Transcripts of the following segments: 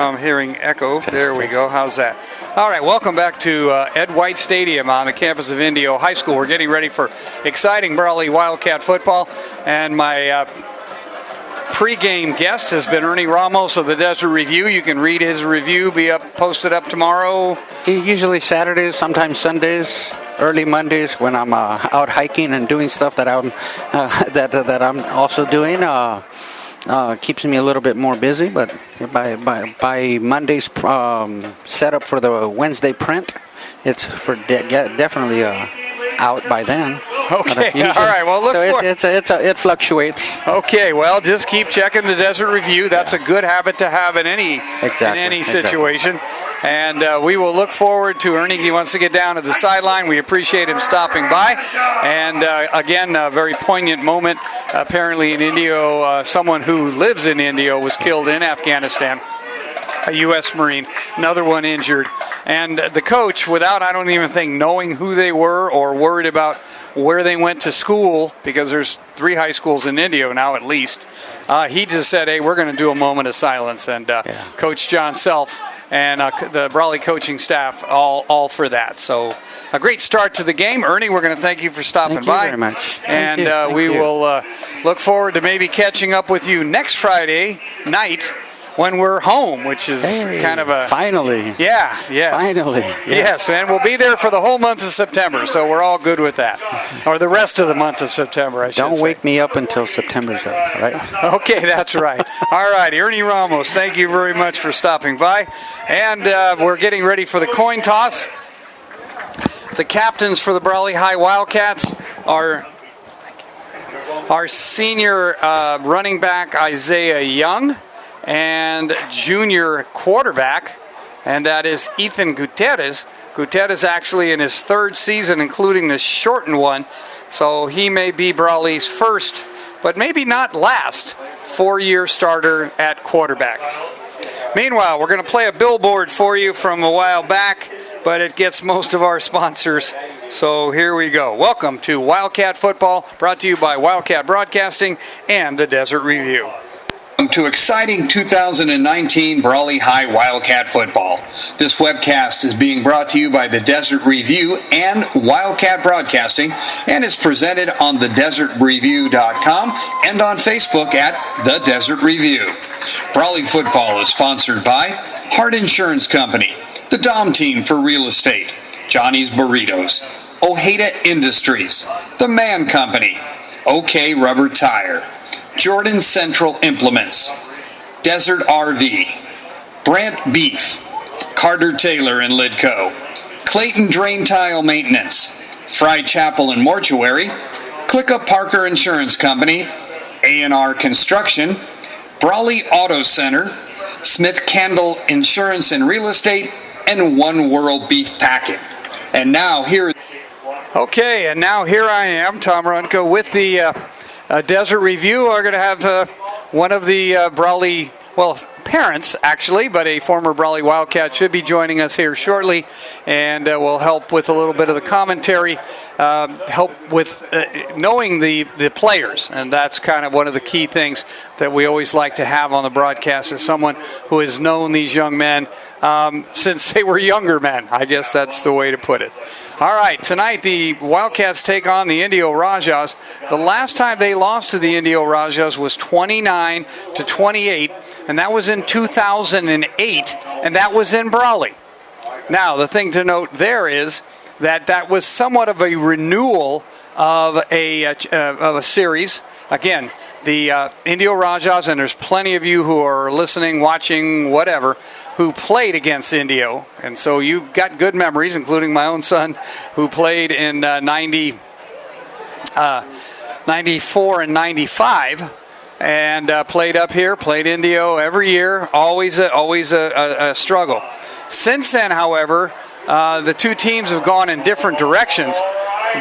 I'm hearing echo. There we go. How's that? All right, welcome back to Ed White Stadium on the campus of Indio High School. We're getting ready for exciting Brawley Wildcat football, and my pregame guest has been Ernie Ramos of the Desert Review. You can read his review, posted up tomorrow. Usually Saturdays, sometimes Sundays, early Mondays when I'm out hiking and doing stuff that I'm also doing. Keeps me a little bit more busy, but by Monday's setup for the Wednesday print, it's definitely out by then. Okay, all right. Well, look for it. It fluctuates. Okay, well, just keep checking the Desert Review. That's a good habit to have in any situation. Exactly. And we will look forward to Ernie. He wants to get down to the sideline. We appreciate him stopping by. And again, a very poignant moment. Apparently in Indio, someone who lives in Indio was killed in Afghanistan, a U.S. Marine, another one injured. And the coach, without, I don't even think, knowing who they were or worried about where they went to school, because there's 3 high schools in Indio now at least, he just said, hey, we're going to do a moment of silence. And Coach John Self and the Brawley coaching staff all for that. So a great start to the game. Ernie, we're going to thank you for stopping by. Thank you very much. And we will look forward to maybe catching up with you next Friday night when we're home, which is kind of a... Finally. Yeah, yes. Finally. Yes, and we'll be there for the whole month of September, so we're all good with that. Or the rest of the month of September, I should say. Don't wake me up until September's up, right? Okay, that's right. All right, Ernie Ramos, thank you very much for stopping by. And we're getting ready for the coin toss. The captains for the Brawley High Wildcats are our senior running back, Isaiah Young, and junior quarterback, and that is Ethan Gutierrez. Gutierrez actually in his 3rd season, including the shortened one, so he may be Brawley's first, but maybe not last, 4-year starter at quarterback. Meanwhile, we're going to play a billboard for you from a while back, but it gets most of our sponsors, so here we go. Welcome to Wildcat Football, brought to you by Wildcat Broadcasting and the Desert Review. Welcome to exciting 2019 Brawley High Wildcat football. This webcast is being brought to you by the Desert Review and Wildcat Broadcasting and is presented on thedesertreview.com and on Facebook at The Desert Review. Brawley football is sponsored by Hart Insurance Company, the Dom Team for Real Estate, Johnny's Burritos, Ojeda Industries, The Man Company, OK Rubber Tire, Jordan Central Implements, Desert RV, Brant Beef, Carter Taylor and Lidco, Clayton Drain Tile Maintenance, Fry Chapel and Mortuary, Clickup Parker Insurance Company, A&R Construction, Brawley Auto Center, Smith Candle Insurance and Real Estate, and One World Beef Packing. And now here I am, Tom Runco, with the Desert Review. We're going to have one of the Brawley, parents actually, but a former Brawley Wildcat should be joining us here shortly, and will help with a little bit of the commentary, help with knowing the players, and that's kind of one of the key things that we always like to have on the broadcast, is someone who has known these young men since they were younger men. I guess that's the way to put it. All right, tonight the Wildcats take on the Indio Rajahs. The last time they lost to the Indio Rajahs was 29-28, and that was in 2008, and that was in Brawley. Now, the thing to note there is that was somewhat of a renewal of a series. Again, the Indio Rajahs, and there's plenty of you who are listening, watching, whatever, who played against Indio. And so you've got good memories, including my own son, who played in 94 and 95, and played up here, played Indio every year, always a struggle. Since then, however, the two teams have gone in different directions.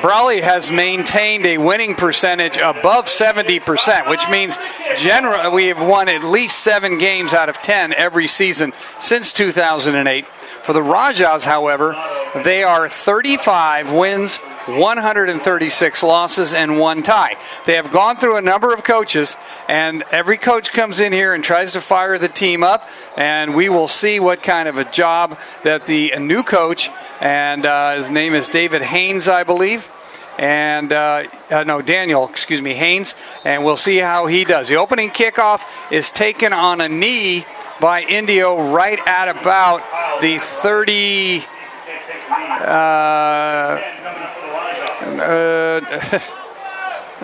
Brawley has maintained a winning percentage above 70%, which means generally we have won at least 7 games out of 10 every season since 2008. For the Rajahs, however, they are 35 wins, 136 losses, and 1 tie. They have gone through a number of coaches, and every coach comes in here and tries to fire the team up, and we will see what kind of a job that the new coach, and his name is David Haynes, I believe, and Daniel Haynes, and we'll see how he does. The opening kickoff is taken on a knee by Indio right at about the 30.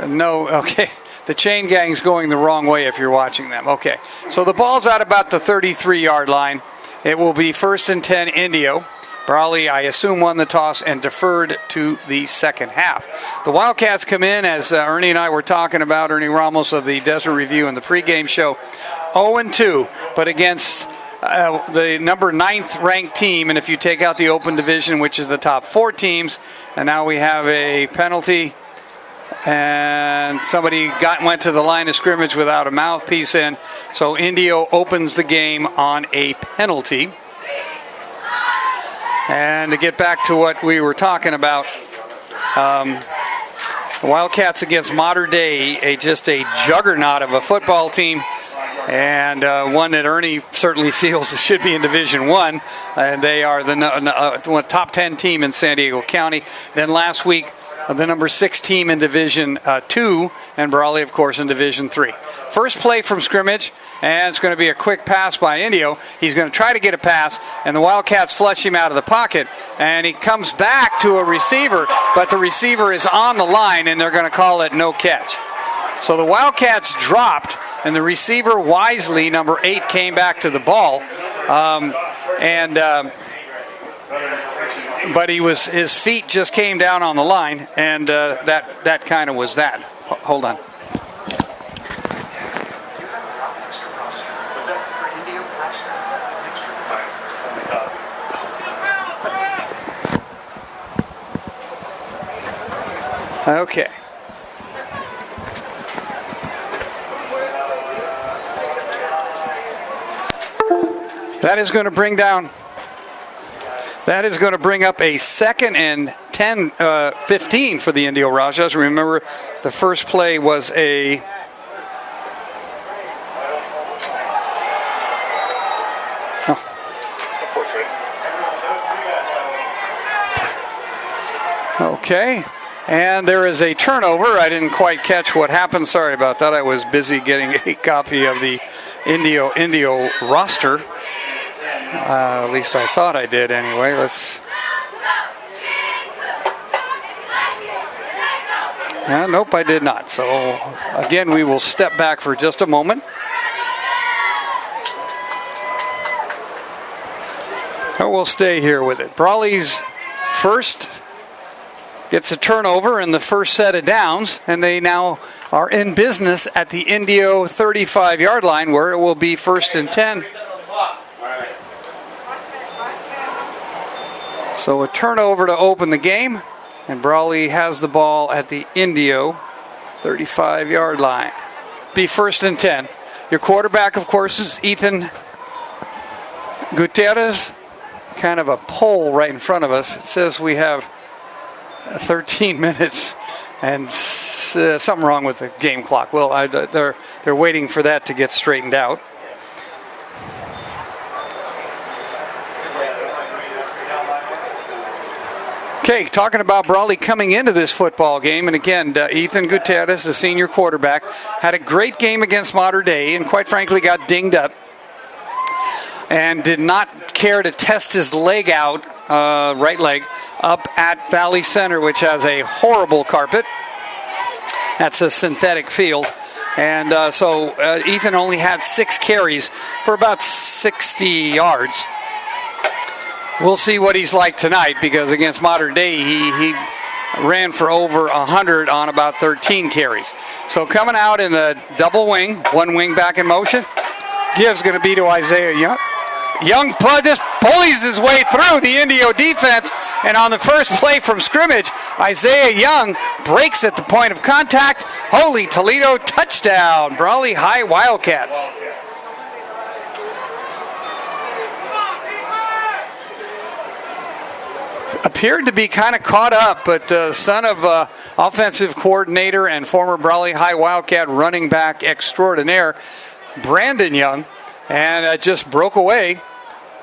No, okay. The chain gang's going the wrong way if you're watching them. Okay, so the ball's at about the 33-yard line. It will be 1st and 10 Indio. Brawley, I assume, won the toss and deferred to the second half. The Wildcats come in, as Ernie and I were talking about, Ernie Ramos of the Desert Review and the pregame show, 0-2, but against the number 9th ranked team, and if you take out the open division, which is the top 4 teams, and now we have a penalty, and somebody went to the line of scrimmage without a mouthpiece in, so Indio opens the game on a penalty. And to get back to what we were talking about, the Wildcats against Mater Dei, just a juggernaut of a football team, and one that Ernie certainly feels should be in Division I, and they are the top 10 team in San Diego County. Then last week, the number 6 team in Division II, and Brawley, of course, in Division III. First play from scrimmage, and it's going to be a quick pass by Indio. He's going to try to get a pass, and the Wildcats flush him out of the pocket, and he comes back to a receiver, but the receiver is on the line, and they're going to call it no catch. So the Wildcats dropped, and the receiver wisely, number 8, came back to the ball, but his feet just came down on the line, and that kind of was that. Hold on. Okay. That is going to bring up a 2nd and 15 for the Indio Rajahs. Remember, the first play was a Okay, and there is a turnover. I didn't quite catch what happened. Sorry about that. I was busy getting a copy of the Indio roster. At least I thought I did anyway. Nope, I did not. So, again, we will step back for just a moment. Or we'll stay here with it. Brawley's first gets a turnover in the first set of downs, and they now are in business at the Indio 35-yard line, where it will be 1st and 10. So a turnover to open the game, and Brawley has the ball at the Indio 35-yard line. Be 1st and 10. Your quarterback, of course, is Ethan Gutierrez. Kind of a poll right in front of us. It says we have 13 minutes and something wrong with the game clock. Well, they're waiting for that to get straightened out. Okay, talking about Brawley coming into this football game, and again, Ethan Gutierrez, the senior quarterback, had a great game against Mater Dei, and quite frankly got dinged up, and did not care to test his leg out, right leg, up at Valley Center, which has a horrible carpet. That's a synthetic field. And so Ethan only had 6 carries for about 60 yards. We'll see what he's like tonight, because against Mater Dei, he ran for over 100 on about 13 carries. So coming out in the double wing, one wing back in motion, give's going to be to Isaiah Young. Young just pulleys his way through the Indio defense, and on the first play from scrimmage, Isaiah Young breaks at the point of contact. Holy Toledo, touchdown, Brawley High Wildcats. appeared to be kind of caught up, but the son of offensive coordinator and former Brawley High Wildcat running back extraordinaire, Brandon Young, and it just broke away.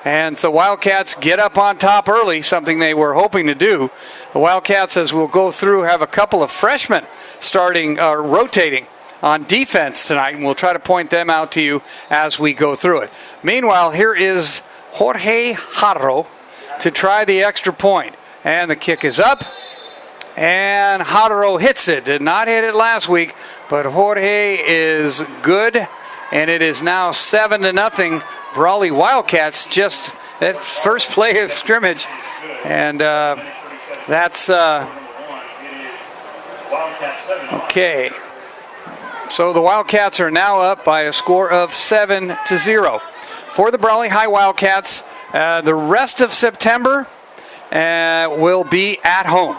And so Wildcats get up on top early, something they were hoping to do. The Wildcats, as we'll go through, have a couple of freshmen rotating on defense tonight, and we'll try to point them out to you as we go through it. Meanwhile, here is Jorge Haro to try the extra point. And the kick is up, and Haro hits it. Did not hit it last week, but Jorge is good, and it is now 7-0. Brawley Wildcats, just that first play of scrimmage, and that's okay. So the Wildcats are now up by a score of 7-0. For the Brawley High Wildcats, the rest of September will be at home.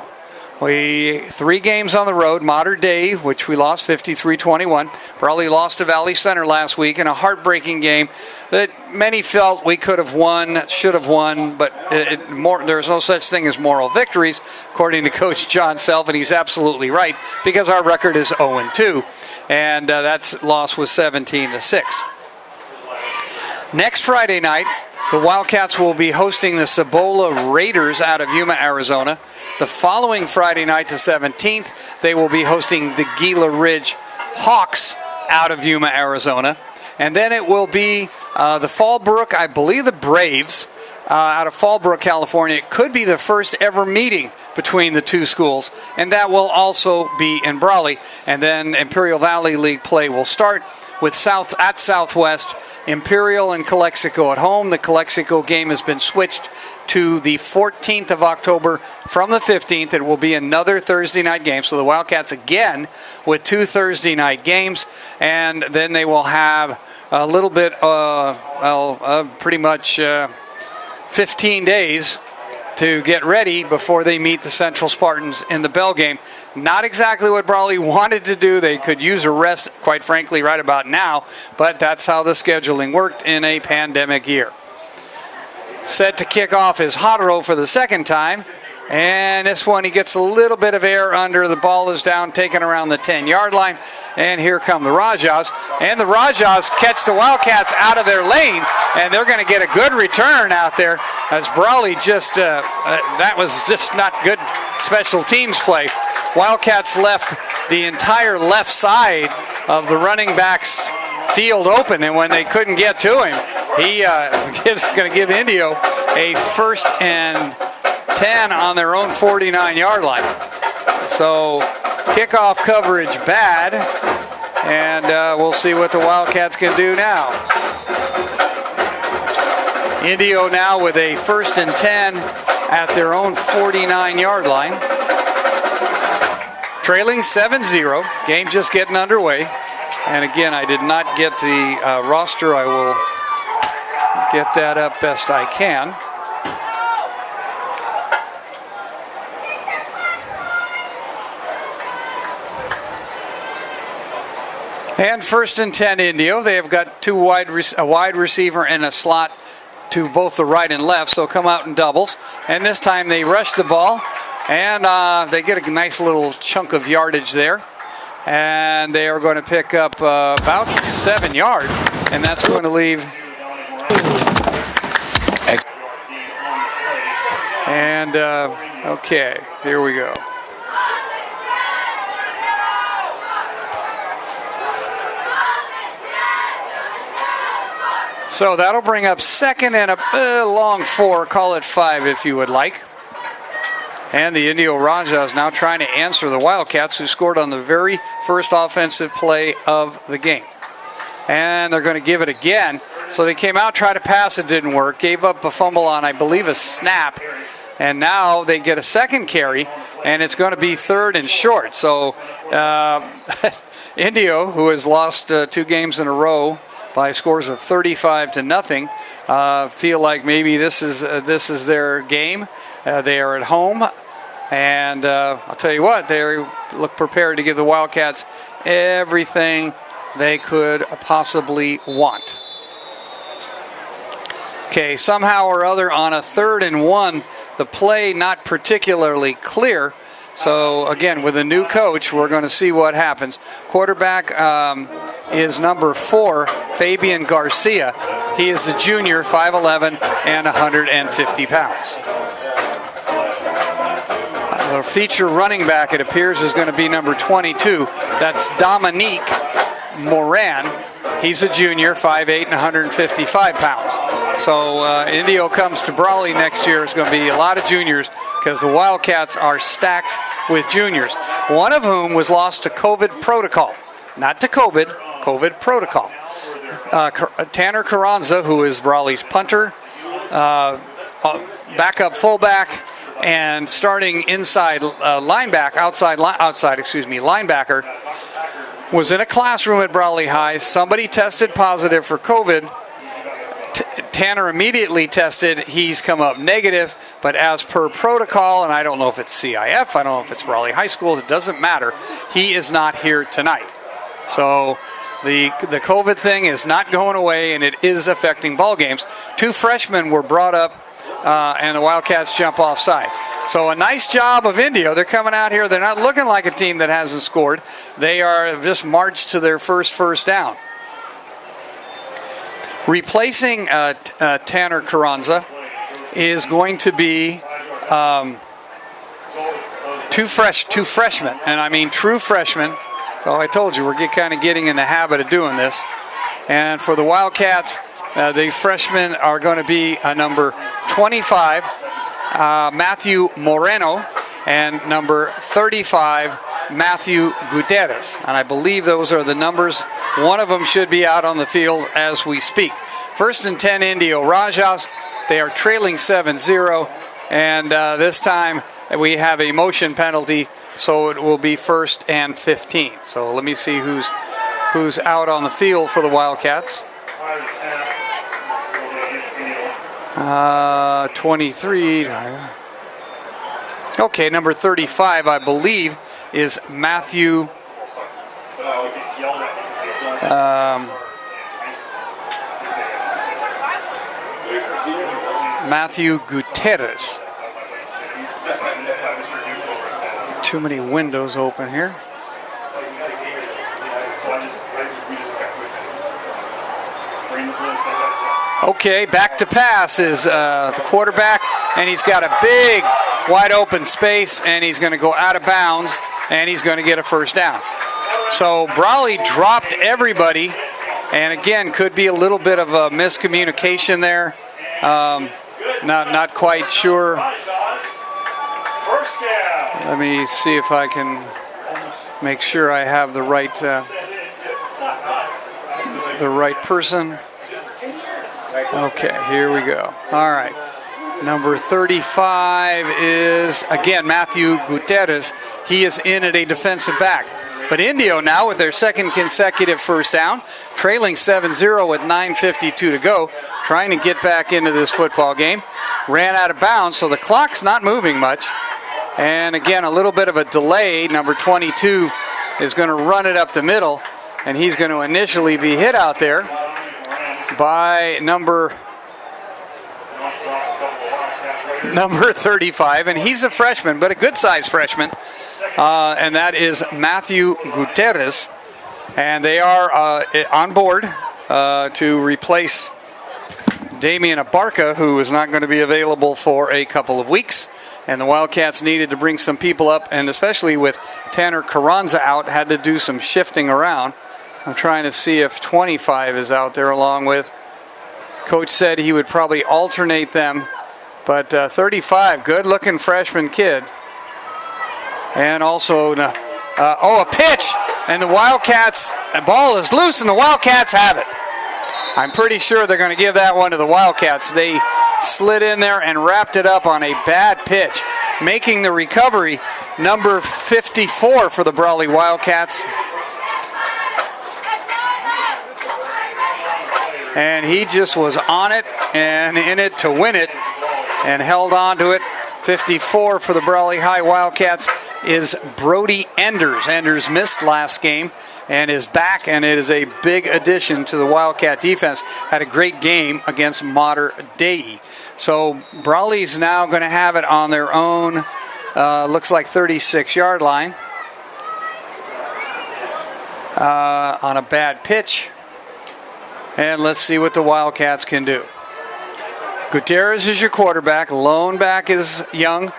3 games on the road. Mater Dei, which we lost 53-21. Brawley lost to Valley Center last week in a heartbreaking game that many felt we could have won, should have won, but there's no such thing as moral victories, according to Coach John Self, and he's absolutely right, because our record is 0-2, and that loss was 17-6. Next Friday night, the Wildcats will be hosting the Cibola Raiders out of Yuma, Arizona. The following Friday night, the 17th, they will be hosting the Gila Ridge Hawks out of Yuma, Arizona. And then it will be the Fallbrook, I believe the Braves, out of Fallbrook, California. It could be the first ever meeting between the two schools, and that will also be in Brawley. And then Imperial Valley League play will start with Southwest, Imperial and Calexico at home. The Calexico game has been switched to the 14th of October from the 15th. It will be another Thursday night game. So the Wildcats again with 2 Thursday night games. And then they will have a little bit, pretty much 15 days to get ready before they meet the Central Spartans in the Bell game. Not exactly what Brawley wanted to do. They could use a rest, quite frankly, right about now, but that's how the scheduling worked in a pandemic year. Set to kick off is Hotero for the second time, and this one he gets a little bit of air under. The ball is down, taken around the 10-yard line, and here come the Rajahs. And the Rajahs catch the Wildcats out of their lane, and they're going to get a good return out there as Brawley just, that was just not good special teams play. Wildcats left the entire left side of the running back's field open, and when they couldn't get to him, he going to give Indio a 1st and 10 on their own 49-yard line. So kickoff coverage bad, and we'll see what the Wildcats can do now. Indio now with a 1st and 10 at their own 49-yard line. Trailing 7-0, game just getting underway. And again, I did not get the roster. I will get that up best I can. And 1st and 10 Indio. They have got a wide receiver and a slot to both the right and left, so come out in doubles. And this time they rush the ball. And they get a nice little chunk of yardage there. And they are going to pick up about 7 yards. And that's going to leave. And, okay, here we go. So that'll bring up 2nd and a long 4. Call it 5 if you would like. And the Indio Rajahs now trying to answer the Wildcats, who scored on the very first offensive play of the game. And they're going to give it again. So they came out, tried to pass, it didn't work. Gave up a fumble on, I believe, a snap. And now they get a second carry, and it's going to be 3rd and short. So Indio, who has lost 2 games in a row by scores of 35-0, feel like maybe this is their game. They are at home, and I'll tell you what, they look prepared to give the Wildcats everything they could possibly want. Okay, somehow or other on a 3rd and 1, the play not particularly clear. So, again, with a new coach, we're going to see what happens. Quarterback is number 4, Fabian Garcia. He is a junior, 5'11", and 150 pounds. The feature running back, it appears, is going to be number 22. That's Dominique Moran. He's a junior, 5'8", and 155 pounds. So Indio comes to Brawley next year. It's going to be a lot of juniors because the Wildcats are stacked with juniors, one of whom was lost to COVID protocol. Not to COVID, COVID protocol. Tanner Carranza, who is Brawley's punter, backup fullback, and starting inside linebacker, was in a classroom at Brawley High. Somebody tested positive for COVID. Tanner immediately tested. He's come up negative, but as per protocol, and I don't know if it's CIF, I don't know if it's Brawley High School, it doesn't matter. He is not here tonight. So the COVID thing is not going away, and it is affecting ball games. 2 freshmen were brought up, and the Wildcats jump offside. So a nice job of Indio. They're coming out here. They're not looking like a team that hasn't scored. They are just marched to their first down. Replacing Tanner Carranza is going to be 2 freshmen, and I mean true freshmen. So I told you, we're kind of getting in the habit of doing this. And for the Wildcats, the freshmen are going to be number 25, Matthew Moreno, and number 35, Matthew Gutierrez. And I believe those are the numbers. One of them should be out on the field as we speak. 1st and 10, Indio Rajahs. They are trailing 7-0. And this time we have a motion penalty, so it will be 1st and 15. So let me see who's out on the field for the Wildcats. 23. Okay, number 35, I believe, is Matthew Gutierrez. Too many windows open here. Okay, back to pass is the quarterback, and he's got a big wide open space, and he's going to go out of bounds, and he's going to get a 1st down. So Brawley dropped everybody, and again, could be a little bit of a miscommunication there. Not quite sure. Let me see if I can make sure I have the right person. Okay, here we go. All right. Number 35 is, again, Matthew Gutierrez. He is in at a defensive back. But Indio now with their 2nd consecutive 1st down, trailing 7-0 with 9:52 to go, trying to get back into this football game. Ran out of bounds, so the clock's not moving much. And again, a little bit of a delay. Number 22 is going to run it up the middle, and he's going to initially be hit out there by number 35, and he's a freshman, but a good-sized freshman, and that is Matthew Gutierrez, and they are on board to replace Damian Abarca, who is not going to be available for a couple of weeks, and the Wildcats needed to bring some people up, and especially with Tanner Carranza out, had to do some shifting around. I'm trying to see if 25 is out there along with. Coach said he would probably alternate them, but 35, good-looking freshman kid. And also, a pitch, and the Wildcats, the ball is loose, and the Wildcats have it. I'm pretty sure they're going to give that one to the Wildcats. They slid in there and wrapped it up on a bad pitch, making the recovery number 54 for the Brawley Wildcats. And he just was on it and in it to win it and held on to it. 54 for the Brawley High Wildcats. is Brody Enders. Enders missed last game and is back, and it is a big addition to the Wildcat defense. Had a great game against Mater Dei. So Brawley's now going to have it on their own, looks like 36-yard line. On a bad pitch. And let's see what the Wildcats can do. Gutierrez is your quarterback. Lone back is Young.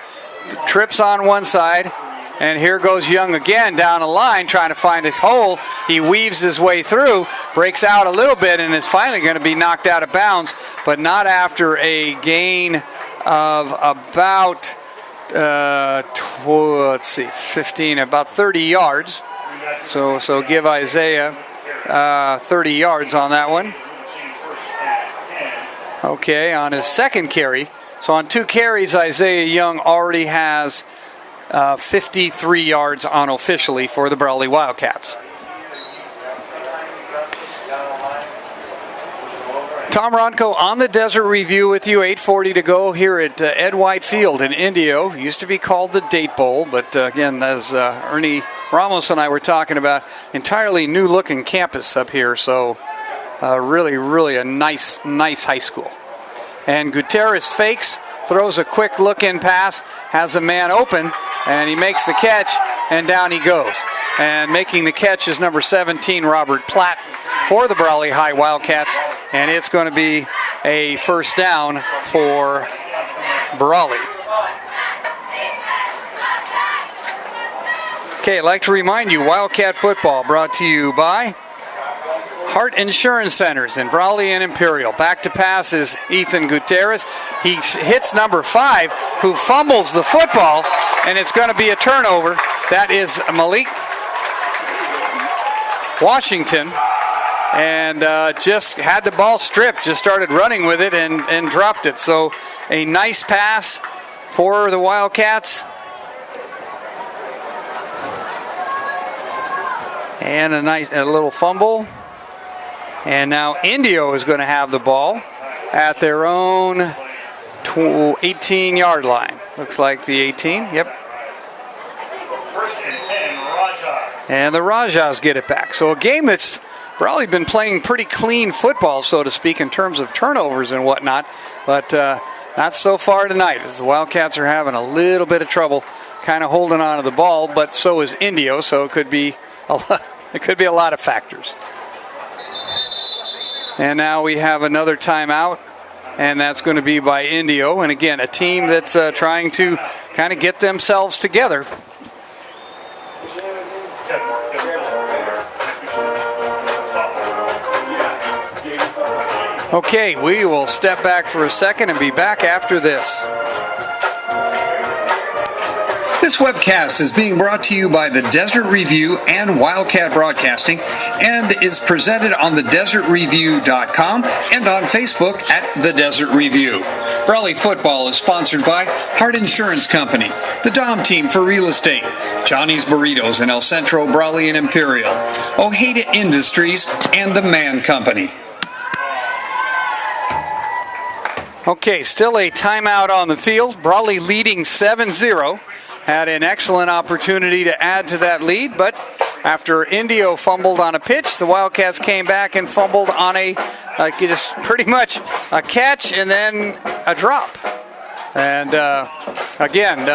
Trips on one side. And here goes Young again down the line trying to find a hole. He weaves his way through, breaks out a little bit, and is finally going to be knocked out of bounds, but not after a gain of about, 15, about 30 yards. So give Isaiah 30 yards on that one. Okay, on his second carry. So on 2 carries, Isaiah Young already has 53 yards unofficially for the Brawley Wildcats. Tom Ronco on the Desert Review with you. 8:40 to go here at Ed White Field in Indio. It used to be called the Date Bowl, but again, as Ernie Ramos and I were talking about, entirely new looking campus up here. So really a nice high school. And Gutierrez fakes, throws a quick look-in pass, has a man open, and he makes the catch, and down he goes. And making the catch is number 17, Robert Platt, for the Brawley High Wildcats, and it's going to be a first down for Brawley. Okay, I'd like to remind you, Wildcat football brought to you by Hart Insurance Centers in Brawley and Imperial. Back to pass is Ethan Gutierrez. He hits number 5, who fumbles the football, and it's going to be a turnover. That is Malik Washington, and just had the ball stripped, just started running with it and dropped it. So a nice pass for the Wildcats. And a little fumble. And now Indio is going to have the ball at their own 18-yard line. Looks like the 18, yep. First and 10, Rajahs. And the Rajahs get it back. So a game that's probably been playing pretty clean football, so to speak, in terms of turnovers and whatnot. But not so far tonight, as the Wildcats are having a little bit of trouble kind of holding on to the ball, but so is Indio, so it could be a lot of factors. And now we have another timeout, and that's going to be by Indio. And again, a team that's trying to kind of get themselves together. Okay, we will step back for a second and be back after this. This webcast is being brought to you by the Desert Review and Wildcat Broadcasting, and is presented on thedesertreview.com and on Facebook at The Desert Review. Brawley Football is sponsored by Hart Insurance Company, the Dom Team for Real Estate, Johnny's Burritos in El Centro, Brawley and Imperial, Ojeda Industries, and the Man Company. Okay, still a timeout on the field. Brawley leading 7-0. Had an excellent opportunity to add to that lead, but after Indio fumbled on a pitch, the Wildcats came back and fumbled on just pretty much a catch and then a drop. And again,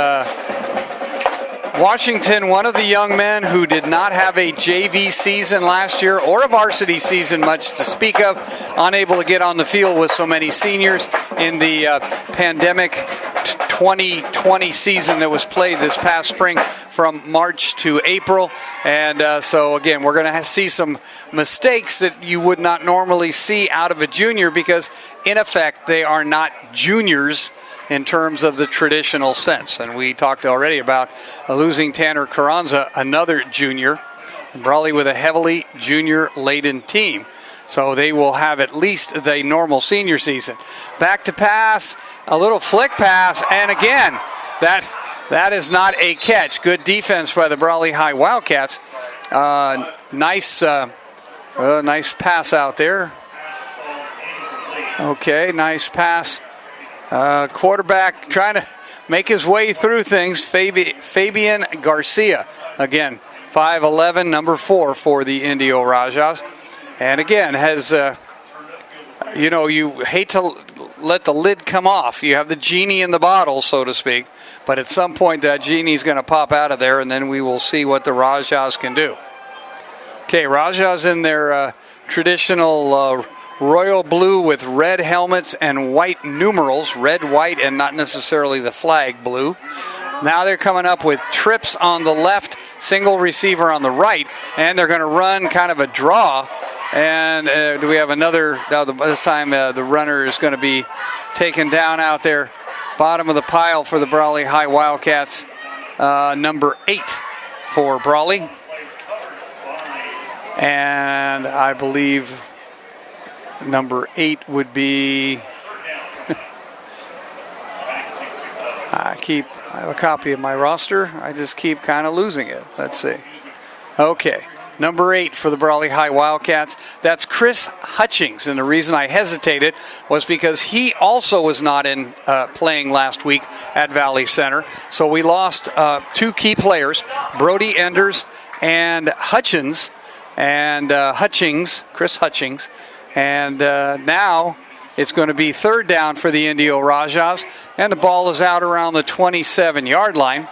Washington, one of the young men who did not have a JV season last year or a varsity season much to speak of, unable to get on the field with so many seniors in the pandemic 2020 season that was played this past spring from March to April. And so again, we're going to see some mistakes that you would not normally see out of a junior, because in effect they are not juniors in terms of the traditional sense. And we talked already about losing Tanner Carranza, another junior, and Brawley with a heavily junior-laden team. So they will have at least the normal senior season. Back to pass, a little flick pass, and again, that is not a catch. Good defense by the Brawley High Wildcats. Nice pass out there. Okay, nice pass. Quarterback trying to make his way through things, Fabian Garcia. Again, 5'11", number 4 for the Indio Rajahs. And again, has, you hate to let the lid come off. You have the genie in the bottle, so to speak. But at some point, that genie's going to pop out of there, and then we will see what the Rajahs can do. Okay, Rajahs in their traditional royal blue with red helmets and white numerals, red, white, and not necessarily the flag blue. Now they're coming up with trips on the left, single receiver on the right, and they're going to run kind of a draw. And do we have another? Now this time the runner is going to be taken down out there, bottom of the pile for the Brawley High Wildcats, number 8 for Brawley. And I believe number 8 would be, I have a copy of my roster. I just keep kind of losing it. Let's see. Okay, number 8 for the Brawley High Wildcats. That's Chris Hutchings. And the reason I hesitated was because he also was not in playing last week at Valley Center. So we lost 2 key players, Brody Enders and Hutchins. And Chris Hutchings. And now it's going to be third down for the Indio Rajahs. And the ball is out around the 27-yard line.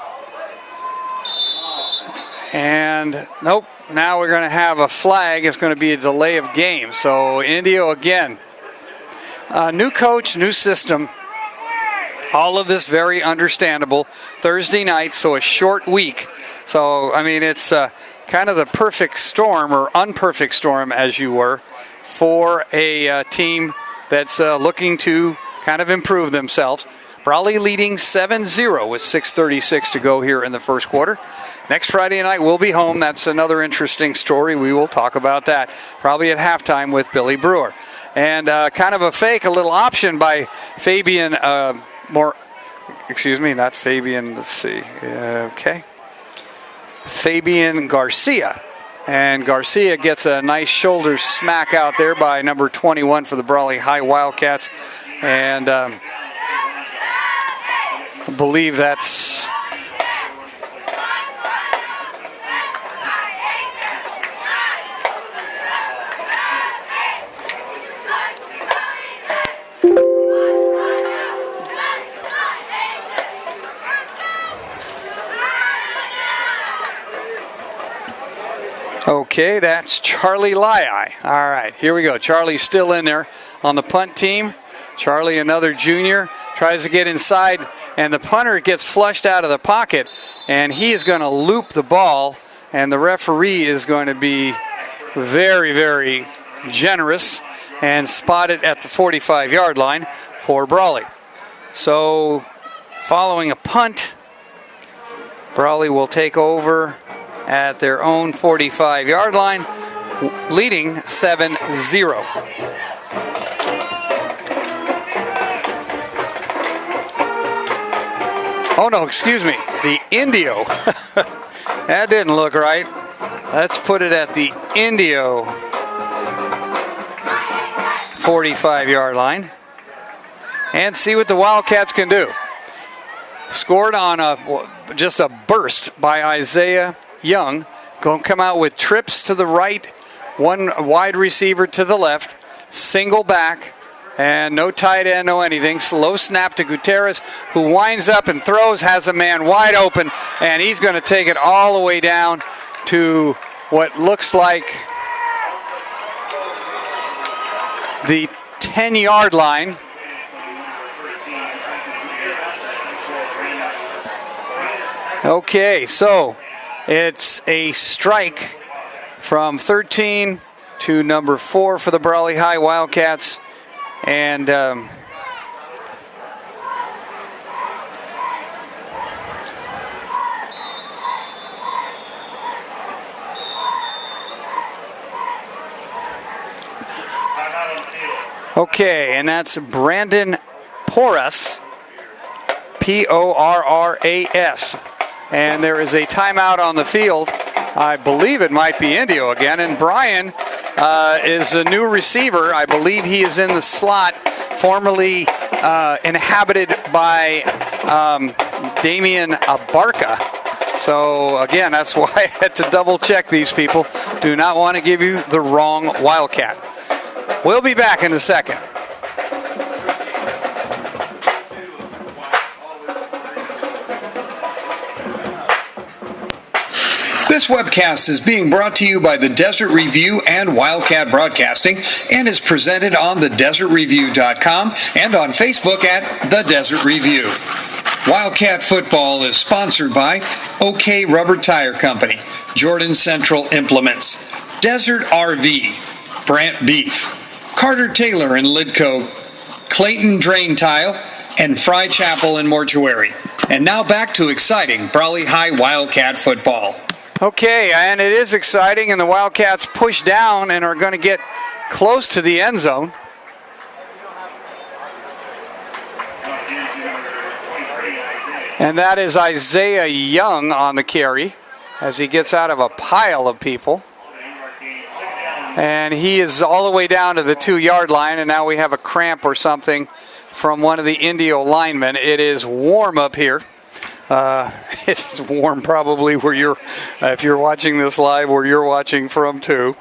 And nope, now we're going to have a flag. It's going to be a delay of game. So Indio again. New coach, new system. All of this very understandable. Thursday night, so a short week. So, I mean, it's kind of the perfect storm, or unperfect storm, as you were, for a team that's looking to kind of improve themselves. Brawley leading 7-0 with 6:36 to go here in the first quarter. Next Friday night, we'll be home. That's another interesting story. We will talk about that probably at halftime with Billy Brewer. And kind of a fake, a little option by Fabian, not Fabian, let's see. Okay. Fabian Garcia. And Garcia gets a nice shoulder smack out there by number 21 for the Brawley High Wildcats. And I believe that's... Okay, that's Charlie Lai. All right, here we go. Charlie's still in there on the punt team. Charlie, another junior, tries to get inside, and the punter gets flushed out of the pocket, and he is going to loop the ball, and the referee is going to be very, very generous and spot it at the 45-yard line for Brawley. So, following a punt, Brawley will take over at their own 45-yard line, leading 7-0. Oh, no, excuse me. The Indio. That didn't look right. Let's put it at the Indio 45-yard line and see what the Wildcats can do. Scored on just a burst by Isaiah Young. Going to come out with trips to the right, one wide receiver to the left, single back, and no tight end, no anything. Slow snap to Gutierrez, who winds up and throws, has a man wide open, and he's going to take it all the way down to what looks like the 10-yard line. Okay, so it's a strike from 13 to number 4 for the Brawley High Wildcats. And okay, and that's Brandon Porras, Porras. And there is a timeout on the field. I believe it might be Indio again. And Brian is a new receiver. I believe he is in the slot formerly inhabited by Damian Abarca. So, again, that's why I had to double check these people. Do not want to give you the wrong Wildcat. We'll be back in a second. This webcast is being brought to you by the Desert Review and Wildcat Broadcasting and is presented on thedesertreview.com and on Facebook at The Desert Review. Wildcat football is sponsored by OK Rubber Tire Company, Jordan Central Implements, Desert RV, Brant Beef, Carter Taylor and Lidco, Clayton Drain Tile, and Fry Chapel and Mortuary. And now back to exciting Brawley High Wildcat football. Okay, and it is exciting, and the Wildcats push down and are going to get close to the end zone. And that is Isaiah Young on the carry as he gets out of a pile of people. And he is all the way down to the 2-yard line, and now we have a cramp or something from one of the Indio linemen. It is warm up here. It's warm probably where you're, if you're watching this live, where you're watching from too.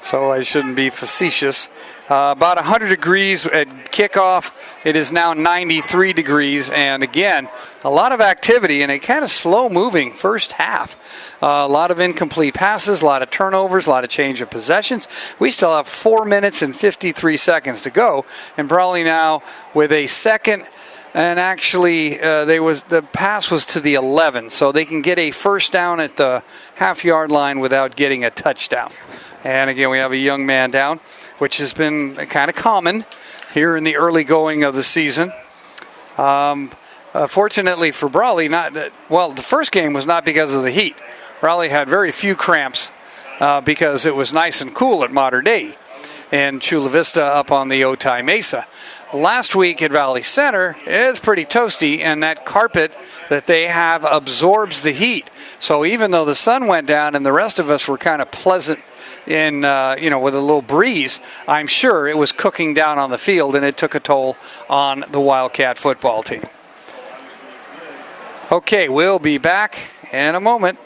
So I shouldn't be facetious. About 100 degrees at kickoff. It is now 93 degrees. And again, a lot of activity and a kind of slow-moving first half. A lot of incomplete passes, a lot of turnovers, a lot of change of possessions. We still have 4 minutes and 53 seconds to go. And Brawley now with a second. And actually, the pass was to the 11, so they can get a first down at the half-yard line without getting a touchdown. And again, we have a young man down, which has been kind of common here in the early going of the season. Fortunately for Brawley, the first game was not because of the heat. Brawley had very few cramps because it was nice and cool at Mater Dei and Chula Vista up on the Otay Mesa. Last week at Valley Center is pretty toasty, and that carpet that they have absorbs the heat. So even though the sun went down and the rest of us were kind of pleasant in, with a little breeze, I'm sure it was cooking down on the field, and it took a toll on the Wildcat football team. Okay, we'll be back in a moment.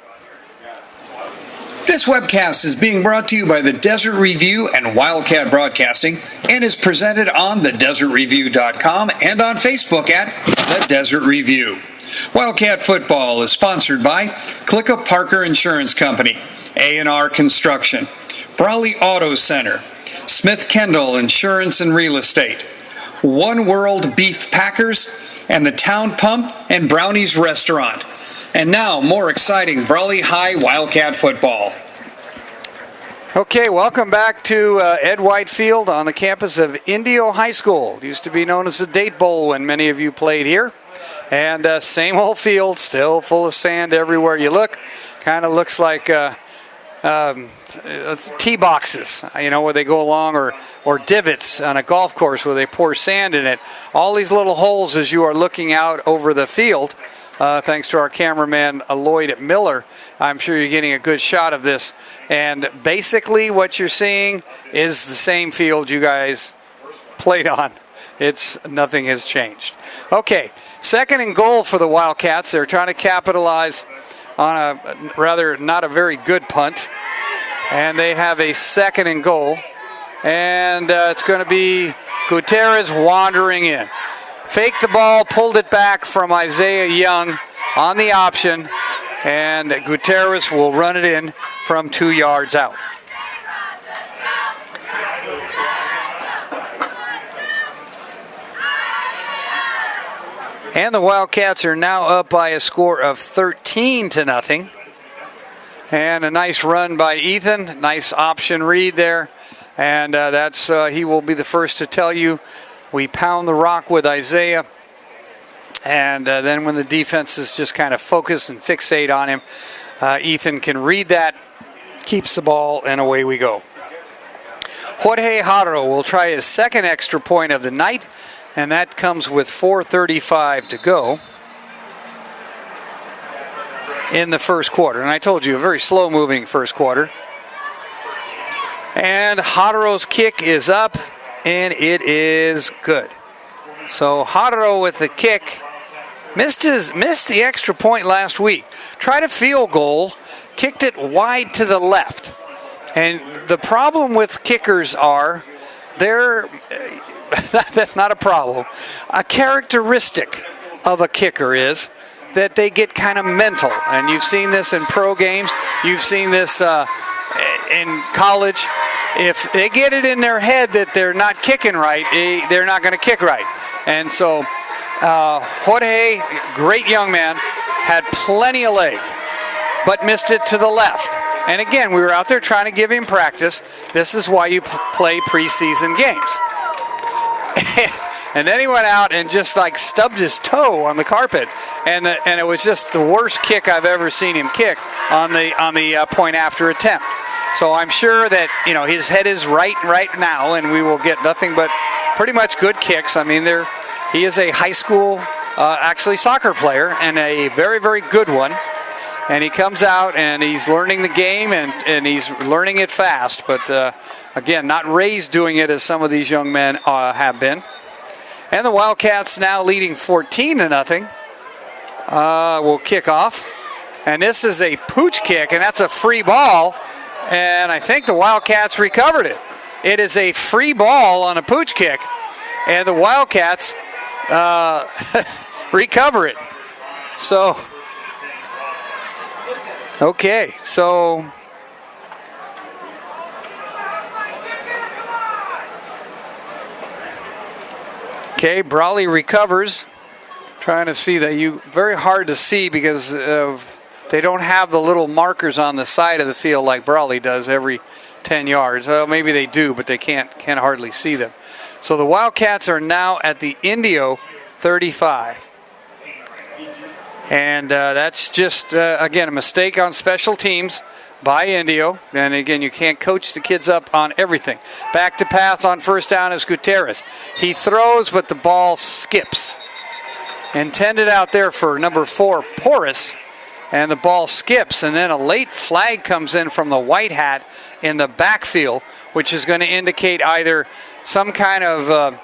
This webcast is being brought to you by the Desert Review and Wildcat Broadcasting and is presented on thedesertreview.com and on Facebook at The Desert Review. Wildcat football is sponsored by Clickup Parker Insurance Company, A&R Construction, Brawley Auto Center, Smith Kendall Insurance and Real Estate, One World Beef Packers, and the Town Pump and Brownies Restaurant. And now, more exciting Brawley High Wildcat football. Okay, welcome back to Ed White Field on the campus of Indio High School. It used to be known as the Date Bowl when many of you played here. And same old field, still full of sand everywhere you look. Kind of looks like tee boxes, where they go along, or divots on a golf course where they pour sand in it. All these little holes as you are looking out over the field. Thanks to our cameraman, Lloyd Miller. I'm sure you're getting a good shot of this. And basically what you're seeing is the same field you guys played on. Nothing has changed. Okay, second and goal for the Wildcats. They're trying to capitalize on a rather not a very good punt. And they have a second and goal. And it's going to be Gutierrez wandering in. Faked the ball, pulled it back from Isaiah Young on the option, and Gutierrez will run it in from 2 yards out. And the Wildcats are now up by a score of 13-0. And a nice run by Ethan, nice option read there, and he will be the first to tell you. We pound the rock with Isaiah, and then when the defense is just kind of focused and fixate on him, Ethan can read that, keeps the ball, and away we go. Jorge Haro will try his second extra point of the night, and that comes with 4:35 to go in the first quarter. And I told you, a very slow-moving first quarter. And Haro's kick is up. And it is good. So Haro with the kick, Missed the extra point last week. Tried a field goal, kicked it wide to the left. And the problem with kickers are that's not a problem. A characteristic of a kicker is that they get kind of mental. And you've seen this in pro games. You've seen this in college. If they get it in their head that they're not kicking right, they're not going to kick right. And so Jorge, great young man, had plenty of leg, but missed it to the left. And again, we were out there trying to give him practice. This is why you play preseason games. And then he went out and just like stubbed his toe on the carpet, and it was just the worst kick I've ever seen him kick on the point after attempt. So I'm sure that his head is right now, and we will get nothing but pretty much good kicks. I mean, he is a high school actually soccer player, and a very, very good one. And he comes out and he's learning the game, and he's learning it fast. But again, not raised doing it as some of these young men have been. And the Wildcats now leading 14-0. Will kick off. And this is a pooch kick, and that's a free ball. And I think the Wildcats recovered it. It is a free ball on a pooch kick, and the Wildcats recover it. So, okay, so Brawley recovers. Trying to see that very hard to see because they don't have the little markers on the side of the field like Brawley does every 10 yards. Well, maybe they do, but they can't hardly see them. So the Wildcats are now at the Indio 35. And that's just, again, a mistake on special teams by Indio. And again, you can't coach the kids up on everything. Back to pass on first down is Gutierrez. He throws, but the ball skips. Intended out there for number 4, Porras. And the ball skips. And then a late flag comes in from the white hat in the backfield, which is going to indicate either some kind of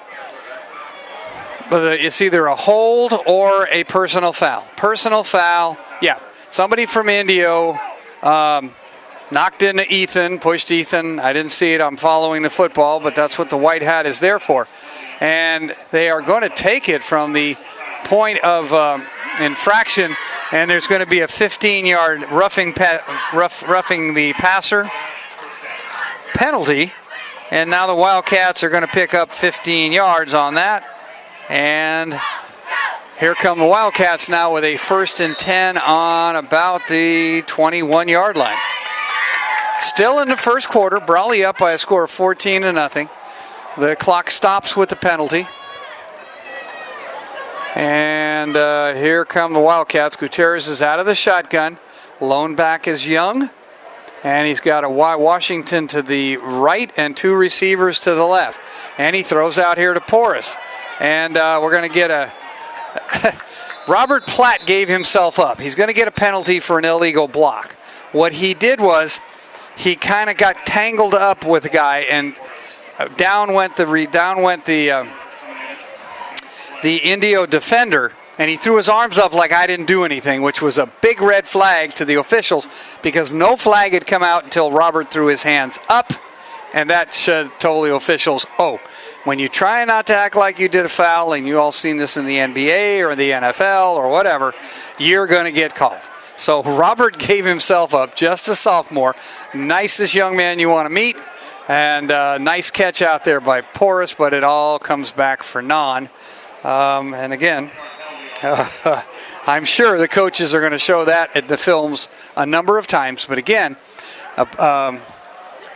it's either a hold or a personal foul. Personal foul, yeah. Somebody from Indio knocked into Ethan, pushed Ethan. I didn't see it. I'm following the football, but that's what the white hat is there for. And they are going to take it from the point of infraction, and there's going to be a 15-yard roughing the passer penalty. And now the Wildcats are going to pick up 15 yards on that. And here come the Wildcats now with a 1st and 10 on about the 21-yard line. Still in the first quarter, Brawley up by a score of 14-0. The clock stops with the penalty. And here come the Wildcats. Gutierrez is out of the shotgun. Lone back is Young. And he's got a Washington to the right and 2 receivers to the left. And he throws out here to Porras. And we're going to get a... Robert Platt gave himself up. He's going to get a penalty for an illegal block. What he did was he kind of got tangled up with the guy, and down went the Indio defender, and he threw his arms up like I didn't do anything, which was a big red flag to the officials because no flag had come out until Robert threw his hands up, and that told the officials, when you try not to act like you did a foul, and you all seen this in the NBA or the NFL or whatever, you're going to get called. So Robert gave himself up, just a sophomore. Nicest young man you want to meet. And nice catch out there by Porras, but it all comes back for non. And again, I'm sure the coaches are going to show that at the films a number of times. But again,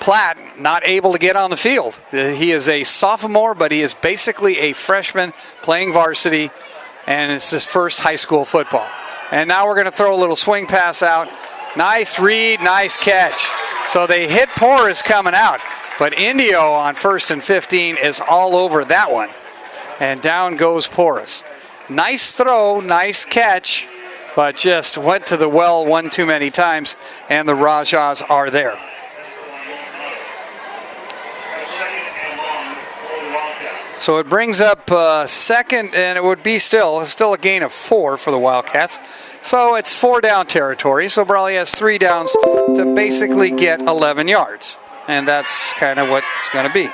Platt not able to get on the field. He is a sophomore, but he is basically a freshman playing varsity, and it's his first high school football. And now we're going to throw a little swing pass out. Nice read, nice catch. So they hit Porras coming out, but Indio on 1st and 15 is all over that one. And down goes Porras. Nice throw, nice catch, but just went to the well one too many times, and the Rajahs are there. So it brings up second, and it would be still a gain of 4 for the Wildcats. So it's 4 down territory. So Brawley has 3 downs to basically get 11 yards. And that's kind of what it's going to be.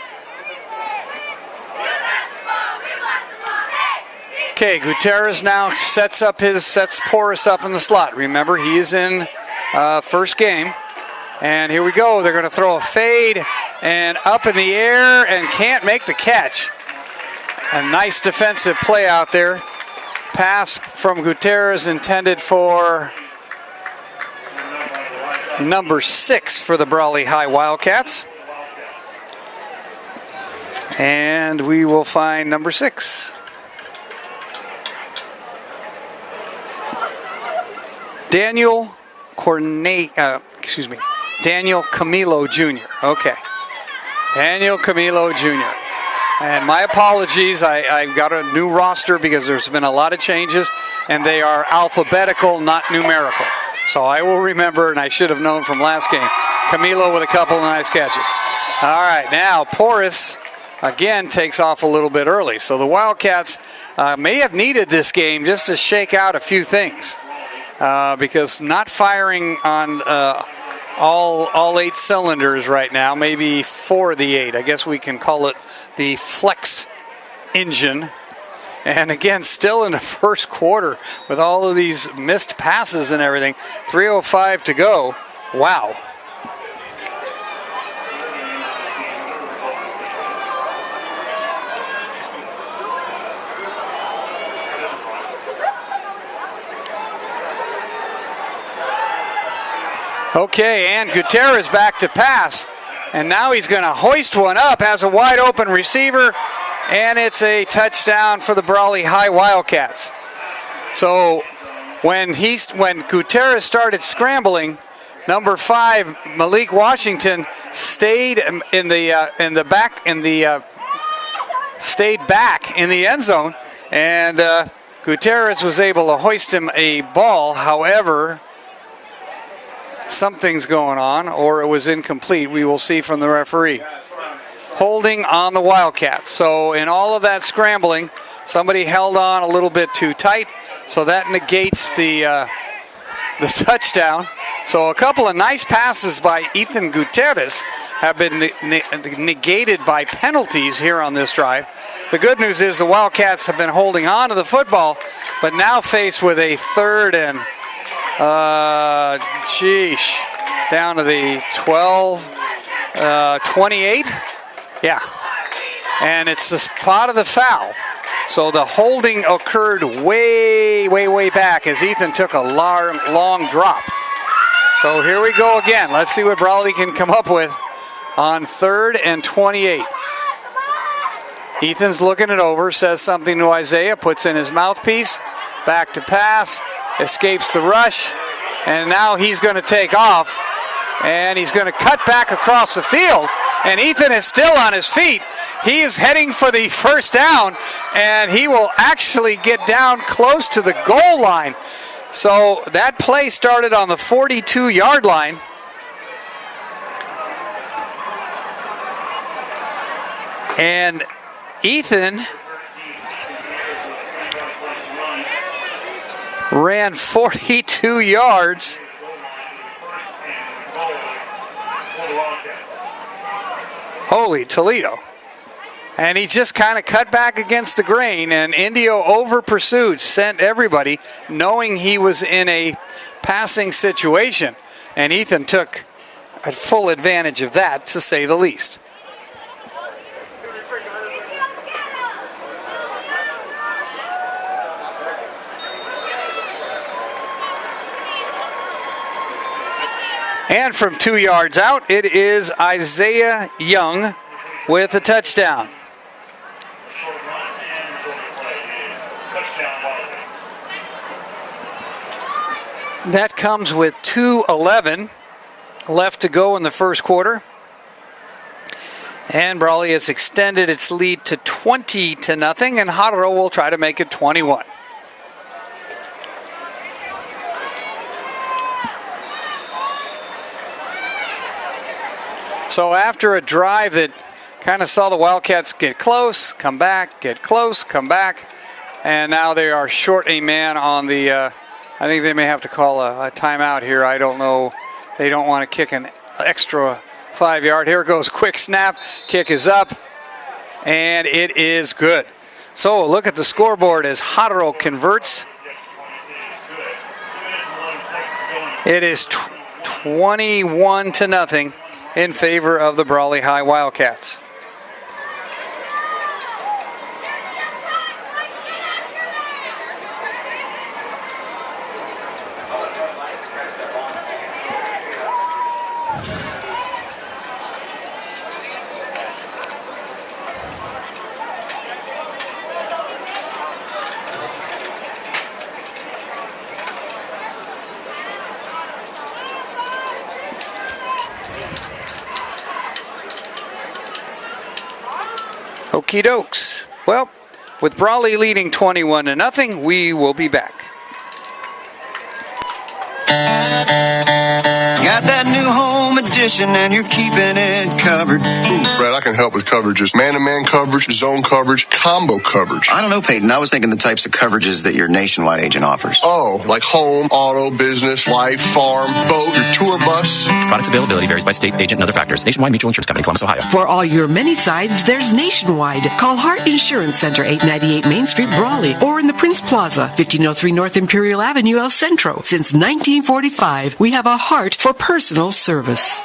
Okay, Gutierrez now sets Porras up in the slot. Remember, he is in first game. And here we go. They're going to throw a fade and up in the air and can't make the catch. A nice defensive play out there. Pass from Gutierrez intended for number 6 for the Brawley High Wildcats. And we will find number 6. Daniel Camilo Jr. Okay. Daniel Camilo Jr. And my apologies, I've got a new roster because there's been a lot of changes, and they are alphabetical, not numerical. So I will remember, and I should have known from last game. Camilo with a couple of nice catches. All right, now Porras again takes off a little bit early. So the Wildcats may have needed this game just to shake out a few things. Because not firing on all 8 cylinders right now, maybe 4 of the 8. I guess we can call it the flex engine. And again, still in the first quarter with all of these missed passes and everything. 3:05 to go. Wow. Okay, and Gutierrez back to pass. And now he's going to hoist one up, has a wide open receiver, and it's a touchdown for the Brawley High Wildcats. So when Gutierrez started scrambling, number 5, Malik Washington, stayed back in the end zone, and Gutierrez was able to hoist him a ball. However, something's going on, or it was incomplete. We will see from the referee. Holding on the Wildcats. So in all of that scrambling, somebody held on a little bit too tight, so that negates the touchdown. So a couple of nice passes by Ethan Gutierrez have been negated by penalties here on this drive. The good news is the Wildcats have been holding on to the football, but now faced with a 3rd and down to the 28. Yeah. And it's the spot of the foul. So the holding occurred way back as Ethan took a long drop. So here we go again. Let's see what Brawley can come up with on 3rd and 28. Ethan's looking it over, says something to Isaiah, puts in his mouthpiece, back to pass, escapes the rush, and now he's going to take off, and he's going to cut back across the field, and Ethan is still on his feet. He is heading for the first down, and he will actually get down close to the goal line. So that play started on the 42-yard line. And Ethan ran 42 yards. Holy Toledo. And he just kind of cut back against the grain, and Indio over pursued, sent everybody, knowing he was in a passing situation. And Ethan took a full advantage of that, to say the least. And from 2 yards out, it is Isaiah Young with a touchdown. That comes with 2:11 left to go in the first quarter. And Brawley has extended its lead to 20-0, and Hotero will try to make it 21. So after a drive that kind of saw the Wildcats get close, come back, get close, come back, and now they are short a man on the, I think they may have to call a timeout here. I don't know. They don't want to kick an extra 5-yard. Here goes, quick snap, kick is up, and it is good. So look at the scoreboard as Hotero converts. It is 21-0 in favor of the Brawley High Wildcats. Okie dokes. Well, with Brawley leading 21-0, we will be back. Got that new home edition and you're keeping it covered. Brad, I can help with coverages. Man-to-man coverage, zone coverage, combo coverage. I don't know, Peyton. I was thinking the types of coverages that your nationwide agent offers. Oh, like home, auto, business, life, farm, boat, your tour bus. Products availability varies by state, agent, and other factors. Nationwide Mutual Insurance Company, Columbus, Ohio. For all your many sides, there's Nationwide. Call Hart Insurance Center, 898 Main Street, Brawley, or in the Prince Plaza, 1503 North Imperial Avenue, El Centro. Since 1945, we have a heart for personal service.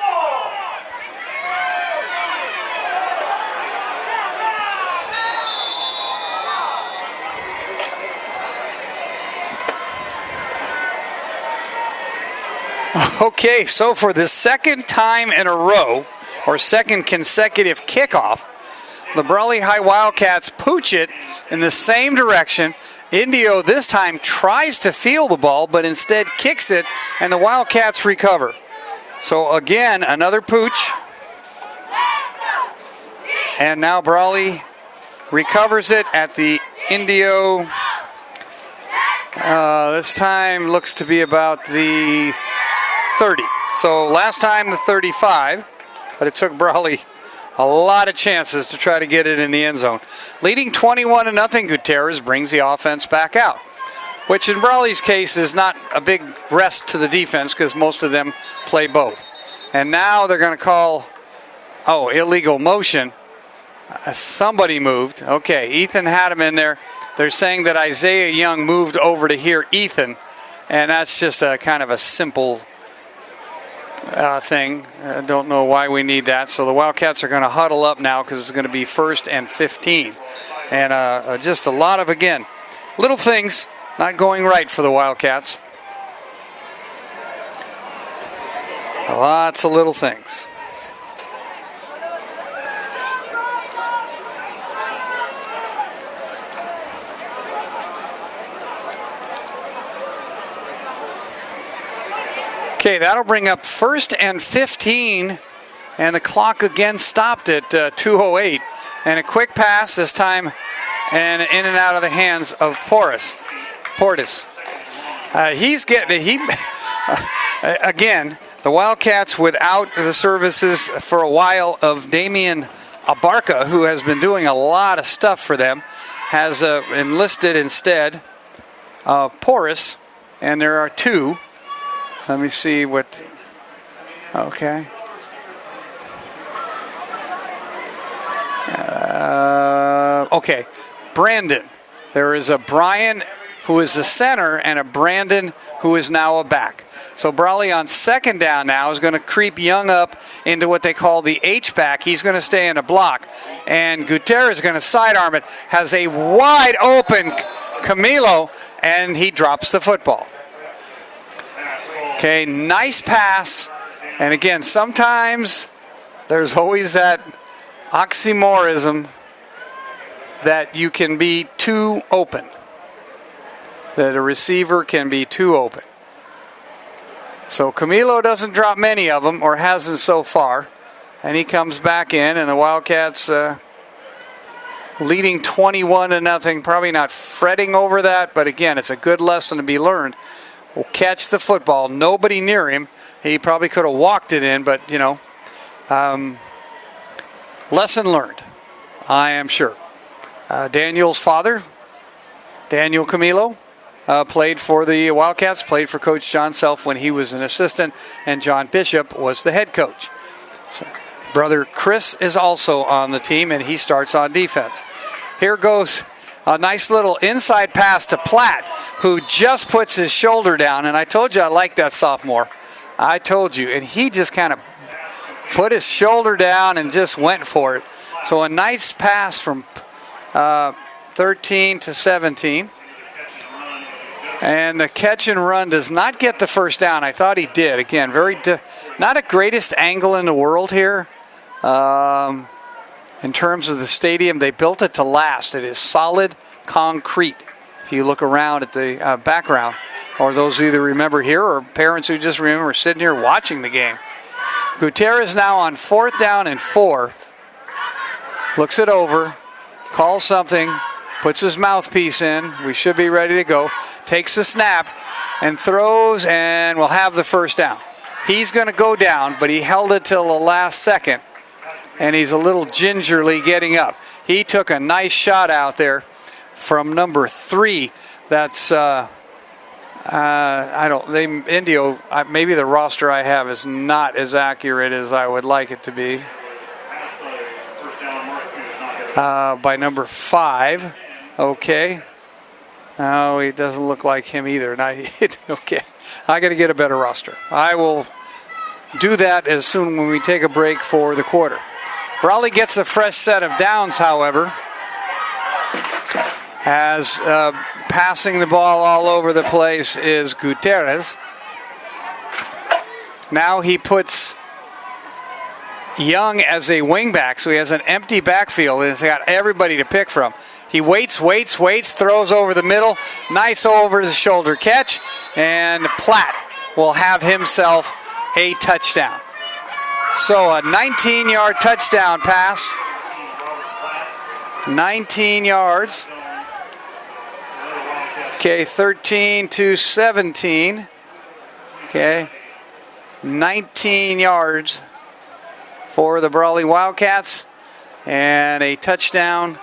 Okay, so for the second time in a row, or second consecutive kickoff, the Brawley High Wildcats pooch it in the same direction. Indio this time tries to field the ball, but instead kicks it, and the Wildcats recover. So again, another pooch. And now Brawley recovers it at the Indio. This time looks to be about the 30. So last time the 35, but it took Brawley a lot of chances to try to get it in the end zone. Leading 21-0, Gutierrez brings the offense back out, which in Brawley's case is not a big rest to the defense because most of them play both. And now they're going to call, illegal motion. Somebody moved. Okay, Ethan had him in there. They're saying that Isaiah Young moved over to hear Ethan, and that's just a kind of a simple thing. I don't know why we need that. So the Wildcats are going to huddle up now because it's going to be 1st and 15. And just a lot of, again, little things not going right for the Wildcats. Lots of little things. Okay, that'll bring up 1st and 15, and the clock again stopped at 2:08. And a quick pass this time, and in and out of the hands of Portis. Again, the Wildcats without the services for a while of Damian Abarca, who has been doing a lot of stuff for them, has enlisted instead Portis, and there are two. Let me see what. Okay. Okay. Brandon. There is a Brian who is a center and a Brandon who is now a back. So Brawley on second down now is going to creep Young up into what they call the H-back. He's going to stay in a block. And Gutierrez is going to sidearm it. Has a wide open Camilo, and he drops the football. Okay, nice pass. And again, sometimes there's always that oxymorism that you can be too open. That a receiver can be too open. So Camilo doesn't drop many of them, or hasn't so far. And he comes back in, and the Wildcats leading 21-0. Probably not fretting over that, but again, it's a good lesson to be learned. Will catch the football. Nobody near him. He probably could have walked it in, but, lesson learned, I am sure. Daniel's father, Daniel Camilo, played for the Wildcats, played for Coach John Self when he was an assistant, and John Bishop was the head coach. So, brother Chris is also on the team, and he starts on defense. Here goes a nice little inside pass to Platt, who just puts his shoulder down, and I told you I like that sophomore. I told you, and he just kind of put his shoulder down and just went for it. So a nice pass from 13 to 17. And the catch and run does not get the first down. I thought he did. Again, not a greatest angle in the world here. In terms of the stadium, they built it to last. It is solid concrete. If you look around at the background, or those who either remember here or parents who just remember sitting here watching the game. Gutierrez now on 4th down and 4. Looks it over, calls something, puts his mouthpiece in. We should be ready to go. Takes the snap and throws, and we'll have the first down. He's going to go down, but he held it till the last second, and he's a little gingerly getting up. He took a nice shot out there from number 3. That's Indio. Maybe the roster I have is not as accurate as I would like it to be. By number 5. Okay. No, he doesn't look like him either. Okay. I got to get a better roster. I will do that as soon when we take a break for the quarter. Brawley gets a fresh set of downs, however, as passing the ball all over the place is Gutierrez. Now he puts Young as a wingback, so he has an empty backfield and he's got everybody to pick from. He waits, throws over the middle. Nice over-the-shoulder catch, and Platt will have himself a touchdown. So a 19-yard touchdown pass. 19 yards. Okay, 13 to 17. Okay, 19 yards for the Brawley Wildcats, and a touchdown.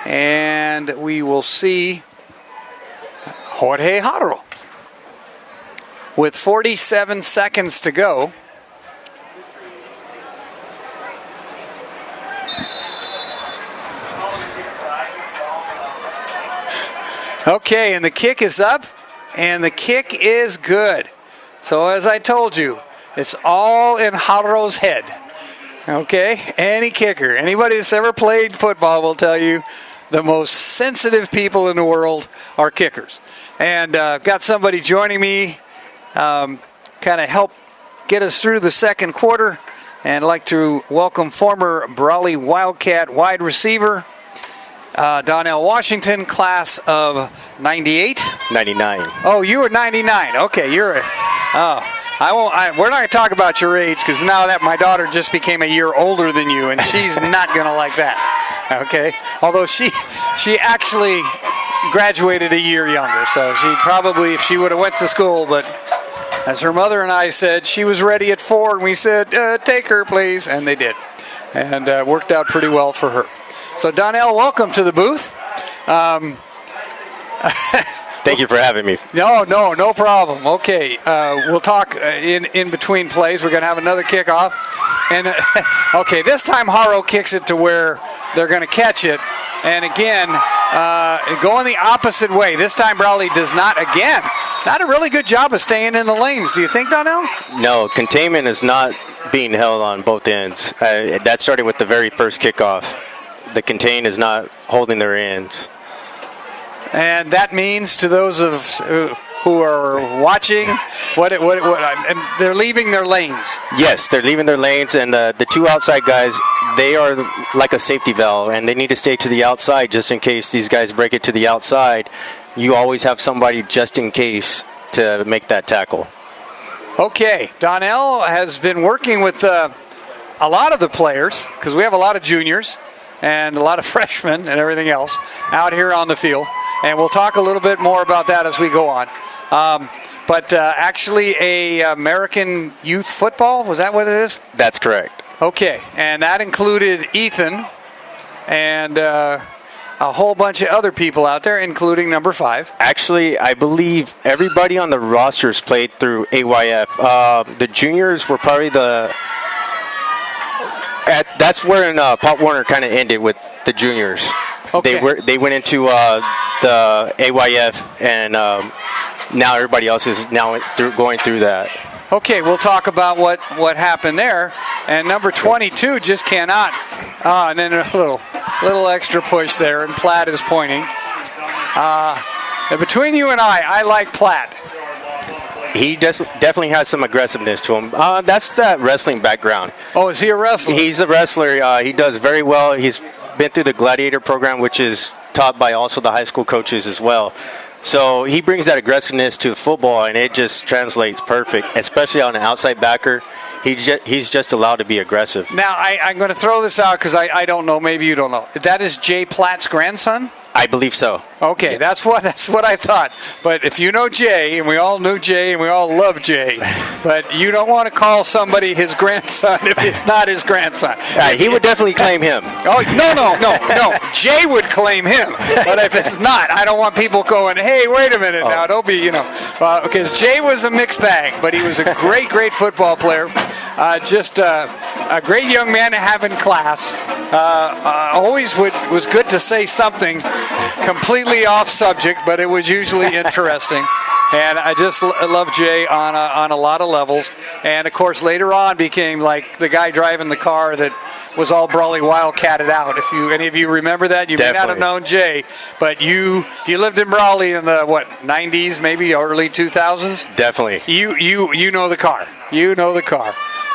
And we will see Jorge Haro with 47 seconds to go. Okay, and the kick is up, and the kick is good. So as I told you, it's all in Haro's head. Okay, any kicker, anybody that's ever played football will tell you the most sensitive people in the world are kickers. And got somebody joining me, kind of help get us through the second quarter. And I'd like to welcome former Brawley Wildcat wide receiver, Donnell Washington, class of 98? 99. Oh, you were 99. Okay, you're a... we're not going to talk about your age because now that my daughter just became a year older than you, and she's not going to like that. Okay, although she actually graduated a year younger, so she probably, if she would have went to school, but as her mother and I said, she was ready at 4, and we said, take her, please, and they did, and worked out pretty well for her. So Donnell, welcome to the booth. Thank you for having me. No problem. Okay, we'll talk in between plays. We're going to have another kickoff. And okay, this time Haro kicks it to where they're going to catch it. And again, going the opposite way. This time Brawley does not a really good job of staying in the lanes. Do you think, Donnell? No, containment is not being held on both ends. That started with the very first kickoff. The contain is not holding their ends. And that means to those of who are watching, and they're leaving their lanes. Yes, they're leaving their lanes, and the two outside guys, they are like a safety valve, and they need to stay to the outside just in case these guys break it to the outside. You always have somebody just in case to make that tackle. Okay, Donnell has been working with a lot of the players, because we have a lot of juniors and a lot of freshmen and everything else out here on the field. And we'll talk a little bit more about that as we go on. But actually a American youth football, was that what it is? That's correct. Okay, and that included Ethan and a whole bunch of other people out there, including number 5. Actually, I believe everybody on the rosters played through AYF. The juniors were probably that's where Pop Warner kind of ended with the juniors. Okay. They went into the AYF, and now everybody else is now going through that. Okay, we'll talk about what happened there. And number 22 just cannot. And then a little extra push there, and Platt is pointing. And between you and I like Platt. He definitely has some aggressiveness to him. That's that wrestling background. Oh, is he a wrestler? He's a wrestler. He does very well. He's been through the Gladiator program, which is taught by also the high school coaches as well. So he brings that aggressiveness to the football, and it just translates perfect, especially on an outside backer. He's just allowed to be aggressive. Now, I'm going to throw this out because I don't know. Maybe you don't know. That is Jay Platt's grandson? I believe so. Okay, that's what I thought. But if you know Jay, and we all knew Jay, and we all love Jay, but you don't want to call somebody his grandson if it's not his grandson. He would definitely claim him. Oh, no. Jay would claim him. But if it's not, I don't want people going, hey, wait a minute now. Don't be, because Jay was a mixed bag, but he was a great football player. Just a great young man to have in class. Always was good to say something completely off subject, but it was usually interesting. And I just love Jay on a lot of levels. And, of course, later on became like the guy driving the car that was all Brawley Wildcatted out. If any of you remember that, you may not have known Jay. But if you lived in Brawley in the, 90s, maybe early 2000s? Definitely. You know the car. You know the car.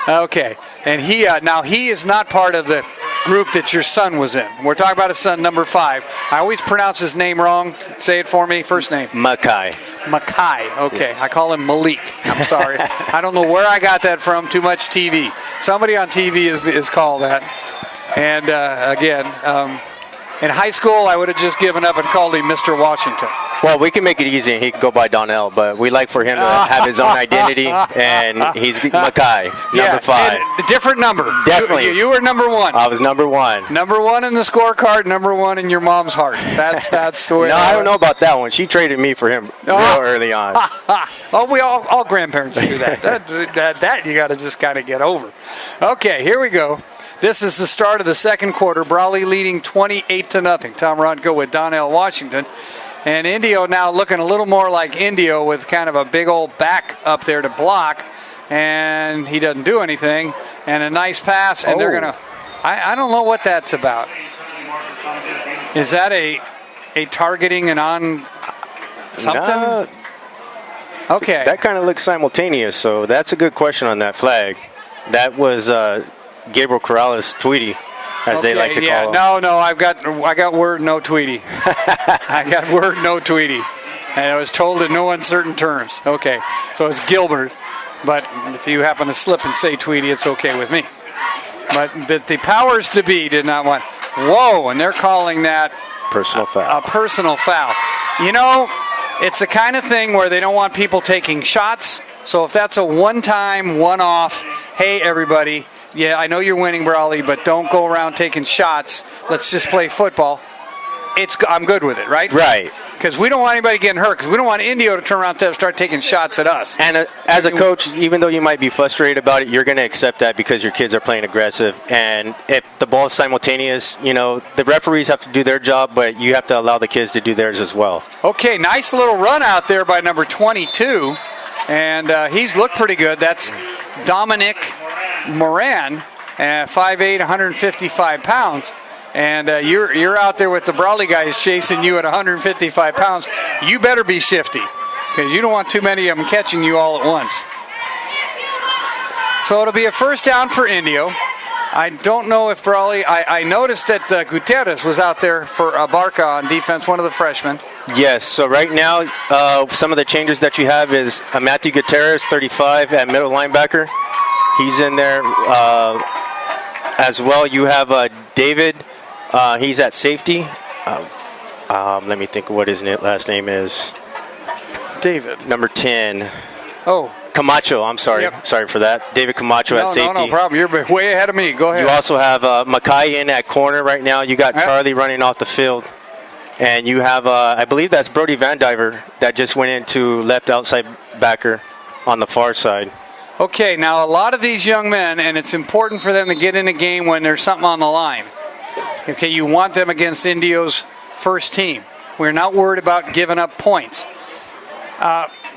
Okay. And he is not part of the group that your son was in. We're talking about his son, number 5. I always pronounce his name wrong. Say it for me. First name. Makai. Okay. Yes. I call him Malik. I'm sorry. I don't know where I got that from. Too much TV. Somebody on TV is called that. And again, in high school, I would have just given up and called him Mr. Washington. Well, we can make it easy and he can go by Donnell, but we like for him to have his own identity, and he's Makai, number 5. A different number. Definitely. You were number 1. I was number 1. Number 1 in the scorecard, number 1 in your mom's heart. That's the way. No, I don't know about that one. She traded me for him real early on. Oh, we all grandparents do that. that you got to just kind of get over. Okay, here we go. This is the start of the second quarter. Brawley leading 28-0. Tom Rodko with Donnell Washington. And Indio now looking a little more like Indio with kind of a big old back up there to block. And he doesn't do anything. And a nice pass. And they're going to... I don't know what that's about. Is that a targeting and on something? No, okay. That kind of looks simultaneous, so that's a good question on that flag. That was Gabriel Corrales' Tweety, as they like to call him. No, I got word, no Tweety. I got word, no Tweety. And I was told in no uncertain terms. Okay, so it's Gilbert. But if you happen to slip and say Tweety, it's okay with me. But the powers to be did not want. Whoa, and they're calling that personal foul. A personal foul. It's the kind of thing where they don't want people taking shots. So if that's a one-time, one-off, hey, everybody, yeah, I know you're winning, Brawley, but don't go around taking shots. Let's just play football. I'm good with it, right? Right. Because we don't want anybody getting hurt, because we don't want Indio to turn around and start taking shots at us. And as a coach, even though you might be frustrated about it, you're going to accept that because your kids are playing aggressive. And if the ball is simultaneous, the referees have to do their job, but you have to allow the kids to do theirs as well. Okay, nice little run out there by number 22. And he's looked pretty good. That's Dominic Moran, 5'8", 155 pounds. And you're out there with the Brawley guys chasing you at 155 pounds. You better be shifty, because you don't want too many of them catching you all at once. So it'll be a first down for Indio. I don't know if Brawley... I noticed that Gutierrez was out there for Barca on defense, one of the freshmen. Yes, so right now, some of the changes that you have is Matthew Gutierrez, 35, at middle linebacker. He's in there as well. You have David... he's at safety. Let me think of what his last name is. David. Number 10. Oh. Camacho, I'm sorry. Yep. Sorry for that. David Camacho at safety. No problem. You're way ahead of me. Go ahead. You also have Makai in at corner right now. You got Charlie running off the field. And you have, I believe that's Brody Van Diver that just went into left outside backer on the far side. Okay, now a lot of these young men, and it's important for them to get in a game when there's something on the line. Okay, you want them against Indio's first team. We're not worried about giving up points.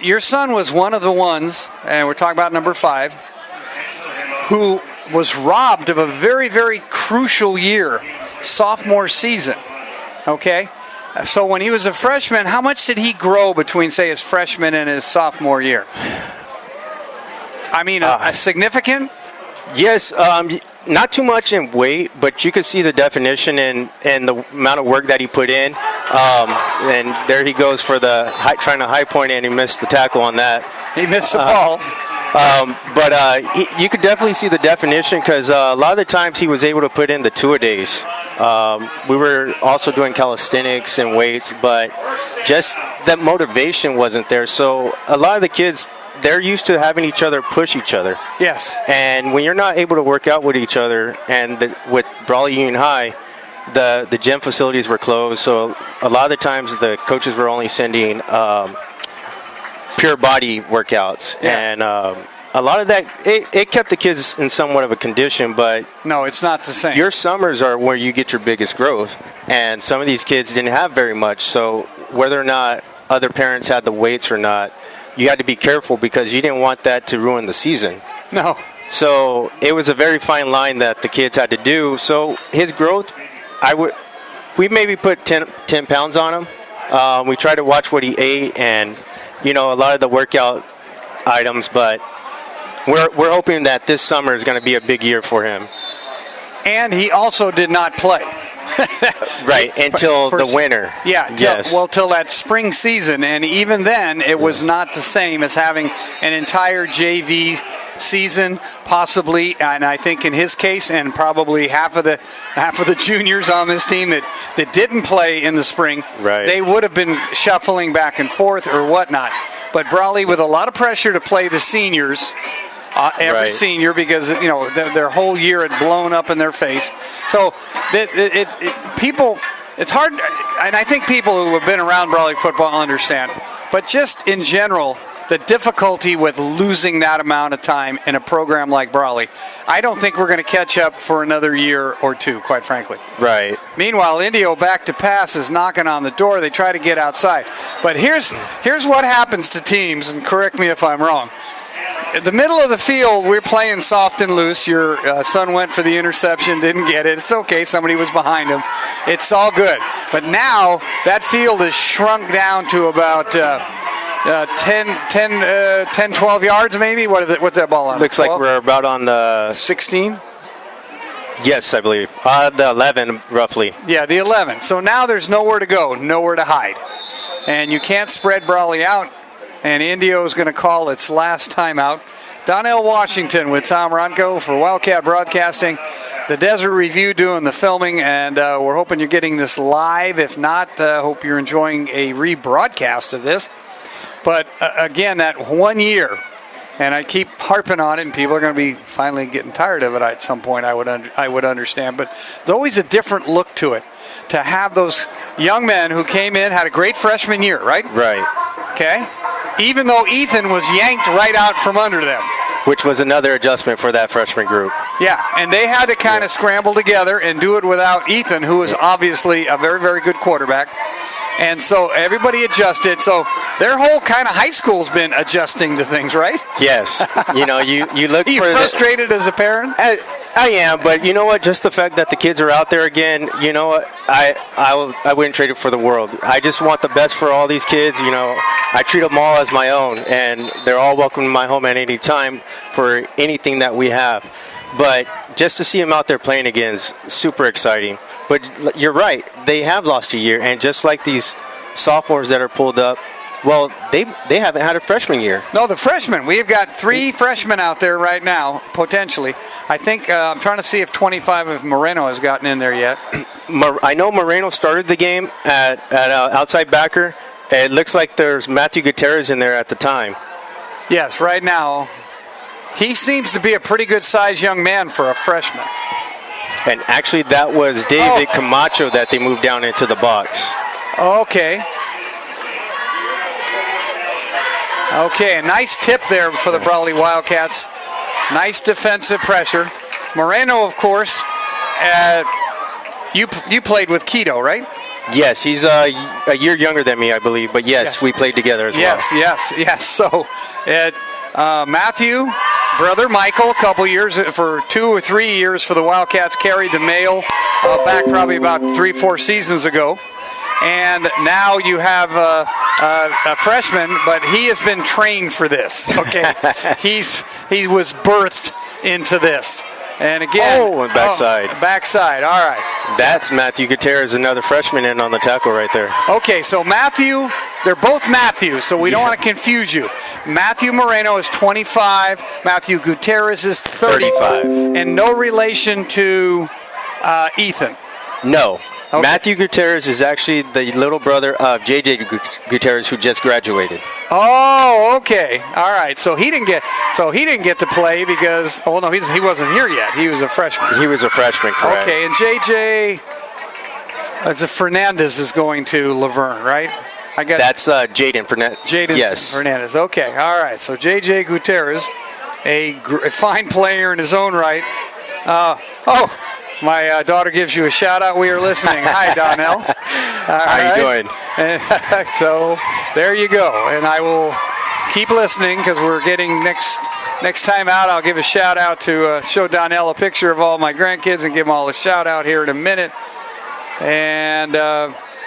Your son was one of the ones, and we're talking about number 5, who was robbed of a very, very crucial year, sophomore season. Okay? So when he was a freshman, how much did he grow between, say, his freshman and his sophomore year? I mean, a significant? Yes, not too much in weight, but you could see the definition and the amount of work that he put in. And there he goes for the trying to high point, and he missed the tackle on that. He missed the ball. But you could definitely see the definition because a lot of the times he was able to put in the two-a-days. We were also doing calisthenics and weights, but just that motivation wasn't there. So a lot of the kids, they're used to having each other push each other. Yes. And when you're not able to work out with each other, and with Brawley Union High, the gym facilities were closed, so a lot of the times the coaches were only sending pure body workouts. Yeah. And a lot of that, it kept the kids in somewhat of a condition, but no, it's not the same. Your summers are where you get your biggest growth, and some of these kids didn't have very much, so whether or not other parents had the weights or not, you had to be careful because you didn't want that to ruin the season. No. So it was a very fine line that the kids had to do. So his growth, we maybe put 10 pounds on him. We tried to watch what he ate and, a lot of the workout items, but we're hoping that this summer is going to be a big year for him. And he also did not play. Right, until the winter. Yeah, till that spring season, and even then it was not the same as having an entire JV season, possibly, and I think in his case, and probably half of the juniors on this team that didn't play in the spring, right. They would have been shuffling back and forth or whatnot. But Brawley, with a lot of pressure to play the seniors, every senior, because their whole year had blown up in their face. So it's hard, and I think people who have been around Brawley football understand. But just in general, the difficulty with losing that amount of time in a program like Brawley, I don't think we're going to catch up for another year or two, quite frankly. Right. Meanwhile, Indio back to pass is knocking on the door. They try to get outside. But here's what happens to teams, and correct me if I'm wrong. In the middle of the field, we're playing soft and loose. Your son went for the interception, didn't get it. It's okay. Somebody was behind him. It's all good. But now that field is shrunk down to about 10, 12 yards maybe. What's that ball on? Looks 12? Like we're about on the 16? Yes, I believe. The 11, roughly. Yeah, the 11. So now there's nowhere to go, nowhere to hide. And you can't spread Brawley out. And Indio is going to call its last timeout. Donnell Washington with Tom Ronco for Wildcat Broadcasting. The Desert Review doing the filming, and we're hoping you're getting this live. If not, hope you're enjoying a rebroadcast of this. But again, that 1 year, and I keep harping on it, and people are going to be finally getting tired of it at some point, I would understand. But there's always a different look to it. To have those young men who came in, had a great freshman year, right? Right. Okay. Even though Ethan was yanked right out from under them. Which was another adjustment for that freshman group. Yeah, and they had to kind of scramble together and do it without Ethan, who is obviously a very, very good quarterback. And so everybody adjusted. So their whole kind of high school's been adjusting to things, right? Yes. You look Are you for frustrated as a parent? I am, but you know what? Just the fact that the kids are out there again, you know what? I wouldn't trade it for the world. I just want the best for all these kids. I treat them all as my own, and they're all welcome in my home at any time for anything that we have. But just to see them out there playing again is super exciting. But you're right. They have lost a year, and just like these sophomores that are pulled up, well, they haven't had a freshman year. No, the freshmen. We've got 3 freshmen out there right now, potentially. I think I'm trying to see if 25 of Moreno has gotten in there yet. I know Moreno started the game at outside backer. It looks like there's Matthew Gutierrez in there at the time. Yes, right now. He seems to be a pretty good sized young man for a freshman. And actually, that was David Camacho that they moved down into the box. Okay. Okay, a nice tip there for the Brawley Wildcats. Nice defensive pressure. Moreno, of course, you played with Quito, right? Yes, he's a year younger than me, I believe. But yes, we played together as well. Yes. So, Matthew, brother Michael, a couple years, for 2 or 3 years for the Wildcats, carried the mail back probably about 3-4 seasons ago. And now you have a freshman, but he has been trained for this. Okay, he was birthed into this. And again, and backside. Backside. All right. That's Matthew Gutierrez, another freshman in on the tackle right there. Okay, so Matthew, they're both Matthew, so we don't want to confuse you. Matthew Moreno is 25. Matthew Gutierrez is 35. And no relation to Ethan. No. Okay. Matthew Gutierrez is actually the little brother of J.J. Gutierrez, who just graduated. Oh, okay. All right. So he didn't get to play because he wasn't here yet. He was a freshman. He was a freshman, correct. Okay, and J.J. Fernandez is going to Laverne, right? That's Jaden Fernandez. Jaden Fernandez. Okay. All right. So J.J. Gutierrez, a fine player in his own right. My daughter gives you a shout out. We are listening. Hi, Donnell. How you doing? And, so there you go. And I will keep listening because we're getting next time out. I'll give a shout out to show Donnell a picture of all my grandkids and give them all a shout out here in a minute. And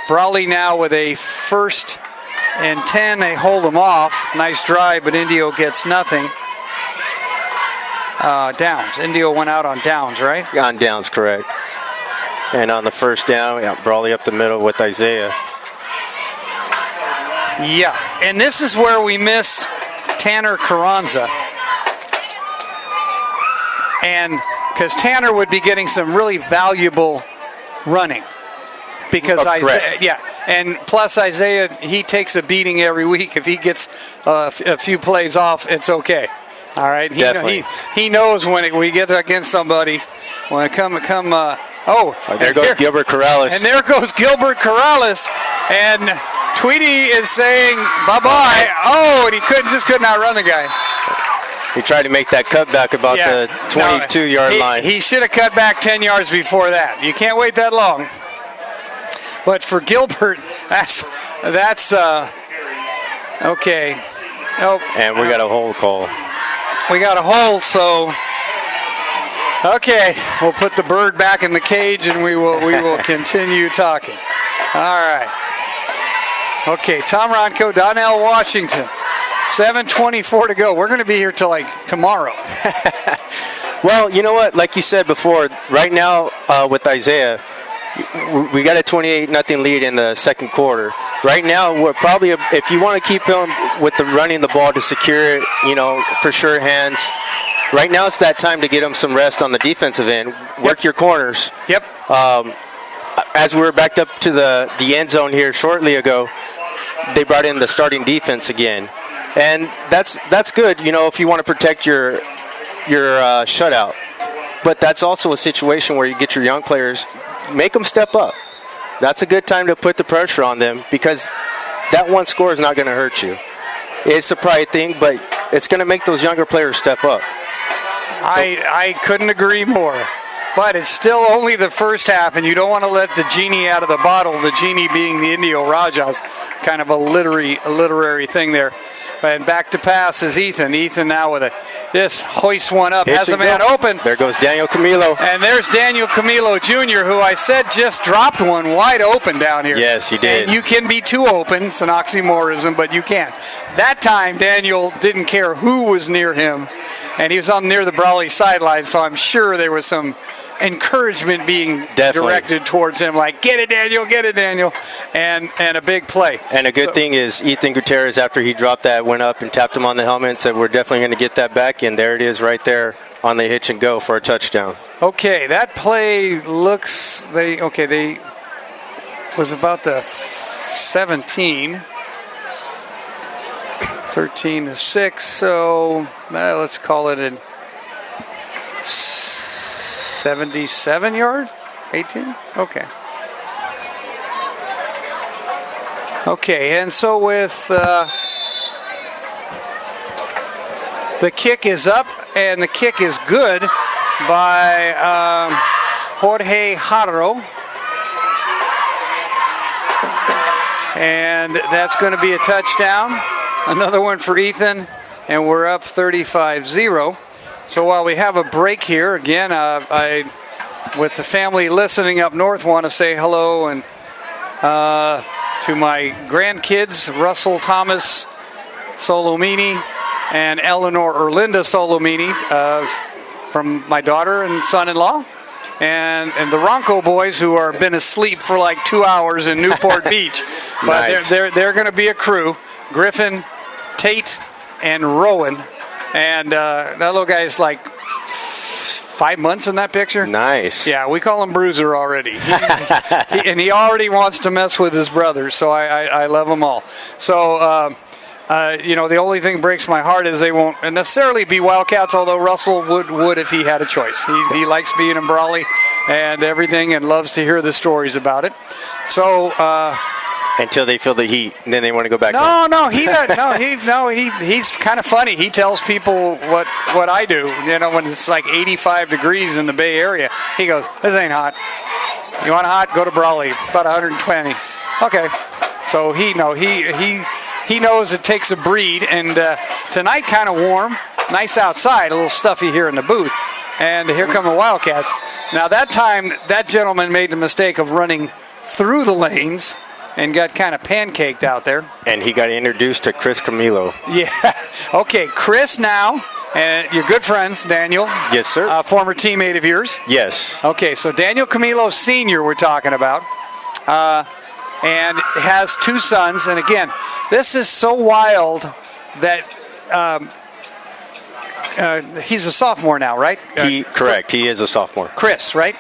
Brawley now with a 1st and 10. They hold them off. Nice drive, but Indio gets nothing. Downs. Indio went out on downs, right? On downs, correct. And on the first down, Brawley up the middle with Isaiah. Yeah, and this is where we miss Tanner Carranza. And because Tanner would be getting some really valuable running. Because Isaiah, and plus Isaiah, he takes a beating every week. If he gets a few plays off, it's okay. All right, he knows when we get against somebody. When it come. There goes Gilbert Corrales. And there goes Gilbert Corrales, and Tweedy is saying bye-bye. And he could not run the guy. He tried to make that cutback about the 22-yard line. He should have cut back 10 yards before that. You can't wait that long. But for Gilbert, that's okay. And we got a hold call. We got a hold, so okay, we'll put the bird back in the cage and we will continue talking. All right. Okay, Tom Ronco, Donnell Washington. 7:24 to go. We're going to be here till tomorrow. Well, you know what? Like you said before, right now with Isaiah, we got a 28-0 lead in the second quarter. Right now, we're probably, if you want to keep him with the running the ball to secure it, for sure hands. Right now, it's that time to get him some rest on the defensive end. Work your corners. Yep. As we were backed up to the end zone here shortly ago, they brought in the starting defense again, and that's good. If you want to protect your shutout, but that's also a situation where you get your young players, make them step up. That's a good time to put the pressure on them because that one score is not going to hurt you. It's a pride thing, but it's going to make those younger players step up. I couldn't agree more. But it's still only the first half, and you don't want to let the genie out of the bottle, the genie being the Indio Rajahs, kind of a literary thing there. And back to pass is Ethan. Ethan now with this hoists one up, has a man open. There goes Daniel Camilo. And there's Daniel Camilo Jr., who I said just dropped one wide open down here. Yes, he did. And you can be too open. It's an oxymoron, but you can. That time, Daniel didn't care who was near him, and he was on near the Brawley sideline, so I'm sure there was some encouragement being directed towards him, like, get it, Daniel, and a big play. And a good thing is Ethan Gutierrez, after he dropped that, went up and tapped him on the helmet and said, we're definitely going to get that back, and there it is right there on the hitch and go for a touchdown. Okay, that play looks, they was about the 17. 13-6, so let's call it a 77 yard, 18. Okay, and so with the kick is up, and the kick is good by Jorge Haro. And that's going to be a touchdown. Another one for Ethan, and we're up 35-0. So while we have a break here, again, I, with the family listening up north, want to say hello and to my grandkids, Russell Thomas Solomini and Eleanor Erlinda Solomini, from my daughter and son-in-law. And the Ronco boys, who are been asleep for like 2 hours in Newport Beach. But Nice. they're going to be a crew. Griffin, Tate, and Rowan. And that little guy is like 5 months in that picture. Nice. Yeah, we call him Bruiser already. And he already wants to mess with his brothers, so I love them all. So, the only thing breaks my heart is they won't necessarily be Wildcats, although Russell would if he had a choice. He likes being in Brawley and everything and loves to hear the stories about it. So Until they feel the heat, and then they want to go back home. He's kind of funny. He tells people what I do. When it's like 85 degrees in the Bay Area, he goes, "This ain't hot. You want hot? Go to Brawley. About 120." Okay. So he knows it takes a breed, and tonight kind of warm, nice outside, a little stuffy here in the booth, and here come the Wildcats. Now that time, that gentleman made the mistake of running through the lanes and got kind of pancaked out there. And he got introduced to Chris Camilo. Yeah. Okay, Chris now, and your good friends, Daniel. Yes, sir. Former teammate of yours. Yes. Okay, so Daniel Camilo Sr. we're talking about. And has two sons. And again, this is so wild that he's a sophomore now, right? Correct. He is a sophomore. Chris, right?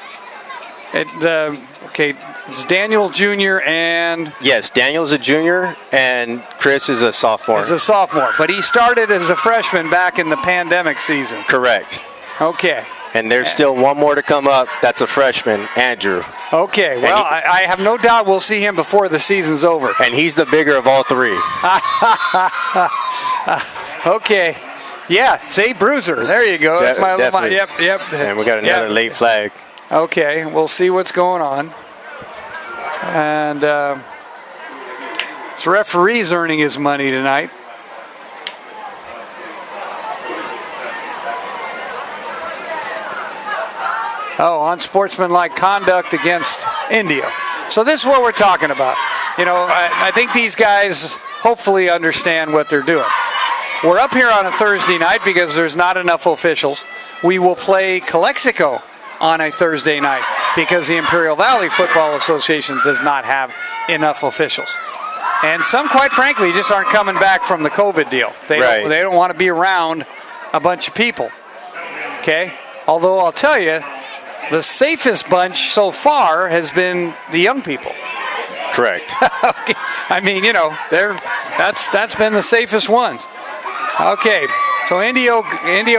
It's Daniel Jr. and... Yes, Daniel's a junior, and Chris is a sophomore. Is a sophomore. But he started as a freshman back in the pandemic season. Correct. Okay. And there's still one more to come up. That's a freshman, Andrew. Okay, well, I have no doubt we'll see him before the season's over. And he's the bigger of all three. Okay. Yeah, see, Bruiser. There you go. That's my definitely. Yep. And we got another late flag. Okay, we'll see what's going on. And this referee's earning his money tonight. Oh, unsportsmanlike conduct against Indio. So this is what we're talking about. I think these guys hopefully understand what they're doing. We're up here on a Thursday night because there's not enough officials. We will play Calexico on a Thursday night because the Imperial Valley Football Association does not have enough officials. And some, quite frankly, just aren't coming back from the COVID deal. They don't want to be around a bunch of people. Okay? Although I'll tell you, the safest bunch so far has been the young people. Correct. Okay. I mean, that's been the safest ones. Okay, so Indio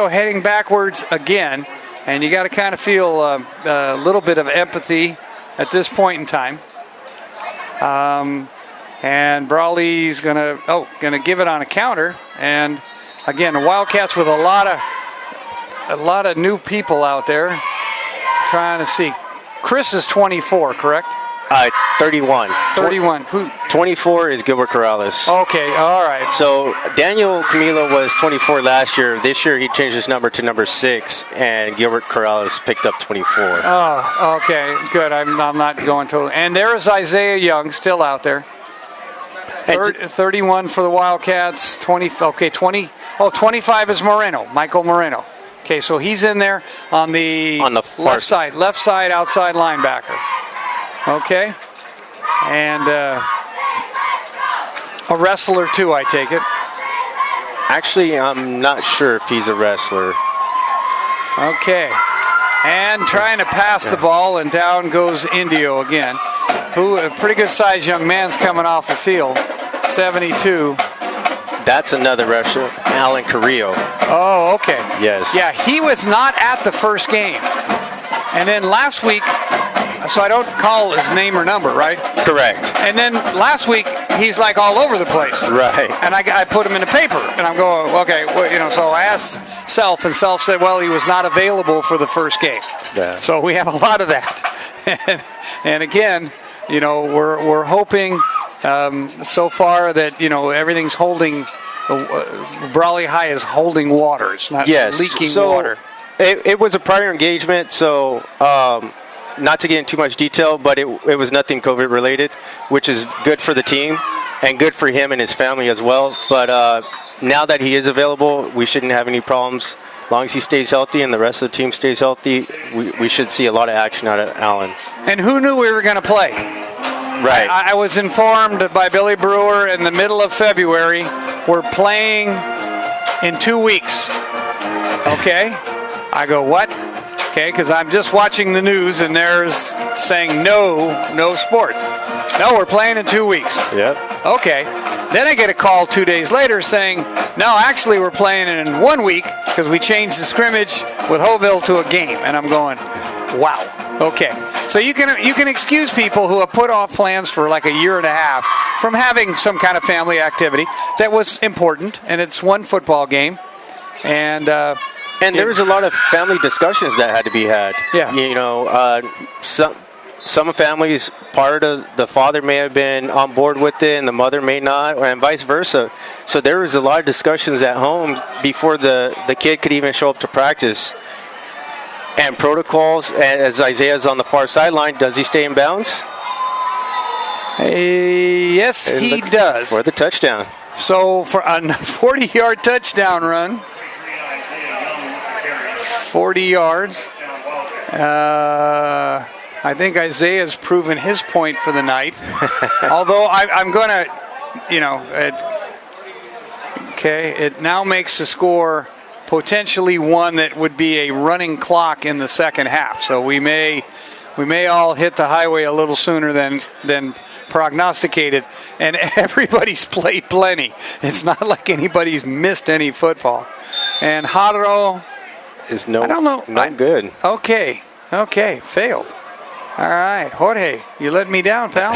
heading backwards again, and you got to kind of feel a little bit of empathy at this point in time. And Brawley's gonna give it on a counter, and again, the Wildcats with a lot of new people out there. Trying to see. Chris is 24, correct? 31. 31. 24 is Gilbert Corrales. Okay, all right. So Daniel Camilo was 24 last year. This year he changed his number to number 6, and Gilbert Corrales picked up 24. Oh, okay, good. I'm not going to. And there is Isaiah Young still out there. 31 for the Wildcats. 20. Okay, 20. Oh, 25 is Moreno, Michael Moreno. Okay, so he's in there on the left side outside linebacker. Okay, and a wrestler too, I take it. Actually, I'm not sure if he's a wrestler. Okay, and trying to pass the ball, and down goes Indio again. Who a pretty good sized young man's coming off the field, 72. That's another rusher, Alan Carrillo. Oh, okay. Yes. Yeah, he was not at the first game. And then last week, so I don't call his name or number, right? Correct. And then last week, he's like all over the place. Right. And I put him in the paper, and I'm going, okay, well, so I asked Self, and Self said, well, he was not available for the first game. Yeah. So we have a lot of that. And again, we're hoping so far that, everything's holding, Brawley High is holding water. It's not leaking water. It was a prior engagement, so not to get into too much detail, but it was nothing COVID related, which is good for the team and good for him and his family as well. But now that he is available, we shouldn't have any problems. As long as he stays healthy and the rest of the team stays healthy, we should see a lot of action out of Allen. And who knew we were going to play? Right. I was informed by Billy Brewer in the middle of February, we're playing in 2 weeks. Okay? I go, what? Okay, because I'm just watching the news and there's saying no sports. No, we're playing in 2 weeks. Yep. Okay. Then I get a call 2 days later saying, no, actually we're playing in 1 week because we changed the scrimmage with Hoville to a game. And I'm going, wow. Okay. So you can excuse people who have put off plans for like a year and a half from having some kind of family activity that was important, and it's one football game. And there was a lot of family discussions that had to be had. Yeah. Some families, part of the father may have been on board with it and the mother may not, and vice versa. So there was a lot of discussions at home before the kid could even show up to practice. And protocols, as Isaiah's on the far sideline, does he stay in bounds? Yes, he does. For the touchdown. So for a 40-yard touchdown run, 40 yards. I think Isaiah's proven his point for the night. Although I'm going to, it now makes the score potentially one that would be a running clock in the second half. So we may all hit the highway a little sooner than prognosticated. And everybody's played plenty. It's not like anybody's missed any football. And Hadro is I don't know. Not good. Okay, failed. All right, Jorge, you let me down, pal.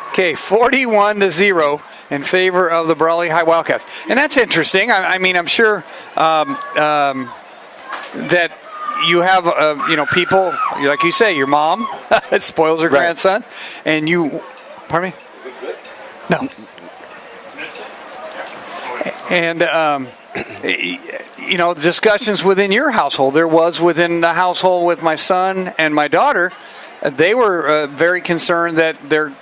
Okay, 41-0 in favor of the Brawley High Wildcats, and that's interesting. I mean, I'm sure that you have people like you say, your mom spoils her grandson, and you. Pardon me? Is it good? No. And discussions within your household. There was within the household with my son and my daughter. They were very concerned that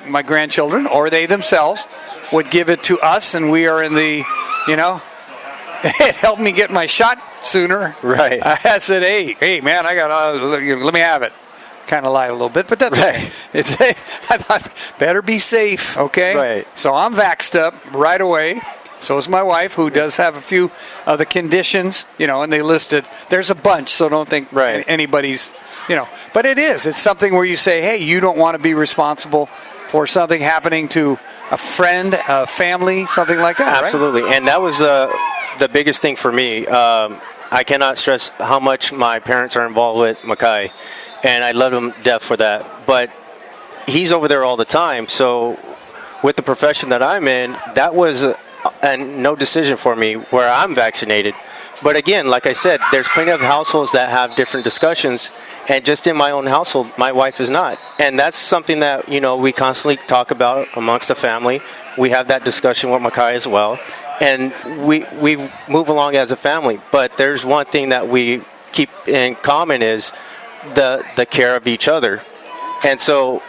my grandchildren or they themselves would give it to us, and we are in the, it helped me get my shot sooner. Right. I said, hey, man, I got let me have it. Kind of lied a little bit, but that's okay. I thought, better be safe, okay? Right. So I'm vaxxed up right away. So is my wife, who does have a few of the conditions, and they listed. There's a bunch, so don't think anybody's, But it's something where you say, hey, you don't want to be responsible for something happening to a friend, a family, something like that. Absolutely, right? And that was the biggest thing for me. I cannot stress how much my parents are involved with Makai, and I love him to death for that. But he's over there all the time, so with the profession that I'm in, that was and no decision for me where I'm vaccinated. But again, like I said, there's plenty of households that have different discussions, and just in my own household, my wife is not. And that's something that, we constantly talk about amongst the family. We have that discussion with Makai as well, and we move along as a family. But there's one thing that we keep in common is the care of each other. And so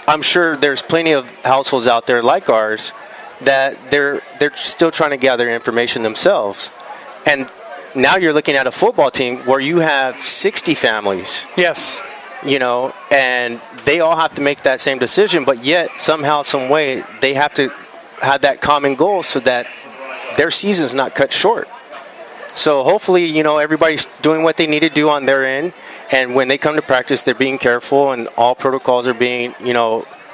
I'm sure there's plenty of households out there like ours that they're still trying to gather information themselves. And now you're looking at a football team where you have 60 families. Yes. And they all have to make that same decision, but yet somehow, some way, they have to have that common goal so that their season's not cut short. So hopefully, everybody's doing what they need to do on their end, and when they come to practice, they're being careful and all protocols are being,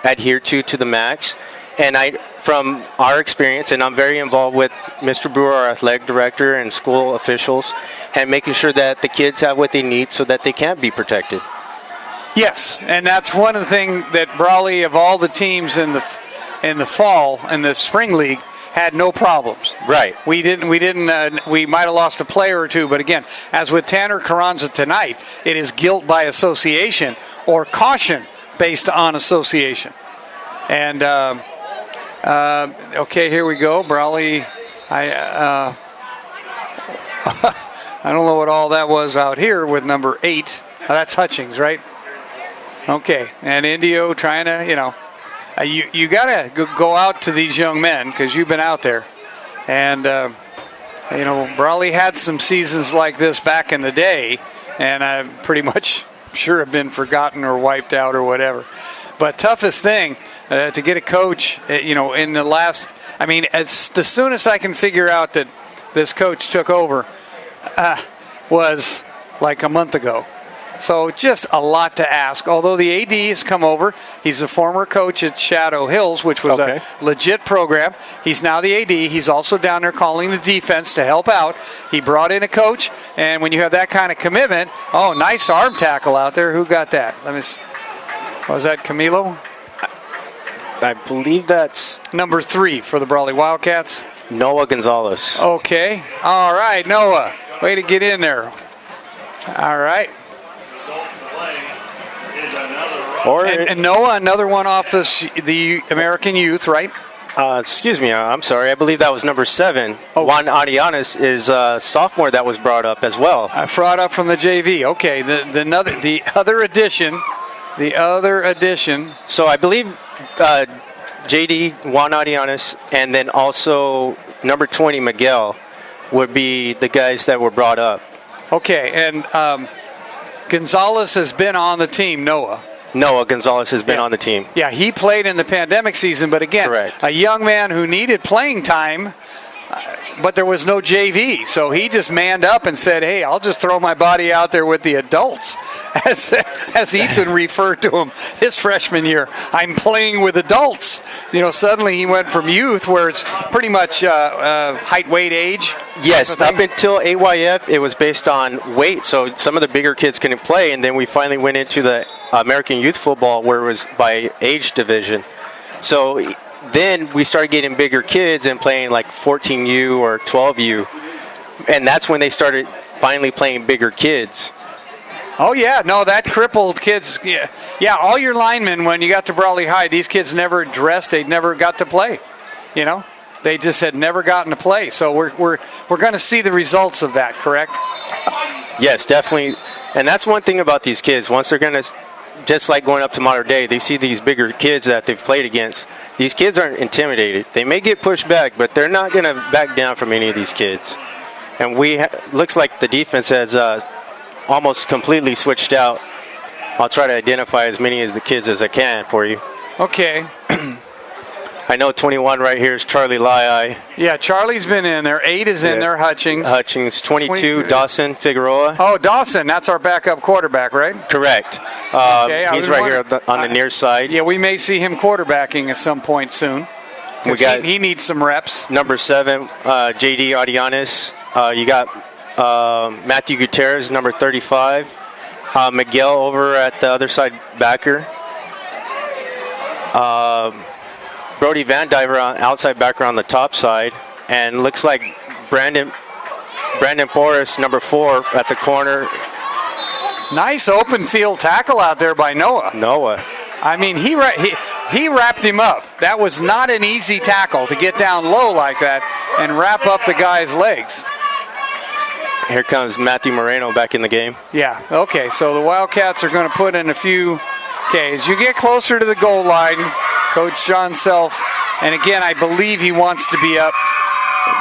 adhered to the max. And from our experience, and I'm very involved with Mr. Brewer, our athletic director, and school officials, and making sure that the kids have what they need so that they can be protected. Yes, and that's one of the things that Brawley, of all the teams in the fall in the spring league, had no problems. Right. We might have lost a player or two, but again, as with Tanner Carranza tonight, it is guilt by association or caution based on association. And okay, here we go. Brawley, I don't know what all that was out here with number 8. That's Hutchings, right? Okay, and Indio trying to, you got to go out to these young men because you've been out there. And, Brawley had some seasons like this back in the day, and I'm pretty much sure have been forgotten or wiped out or whatever. But toughest thing to get a coach, in the last, as the soonest I can figure out that this coach took over was like a month ago. So just a lot to ask. Although the AD has come over, he's a former coach at Shadow Hills, which was a legit program. He's now the AD. He's also down there calling the defense to help out. He brought in a coach, and when you have that kind of commitment, nice arm tackle out there. Who got that? Was that Camilo? I believe that's number 3 for the Brawley Wildcats. Noah Gonzalez. Okay. All right, Noah. Way to get in there. All right. And Noah, another one off the American youth, right? Excuse me, I'm sorry. I believe that was number 7. Juan Arianes is a sophomore that was brought up as well. Brought up from the JV. Okay, the other addition. The other addition. So I believe JD, Juan Arianes, and then also number 20, Miguel, would be the guys that were brought up. Okay, and Gonzalez has been on the team, Noah Gonzalez has been on the team. Yeah, he played in the pandemic season, but again, correct. A young man who needed playing time, but there was no JV. So he just manned up and said, hey, I'll just throw my body out there with the adults. As Ethan referred to him his freshman year, I'm playing with adults. Suddenly he went from youth, where it's pretty much height, weight, age. Yes, up until AYF, it was based on weight. So some of the bigger kids couldn't play, and then we finally went into the American youth football, where it was by age division. So then we started getting bigger kids and playing like 14U or 12U. And that's when they started finally playing bigger kids. Oh, yeah. No, that crippled kids. Yeah, all your linemen, when you got to Brawley High, these kids never dressed. They never got to play. They just had never gotten to play. So we're going to see the results of that, correct? Yes, definitely. And that's one thing about these kids. Once they're going to, just like going up to modern day, they see these bigger kids that they've played against. These kids aren't intimidated. They may get pushed back, but they're not going to back down from any of these kids. And looks like the defense has almost completely switched out. I'll try to identify as many of the kids as I can for you. Okay. I know 21 right here is Charlie Lai. Yeah, Charlie's been in there. 8 is in there, Hutchings. 22, Dawson Figueroa. Oh, Dawson, that's our backup quarterback, right? Correct. He's right here on the near side. Yeah, we may see him quarterbacking at some point soon. He needs some reps. Number 7, J.D. Arianes. You got Matthew Gutierrez, number 35. Miguel over at the other side backer. Brody Van Diver on outside backer on the top side, and looks like Brandon Boris, number 4, at the corner. Nice open field tackle out there by Noah. He wrapped him up. That was not an easy tackle to get down low like that and wrap up the guy's legs. Here comes Matthew Moreno back in the game. Yeah, okay, so the Wildcats are going to put in a few. Okay, as you get closer to the goal line, Coach John Self, and again, I believe he wants to be up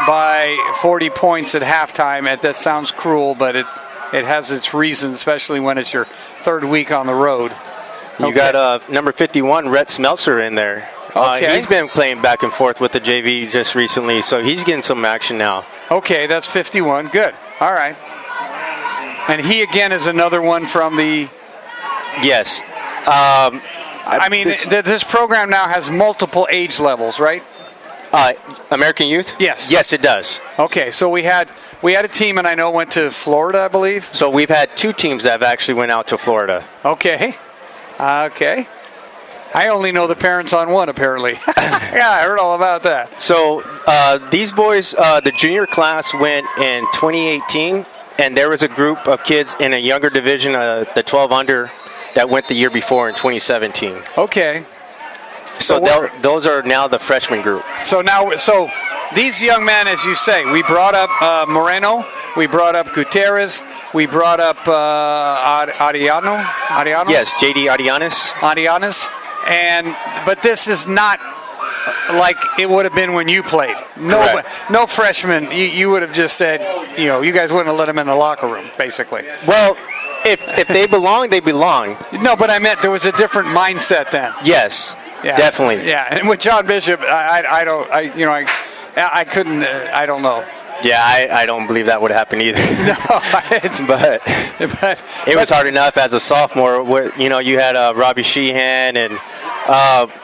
by 40 points at halftime. That sounds cruel, but it has its reasons, especially when it's your third week on the road. You got number 51, Rhett Smeltzer, in there. He's been playing back and forth with the JV just recently, so he's getting some action now. Okay, that's 51. Good. All right. And he, again, is another one from the... Yes. This program now has multiple age levels, right? American Youth? Yes. Yes, it does. Okay, so we had a team, and I know went to Florida, I believe. So we've had 2 teams that have actually went out to Florida. Okay. I only know the parents on one, apparently. Yeah, I heard all about that. So these boys, the junior class went in 2018, and there was a group of kids in a younger division, the 12 under, that went the year before in 2017. Okay. So those are now the freshman group. So these young men, as you say, we brought up Moreno, we brought up Gutierrez, we brought up Ariano. Yes, JD Arianes. But this is not like it would have been when you played. No freshman. You would have just said, you guys wouldn't have let them in the locker room, basically. Well, if they belong, they belong. No, but I meant there was a different mindset then. Yes, definitely. Yeah, and with John Bishop, I couldn't. I don't know. Yeah, I don't believe that would happen either. No, but it was hard enough as a sophomore. You had Robbie Sheehan and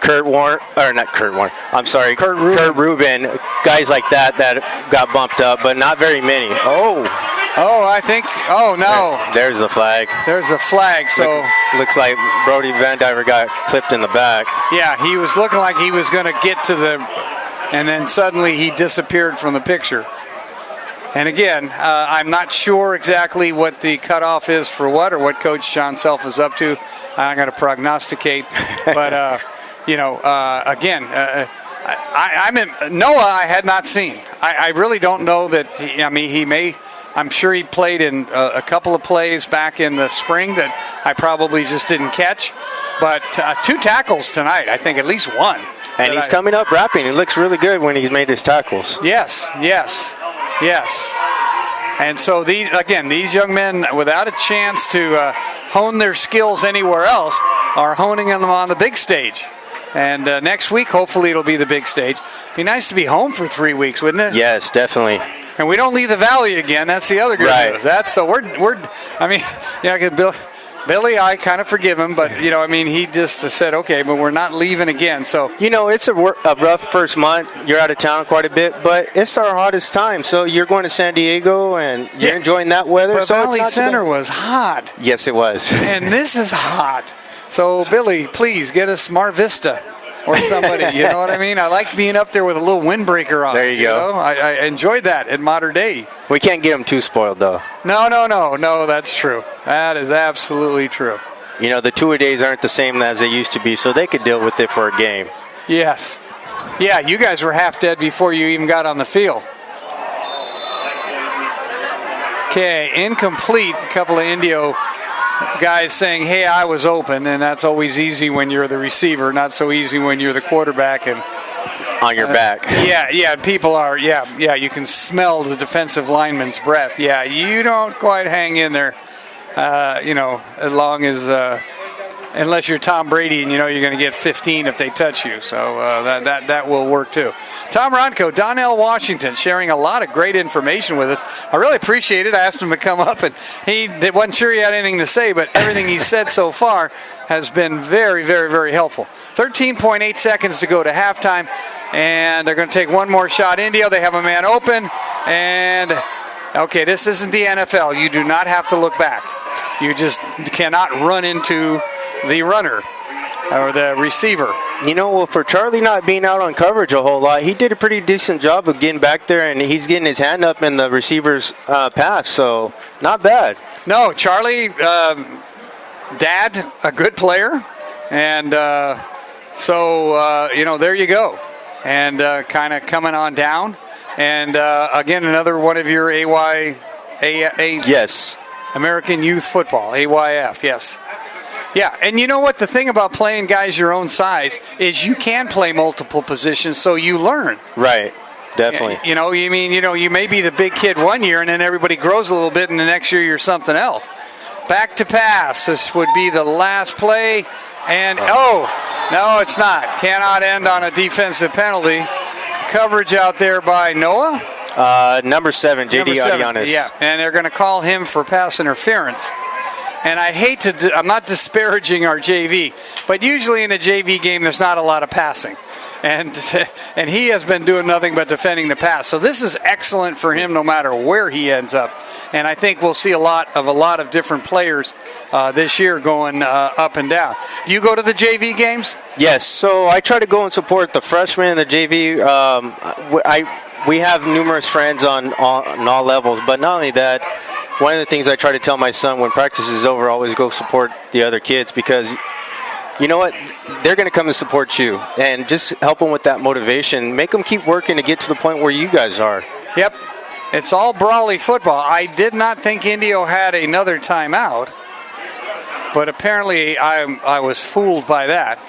Kurt Rubin, guys like that got bumped up, but not very many. There's the flag. There's a flag. So looks like Brody Van Diver got clipped in the back. Yeah, he was looking like he was going to get to and then suddenly he disappeared from the picture. And again, I'm not sure exactly what the cutoff is for what, or what Coach John Self is up to. I'm going to prognosticate, but again, I'm in Noah. I had not seen. I really don't know that. He may. I'm sure he played in a couple of plays back in the spring that I probably just didn't catch. But 2 tackles tonight. I think at least one. And he's coming up rapping. He looks really good when he's made his tackles. Yes. And so these young men, without a chance to hone their skills anywhere else, are honing them on the big stage. And next week, hopefully, it'll be the big stage. Be nice to be home for 3 weeks, wouldn't it? Yes, definitely. And we don't leave the valley again. That's the other good news. Billy, I kind of forgive him, but he just said, okay, but we're not leaving again. So it's a rough first month. You're out of town quite a bit, but it's our hottest time. So you're going to San Diego and you're enjoying that weather. But so Valley Center was hot. Yes, it was. And this is hot. So Billy, please get us Smart Vista or somebody. You know what I mean? I like being up there with a little windbreaker on. There you go. I enjoyed that at Modern Day. We can't get them too spoiled, though. No, that's true. That is absolutely true. The two-a-days aren't the same as they used to be, so they could deal with it for a game. Yes. Yeah, you guys were half dead before you even got on the field. Okay, incomplete. A couple of Indio guys saying, hey, I was open, and that's always easy when you're the receiver, not so easy when you're the quarterback. And on your back. Yeah, people are, you can smell the defensive lineman's breath. Yeah, you don't quite hang in there, as long as, unless you're Tom Brady and you're going to get 15 if they touch you. So that will work too. Tom Ronco, Donnell Washington, sharing a lot of great information with us. I really appreciate it. I asked him to come up, and he wasn't sure he had anything to say, but everything he's said so far has been very, very, very helpful. 13.8 seconds to go to halftime, and they're going to take one more shot. Indio, they have a man open, and okay, this isn't the NFL. You do not have to look back. You just cannot run into the runner or the receiver. For Charlie not being out on coverage a whole lot, he did a pretty decent job of getting back there, and he's getting his hand up in the receiver's pass, so not bad. No, Charlie, dad, a good player, and there you go. And kind of coming on down. And again, another one of your yes, American Youth Football, AYF, yes. Yeah, and you know what? The thing about playing guys your own size is you can play multiple positions, so you learn. Right, definitely. You may be the big kid one year, and then everybody grows a little bit, and the next year you're something else. Back to pass. This would be the last play. And, no, it's not. Cannot end on a defensive penalty. Coverage out there by Noah. Number 7, JD Arianes. Yeah, and they're going to call him for pass interference. And I hate to I'm not disparaging our JV, but usually in a JV game there's not a lot of passing. and he has been doing nothing but defending the pass. So this is excellent for him no matter where he ends up. And I think we'll see a lot of different players this year going up and down. Do you go to the JV games? Yes, so I try to go and support the freshmen and the JV. We have numerous friends on all levels, but not only that, one of the things I try to tell my son when practice is over, always go support the other kids, because you know what? They're going to come and support you, and just help them with that motivation. Make them keep working to get to the point where you guys are. Yep. It's all Brawley football. I did not think Indio had another timeout, but apparently I was fooled by that.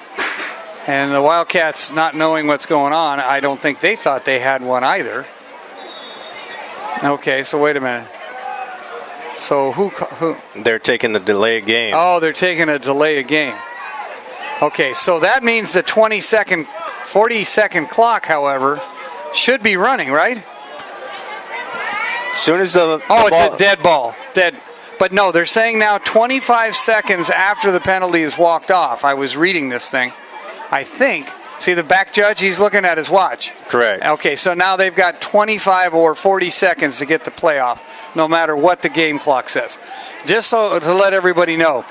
And the Wildcats, not knowing what's going on, I don't think they thought they had one either. Okay, so wait a minute. So who? They're taking the delay of game. Oh, they're taking a delay of game. Okay, so that means the 40-second clock, however, should be running, right? As soon as the it's a dead ball. Dead. But no, they're saying now 25 seconds after the penalty is walked off. I was reading this thing. I think. See the back judge? He's looking at his watch. Correct. Okay, so now they've got 25 or 40 seconds to get the playoff, no matter what the game clock says. Just so to let everybody know,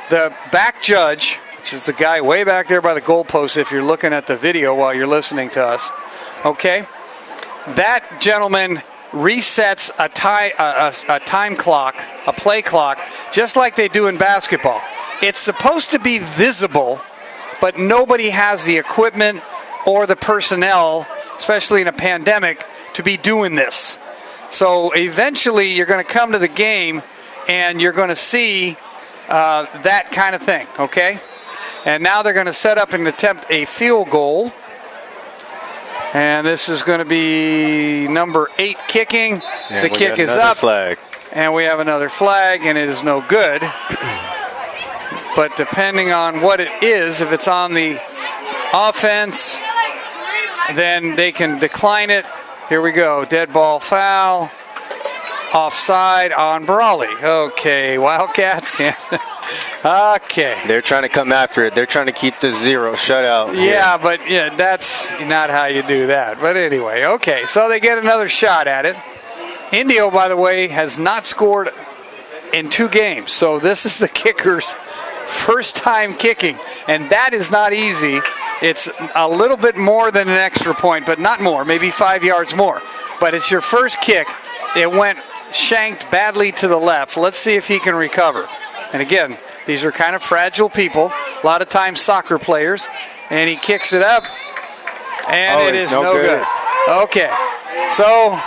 the back judge, which is the guy way back there by the goalpost if you're looking at the video while you're listening to us, okay, that gentleman resets a time clock, a play clock, just like they do in basketball. It's supposed to be visible, but nobody has the equipment or the personnel, especially in a pandemic, to be doing this. So eventually you're going to come to the game and you're going to see that kind of thing, okay? And now they're going to set up and attempt a field goal. And this is going to be number 8 kicking. And the kick is up. Flag. And we have another flag, and it is no good. But depending on what it is, if it's on the offense, then they can decline it. Here we go. Dead ball foul. Offside on Brawley. Okay, Wildcats can't. Okay. They're trying to come after it. They're trying to keep the 0 shutout. Yeah, but that's not how you do that. But anyway, okay. So they get another shot at it. Indio, by the way, has not scored in 2 games. So this is the kicker's first time kicking. And that is not easy. It's a little bit more than an extra point, but not more, maybe 5 yards more. But it's your first kick. It went shanked badly to the left. Let's see if he can recover. And again, these are kind of fragile people, a lot of times soccer players. And he kicks it up, and it is no good. Okay, so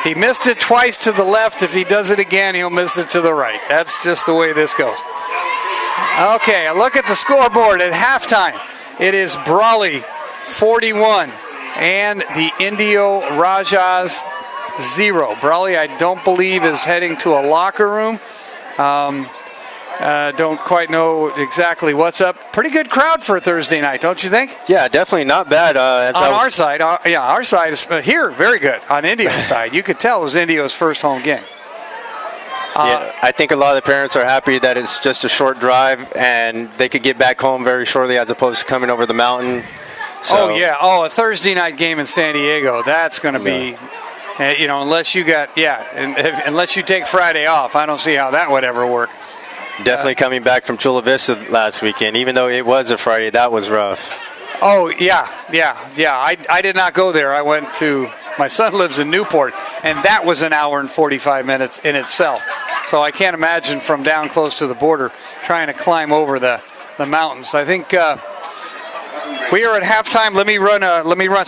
he missed it twice to the left. If he does it again, he'll miss it to the right. That's just the way this goes. Okay, a look at the scoreboard at halftime. It is Brawley 41 and the Indio Rajahs 0. Brawley, I don't believe, is heading to a locker room. Don't quite know exactly what's up. Pretty good crowd for a Thursday night, don't you think? Yeah, definitely not bad. Our side, our side is here very good. On Indio's side, you could tell it was Indio's first home game. Yeah, I think a lot of the parents are happy that it's just a short drive and they could get back home very shortly as opposed to coming over the mountain. So, a Thursday night game in San Diego. That's going to be, unless you got, unless you take Friday off, I don't see how that would ever work. Definitely coming back from Chula Vista last weekend, even though it was a Friday, that was rough. Oh, yeah. I did not go there. I went to, my son lives in Newport, and that was an hour and 45 minutes in itself. So I can't imagine from down close to the border trying to climb over the mountains. I think we are at halftime.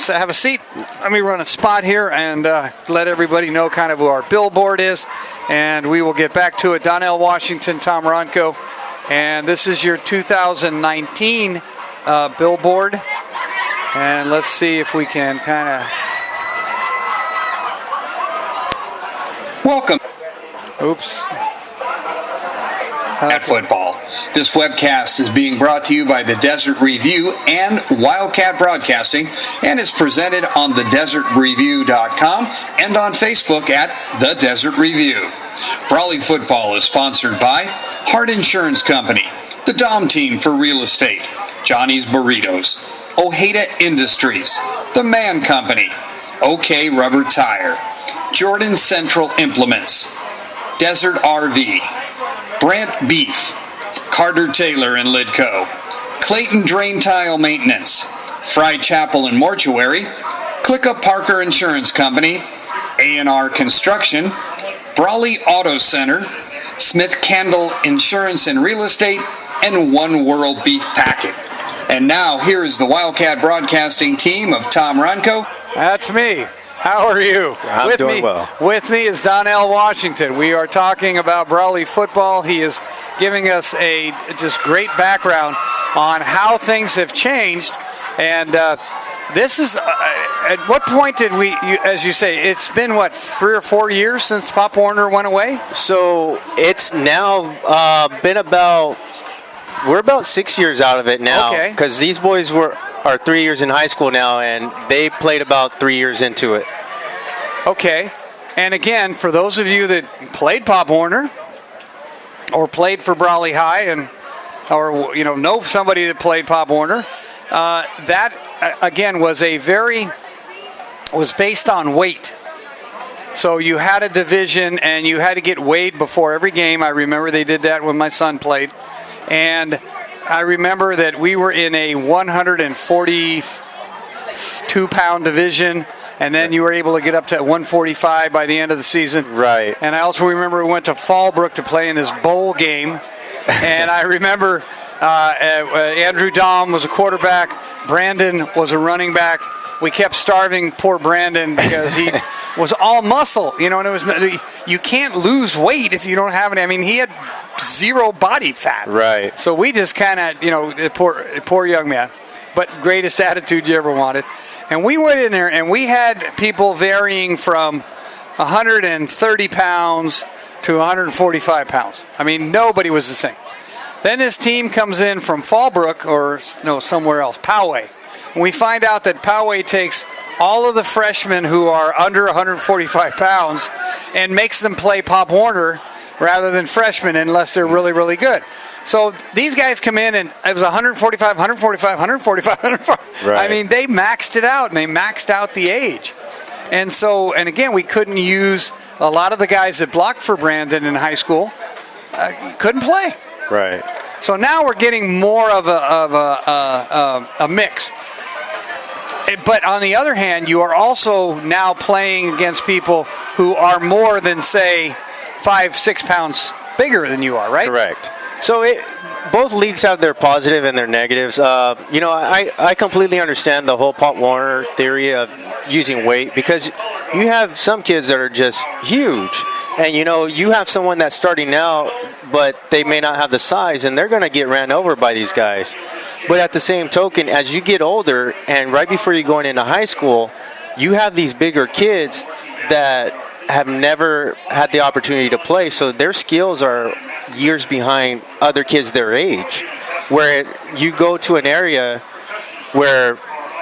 Have a seat. Let me run a spot here and let everybody know kind of who our billboard is. And we will get back to it. Donnell Washington, Tom Ronco. And this is your 2019 billboard. And let's see if we can kind of... Welcome. Oops. At football. This webcast is being brought to you by the Desert Review and Wildcat Broadcasting and is presented on thedesertreview.com and on Facebook at The Desert Review. Brawley football is sponsored by Hart Insurance Company, the Dom Team for Real Estate, Johnny's Burritos, Ojeda Industries, The Man Company, OK Rubber Tire, Jordan Central Implements, Desert RV, Brant Beef, Carter Taylor and Lidco, Clayton Drain Tile Maintenance, Fry Chapel and Mortuary, Clickup Parker Insurance Company, A&R Construction, Brawley Auto Center, Smith Candle Insurance and Real Estate, and One World Beef Packing. And now, here is the Wildcat Broadcasting team of Tom Ronco. That's me. How are you? I'm doing well. With me is Donnell Washington. We are talking about Brawley football. He is giving us a just great background on how things have changed. And this is, at what point did as you say, it's been, 3 or 4 years since Pop Warner went away? So it's now been we're about 6 years out of it now. Okay. Because these boys are 3 years in high school now, and they played about 3 years into it. Okay. And again, for those of you that played Pop Warner or played for Brawley High or know somebody that played Pop Warner, that again was based on weight. So you had a division and you had to get weighed before every game. I remember they did that when my son played. And I remember that we were in a 142-pound division, and then you were able to get up to 145 by the end of the season. Right. And I also remember we went to Fallbrook to play in this bowl game. And I remember Andrew Dahm was a quarterback. Brandon was a running back. We kept starving poor Brandon because he was all muscle, and it was, you can't lose weight if you don't have any. I mean, he had zero body fat. Right. So we just kind of, poor young man, but greatest attitude you ever wanted. And we went in there and we had people varying from 130 pounds to 145 pounds. I mean, nobody was the same. Then this team comes in from Fallbrook somewhere else, Poway. And we find out that Poway takes all of the freshmen who are under 145 pounds and makes them play Pop Warner rather than freshmen unless they're really, really good. So these guys come in and it was 145, 145, 145, 145. Right. I mean, they maxed it out and they maxed out the age. And again, we couldn't use a lot of the guys that blocked for Brandon in high school couldn't play. Right. So now we're getting more of a mix. But on the other hand, you are also now playing against people who are more than, say, 5-6 pounds bigger than you are, right? Correct. So both leagues have their positive and their negatives. I completely understand the whole Pop Warner theory of using weight because you have some kids that are just huge. And, you have someone that's starting now, but they may not have the size, and they're going to get ran over by these guys. But at the same token, as you get older and right before you're going into high school, you have these bigger kids that have never had the opportunity to play, so their skills are years behind other kids their age. Where you go to an area where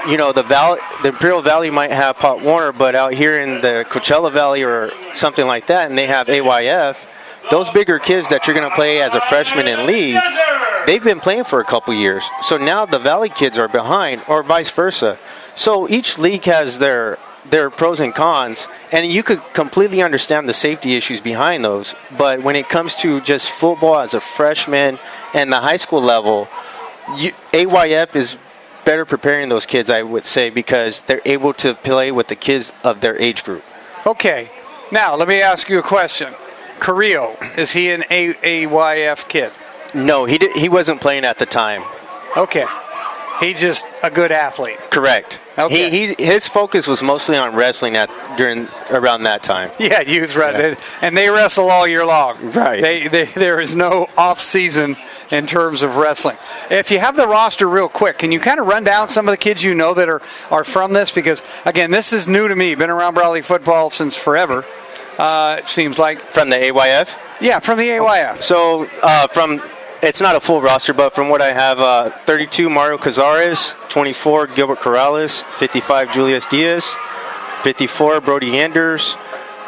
the Imperial Valley might have Pop Warner, but out here in the Coachella Valley or something like that, and they have AYF, those bigger kids that you're going to play as a freshman in league, they've been playing for a couple years. So now the Valley kids are behind, or vice versa. So each league has their pros and cons, and you could completely understand the safety issues behind those. But when it comes to just football as a freshman and the high school level, AYF is better preparing those kids, I would say, because they're able to play with the kids of their age group. Okay. Now, let me ask you a question. Carrillo, is he an AYF kid? No, he wasn't playing at the time. Okay. He's just a good athlete. Correct. Okay. His focus was mostly on wrestling around that time. Yeah, youth wrestling. Yeah. And they wrestle all year long. Right. There is no off-season in terms of wrestling. If you have the roster real quick, can you kind of run down some of the kids that are from this? Because, again, this is new to me. Been around Brawley football since forever, it seems like. From the AYF? Yeah, from the AYF. So, it's not a full roster, but from what I have, 32 Mario Cazares, 24 Gilbert Corrales, 55 Julius Diaz, 54 Brody Anders.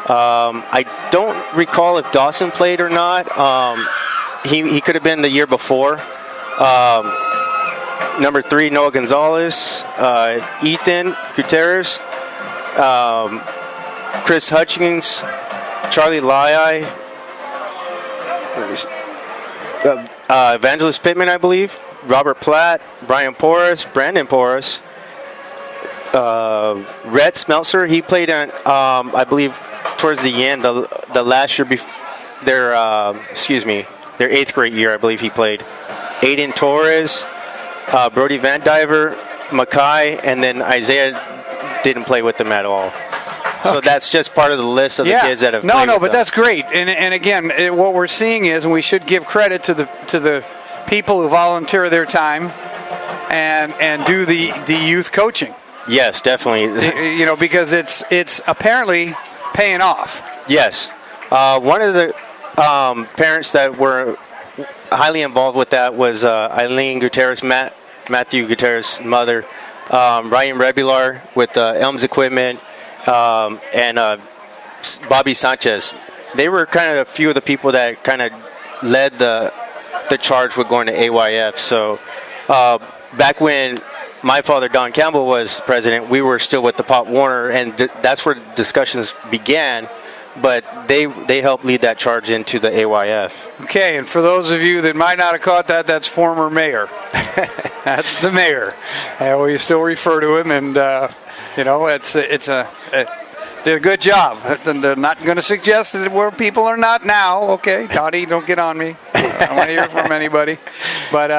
I don't recall if Dawson played or not. He could have been the year before. Number 3, Noah Gonzalez. Ethan Gutierrez. Chris Hutchins. Charlie Lai. Evangelist Pittman, I believe. Robert Platt. Brian Porras. Brandon Porras. Rhett Smeltzer. He played on, I believe, towards the end, the last year before their 8th grade year, I believe he played. Aiden Torres, Brody Van Diver, Mackay, and then Isaiah didn't play with them at all. So that's just part of the list of the kids that have played with but them. that's great. And again, what we're seeing is, and we should give credit to the people who volunteer their time and do the youth coaching. Yes, definitely. Because it's apparently paying off. Yes. One of the parents that were highly involved with that was Eileen Gutierrez, Matthew Gutierrez's mother, Ryan Rebular with Elms Equipment, and Bobby Sanchez. They were kind of a few of the people that kind of led the charge with going to AYF. So back when my father, Don Campbell, was president, we were still with the Pop Warner, and that's where discussions began. But they helped lead that charge into the AYF. Okay, and for those of you that might not have caught that, that's former mayor. That's the mayor. We still refer to him, and did a good job. They're not going to suggest that where people are not now. Okay, Dottie, don't get on me. I don't want to hear from anybody. But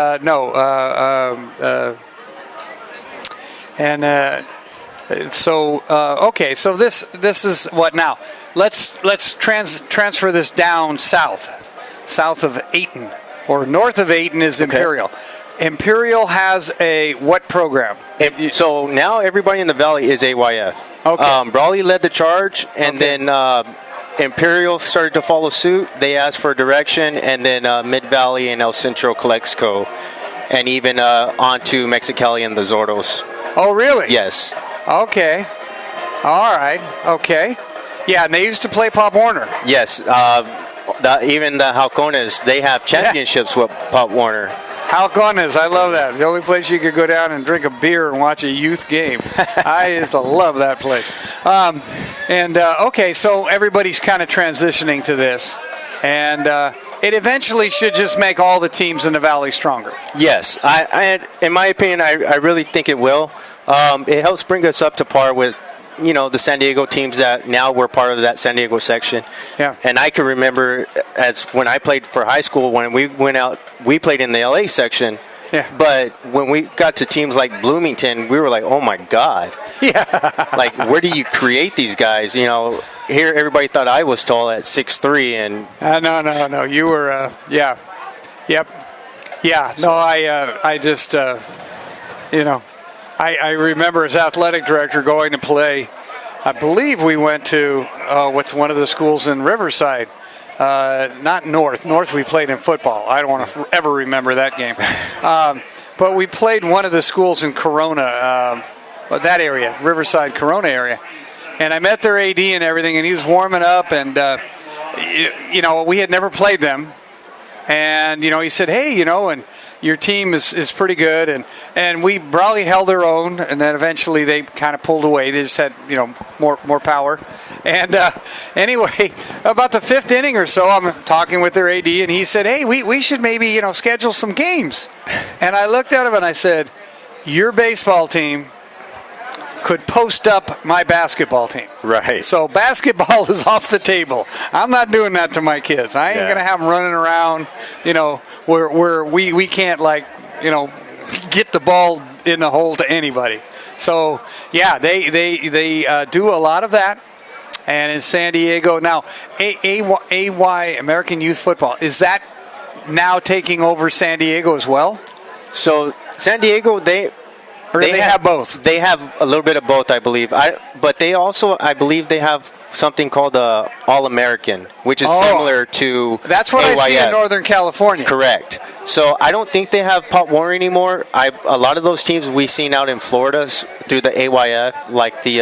So this is what now. Let's transfer this down south of Ayton, or north of Ayton is Imperial. Okay. Imperial has a what program? So now everybody in the valley is AYF. Okay. Brawley led the charge, and then Imperial started to follow suit. They asked for direction, and then Mid Valley and El Centro Calexco, and even on to Mexicali and the Zordos. Oh, really? Yes. Okay. All right. Okay. Yeah, and they used to play Pop Warner. Yes. Even the Halcones, they have championships with Pop Warner. Halcones, I love that. The only place you could go down and drink a beer and watch a youth game. I used to love that place. Okay, so everybody's kind of transitioning to this. And it eventually should just make all the teams in the Valley stronger. Yes. In my opinion, I really think it will. It helps bring us up to par with, the San Diego teams that now we're part of that San Diego section. Yeah. And I can remember as when I played for high school, when we went out, we played in the LA section. Yeah. But when we got to teams like Bloomington, we were like, oh my God. Yeah. Like, where do you create these guys? Here, everybody thought I was tall at 6'3", and no. You were, yeah. Yep. Yeah. No, I just, I remember as athletic director going to play. I believe we went to what's one of the schools in Riverside. Not North. North we played in football. I don't want to ever remember that game. But we played one of the schools in Corona, that area, Riverside, Corona area. And I met their AD and everything, and he was warming up, and, we had never played them. And, he said, hey, and your team is pretty good, and Brawley held their own, and then eventually they kind of pulled away. They just had more power. And anyway, about the 5th inning or so, I'm talking with their AD, and he said, hey, we should maybe schedule some games. And I looked at him and I said, your baseball team could post up my basketball team. Right. So basketball is off the table. I'm not doing that to my kids. I ain't going to have them running around, where we can't get the ball in the hole to anybody. So yeah, they do a lot of that. And in San Diego now, AY American Youth Football, is that now taking over San Diego as well? So San Diego, they have both. They have a little bit of both, I believe. But they also, I believe, they have something called the All-American, which is similar to That's what AYF. I see in Northern California. Correct. So I don't think they have Pop Warner anymore. A lot of those teams we've seen out in Florida through the AYF, like the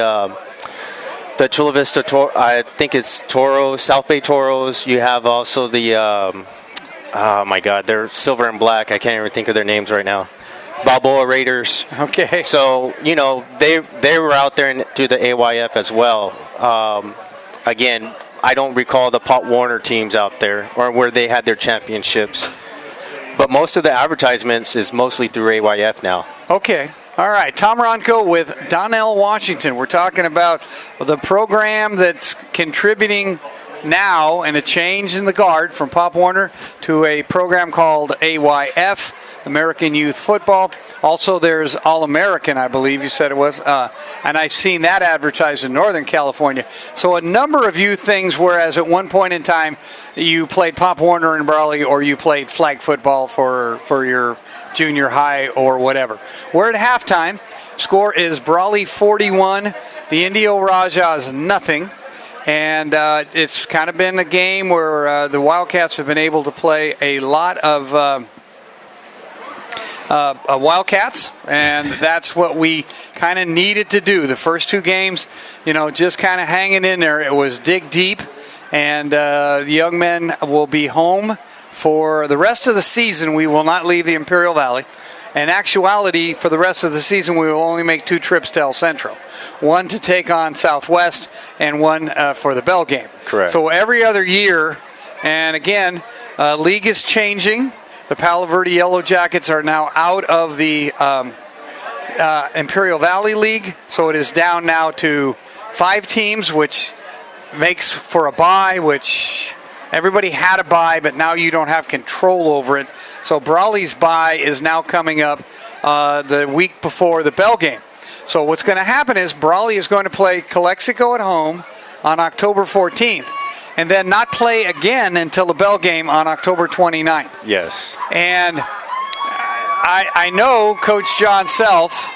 Chula Vista, I think it's Toros, South Bay Toros. You have also the, oh my God, they're silver and black. I can't even think of their names right now. Balboa Raiders. Okay. So, they were out there through the AYF as well. Again, I don't recall the Pop Warner teams out there or where they had their championships. But most of the advertisements is mostly through AYF now. Okay. All right. Tom Ronco with Donnell Washington. We're talking about the program that's contributing now and a change in the guard from Pop Warner to a program called AYF, American Youth Football. Also, there's All-American, I believe you said it was, and I've seen that advertised in Northern California. So a number of youth things, whereas at one point in time you played Pop Warner in Brawley or you played flag football for your junior high or whatever. We're at halftime. Score is Brawley 41, the Indio Rajahs nothing. And it's kind of been a game where the Wildcats have been able to play a lot of Wildcats, and that's what we kind of needed to do. The first two games, just kind of hanging in there. It was dig deep, and the young men will be home for the rest of the season. We will not leave the Imperial Valley. In actuality, for the rest of the season, we will only make 2 trips to El Centro. One to take on Southwest and one for the Bell game. Correct. So every other year, and again, league is changing. The Palo Verde Yellow Jackets are now out of the Imperial Valley League, so it is down now to 5 teams, which makes for a bye, which everybody had a bye, but now you don't have control over it. So Brawley's bye is now coming up the week before the Bell game. So what's going to happen is Brawley is going to play Calexico at home on October 14th, and then not play again until the Bell game on October 29th. Yes. And I know Coach John Self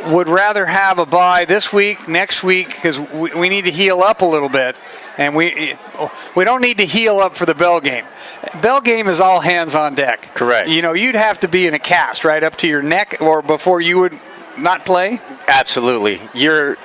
would rather have a bye this week, next week, because we need to heal up a little bit. And we don't need to heal up for the Bell game. Bell game is all hands on deck. Correct. You'd have to be in a cast right up to your neck or before you would not play. Absolutely.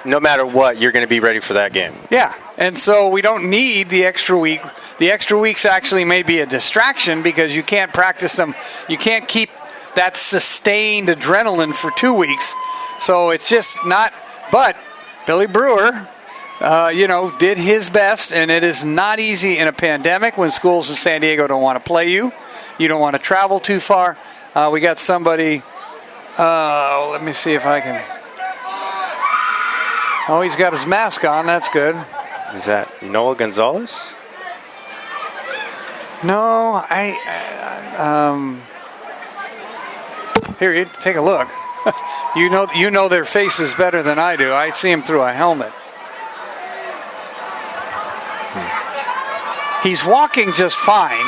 No matter what, you're going to be ready for that game. Yeah. And so we don't need the extra week. The extra weeks actually may be a distraction because you can't practice them. You can't keep that sustained adrenaline for 2 weeks. So it's just not. But Billy Brewer, did his best, and it is not easy in a pandemic when schools in San Diego don't want to play you. You don't want to travel too far. We got somebody. Let me see if I can. Oh, he's got his mask on. That's good. Is that Noah Gonzalez? No, here, you take a look. you know their faces better than I do. I see them through a helmet. He's walking just fine.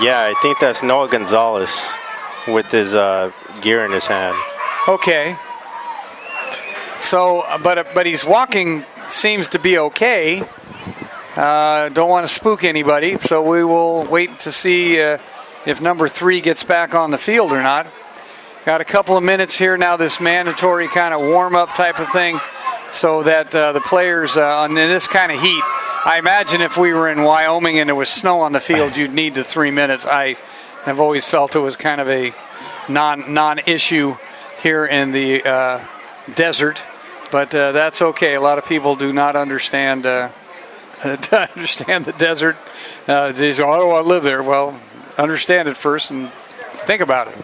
Yeah, I think that's Noah Gonzalez with his gear in his hand. Okay. So, but he's walking, seems to be okay. Don't want to spook anybody, so we will wait to see if number 3 gets back on the field or not. Got a couple of minutes here now, this mandatory kind of warm-up type of thing, so that the players, in this kind of heat, I imagine if we were in Wyoming and there was snow on the field, you'd need the 3 minutes. I have always felt it was kind of a non-issue here in the desert, but that's okay. A lot of people do not understand the desert. They say, "Oh, I don't want to live there." Well, understand it first and think about it.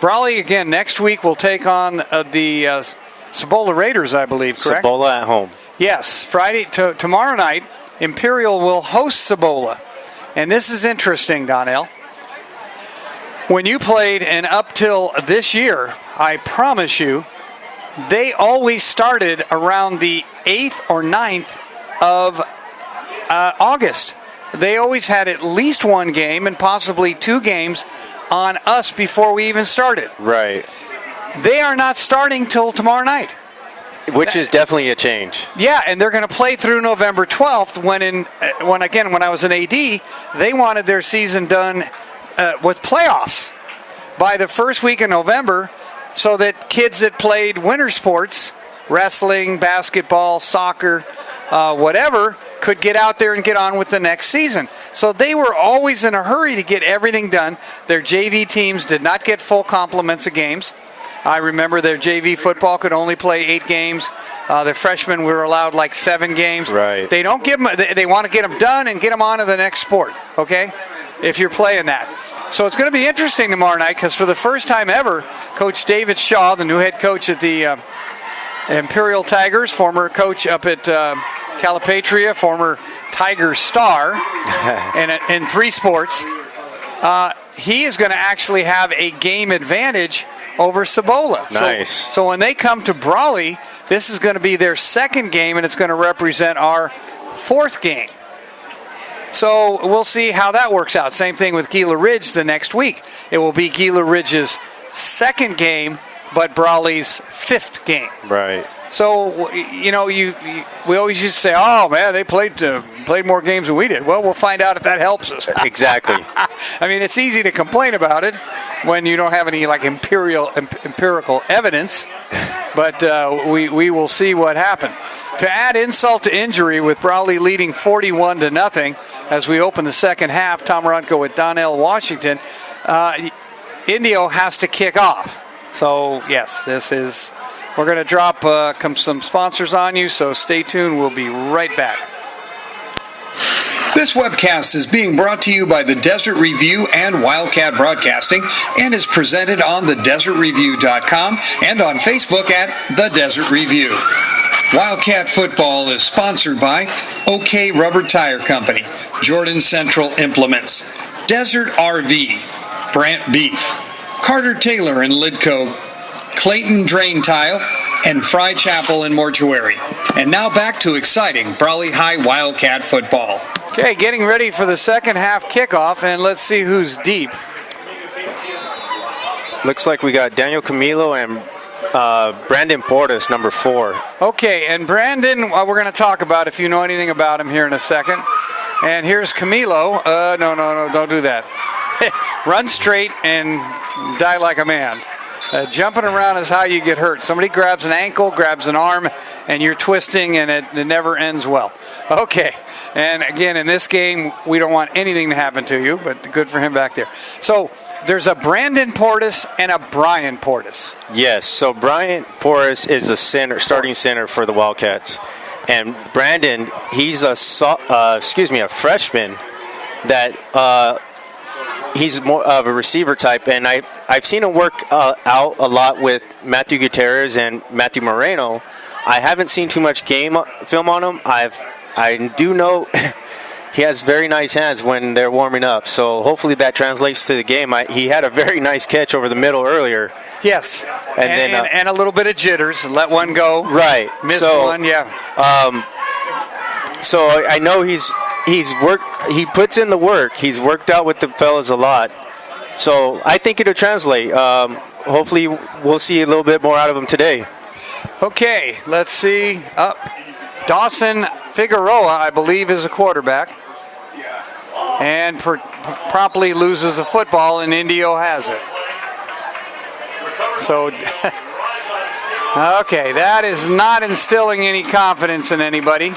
Brawley again next week will take on the Cibola Raiders, I believe. Correct? Cibola at home. Yes, Friday tomorrow night, Imperial will host Cibola, and this is interesting, Donnell. When you played, and up till this year, I promise you, they always started around the 8th or 9th of August. They always had at least one game and possibly 2 games on us before we even started. Right. They are not starting till tomorrow night. Which is definitely a change. Yeah, and they're going to play through November 12th when I was an AD, they wanted their season done with playoffs by the first week of November so that kids that played winter sports, wrestling, basketball, soccer, whatever, could get out there and get on with the next season. So they were always in a hurry to get everything done. Their JV teams did not get full complements of games. I remember their JV football could only play 8 games. Their freshmen were allowed like 7 games. Right. They don't give them. They want to get them done and get them on to the next sport. Okay, if you're playing that. So it's going to be interesting tomorrow night because for the first time ever, Coach David Shaw, the new head coach at the Imperial Tigers, former coach up at Calipatria, former Tiger star in 3 sports, he is going to actually have a game advantage over Cibola. Nice. So when they come to Brawley, this is going to be their second game, and it's going to represent our 4th game. So we'll see how that works out. Same thing with Gila Ridge the next week. It will be Gila Ridge's 2nd game, but Brawley's 5th game. Right. So, you know, we always used to say, oh, man, they played more games than we did. Well, we'll find out if that helps us. Exactly. I mean, it's easy to complain about it when you don't have any, like, empirical evidence. But we will see what happens. To add insult to injury, with Brawley leading 41-0 as we open the second half, Tom Runko with Donnell Washington, Indio has to kick off. So, yes, we're going to drop some sponsors on you, so stay tuned. We'll be right back. This webcast is being brought to you by the Desert Review and Wildcat Broadcasting and is presented on thedesertreview.com and on Facebook at The Desert Review. Wildcat football is sponsored by OK Rubber Tire Company, Jordan Central Implements, Desert RV, Brant Beef, Carter Taylor and Lidco, Clayton Drain Tile, and Fry Chapel and Mortuary. And now back to exciting Brawley High Wildcat football. Okay, getting ready for the second half kickoff, and let's see who's deep. Looks like we got Daniel Camilo and Brandon Portis, number 4. Okay, and Brandon, we're going to talk about if you know anything about him here in a second. And here's Camilo. No, don't do that. Run straight and die like a man. Jumping around is how you get hurt. Somebody grabs an ankle, grabs an arm, and you're twisting, and it never ends well. Okay, and again, in this game, we don't want anything to happen to you, but good for him back there. So there's a Brandon Portis and a Brian Portis. Yes, so Brian Portis is the starting center for the Wildcats. And Brandon, he's a freshman that he's more of a receiver type, and I've seen him work out a lot with Matthew Gutierrez and Matthew Moreno. I haven't seen too much game film on him. I do know he has very nice hands when they're warming up, so hopefully that translates to the game. He had a very nice catch over the middle earlier. Yes, and a little bit of jitters. Let one go. Right. Missed one, yeah. So I know he's worked. He puts in the work. He's worked out with the fellas a lot. So I think it'll translate. Hopefully we'll see a little bit more out of him today. Okay, let's see. Dawson Figueroa, I believe, is a quarterback. And promptly loses the football, and Indio has it. So, okay, that is not instilling any confidence in anybody.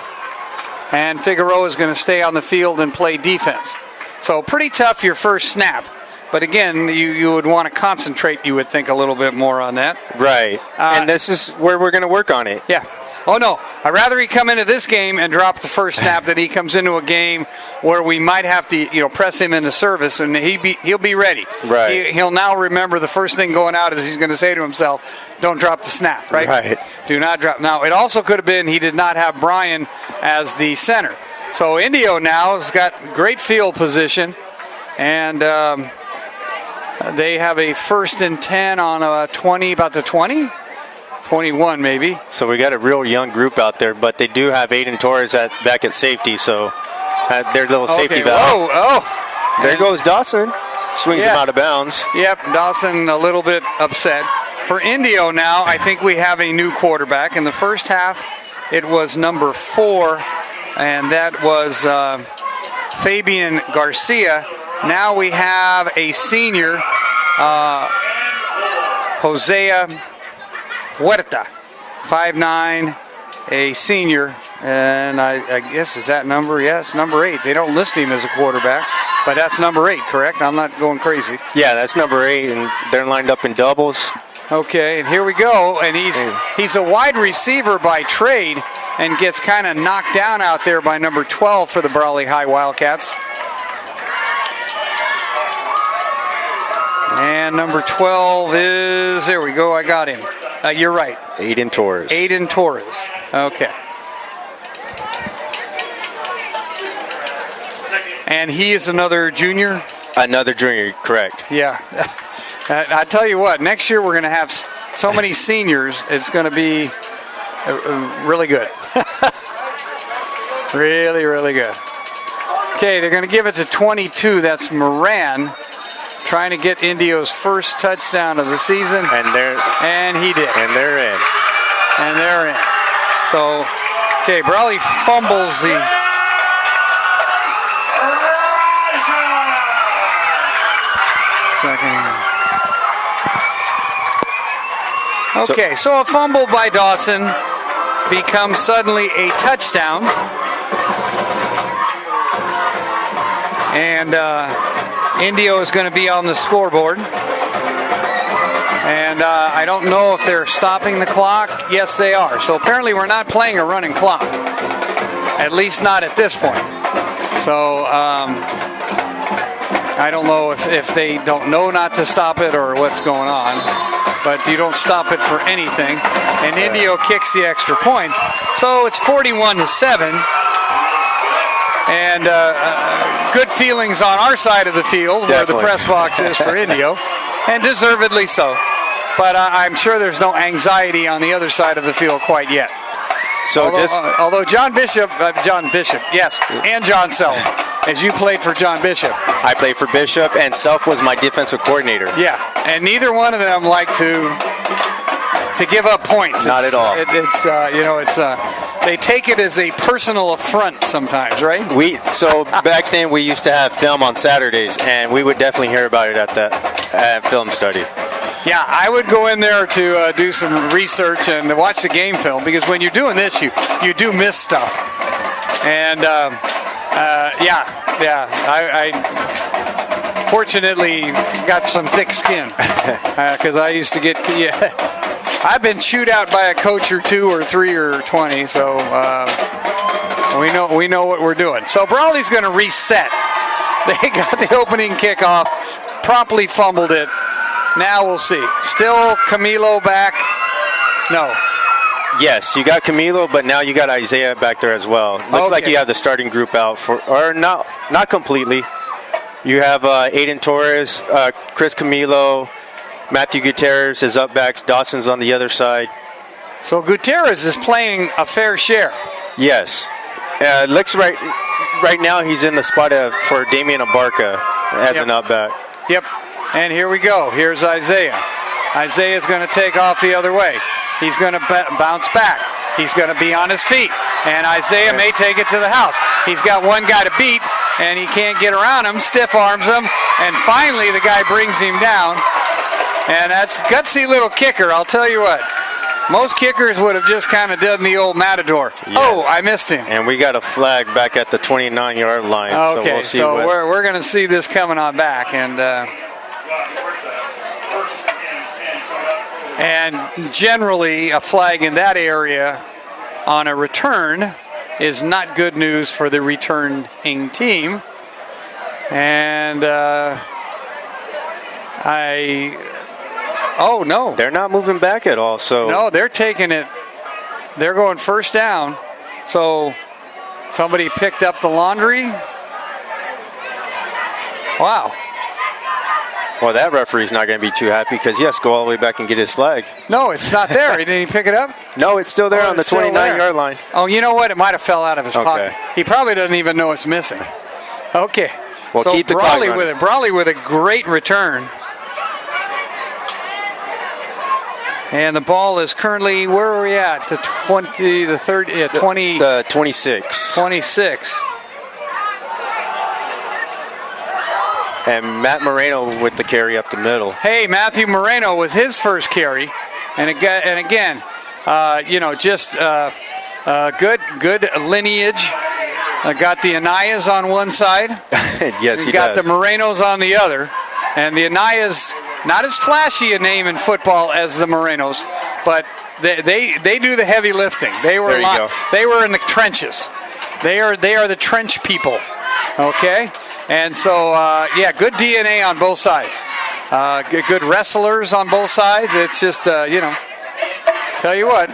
And Figueroa is going to stay on the field and play defense. So pretty tough your first snap. But again, you would want to concentrate, you would think, a little bit more on that. Right. And this is where we're going to work on it. Yeah. Oh, no. I'd rather he come into this game and drop the first snap than he comes into a game where we might have to, press him into service, and he'll be ready. Right. He'll now remember the first thing going out is he's going to say to himself, don't drop the snap, right? Right. Do not drop. Now, it also could have been he did not have Brian as the center. So Indio now has got great field position, and they have a 1st and 10 on 20, about the 20? 21 maybe. So we got a real young group out there, but they do have Aiden Torres back at safety, so their little safety valve. There goes Dawson. Swings him out of bounds. Yep, Dawson a little bit upset. For Indio now, I think we have a new quarterback. In the first half, it was number 4, and that was Fabian Garcia. Now we have a senior, Hosea Huerta, 5'9", a senior, and I guess is that number? Yeah, it's number 8. They don't list him as a quarterback, but that's number 8, correct? I'm not going crazy. Yeah, that's number 8, and they're lined up in doubles. Okay, and here we go, and he's a wide receiver by trade and gets kind of knocked down out there by number 12 for the Brawley High Wildcats. And number 12 is, there we go, I got him. You're right. Aiden Torres. Aiden Torres. Okay. And he is another junior? Another junior, correct. Yeah. I tell you what, next year we're going to have so many seniors, it's going to be really good. Really, really good. Okay, they're going to give it to 22. That's Moran, trying to get Indio's first touchdown of the season. And he did. And they're in. And they're in. So, okay, Brawley fumbles the... Second. Okay, so a fumble by Dawson becomes suddenly a touchdown. And Indio is going to be on the scoreboard. And I don't know if they're stopping the clock. Yes, they are. So apparently we're not playing a running clock. At least not at this point. So I don't know if they don't know not to stop it or what's going on. But you don't stop it for anything. And Indio kicks the extra point. So it's 41-7. And good feelings on our side of the field, where the press box is for Indio, and deservedly so. But I'm sure there's no anxiety on the other side of the field quite yet. So although John Bishop, yes, and John Self, as you played for John Bishop. I played for Bishop, and Self was my defensive coordinator. Yeah, and neither one of them like to give up points. Not at all. They take it as a personal affront sometimes, right? So back then we used to have film on Saturdays, and we would definitely hear about it at film study. Yeah, I would go in there to do some research and watch the game film, because when you're doing this, you do miss stuff. And I fortunately got some thick skin, because I used to get I've been chewed out by a coach or 2 or 3 or 20, so we know what we're doing. So Brawley's going to reset. They got the opening kickoff, promptly fumbled it. Now we'll see. Still Camilo back? No. Yes, you got Camilo, but now you got Isaiah back there as well. Looks like you have the starting group out or not completely. You have Aiden Torres, Chris Camilo, Matthew Gutierrez is up back. Dawson's on the other side. So Gutierrez is playing a fair share. Yes. Looks right now he's in the spot for Damian Abarca as an up back. Yep. And here we go. Here's Isaiah. Isaiah's going to take off the other way. He's going to bounce back. He's going to be on his feet. And Isaiah may take it to the house. He's got one guy to beat, and he can't get around him. Stiff arms him. And finally, the guy brings him down. And that's a gutsy little kicker, I'll tell you what. Most kickers would have just kind of done the old matador. Yes. Oh, I missed him. And we got a flag back at the 29-yard line. Okay, so we're going to see this coming on back. And generally, a flag in that area on a return is not good news for the returning team. And oh, no. They're not moving back at all. So no, they're taking it. They're going first down. So somebody picked up the laundry. Wow. Well, that referee's not going to be too happy because he has to go all the way back and get his flag. No, it's not there. Didn't he pick it up? No, it's still there on the 29-yard line. Oh, you know what? It might have fell out of his pocket. He probably doesn't even know it's missing. Okay. Well, so keep the Brawley clock with it. Brawley with a great return. And the ball is currently, where are we at? The 20, the 30, 20. The 26. 26. And Matt Moreno with the carry up the middle. Hey, Matthew Moreno was his first carry. And again, Good lineage. Got the Anayas on one side. Yes, he got does. the Morenos on the other. And the Anayas, not as flashy a name in football as the Morenos, but they do the heavy lifting. They were in the trenches. They are the trench people. Okay? And so, good DNA on both sides. Good wrestlers on both sides. It's just, tell you what,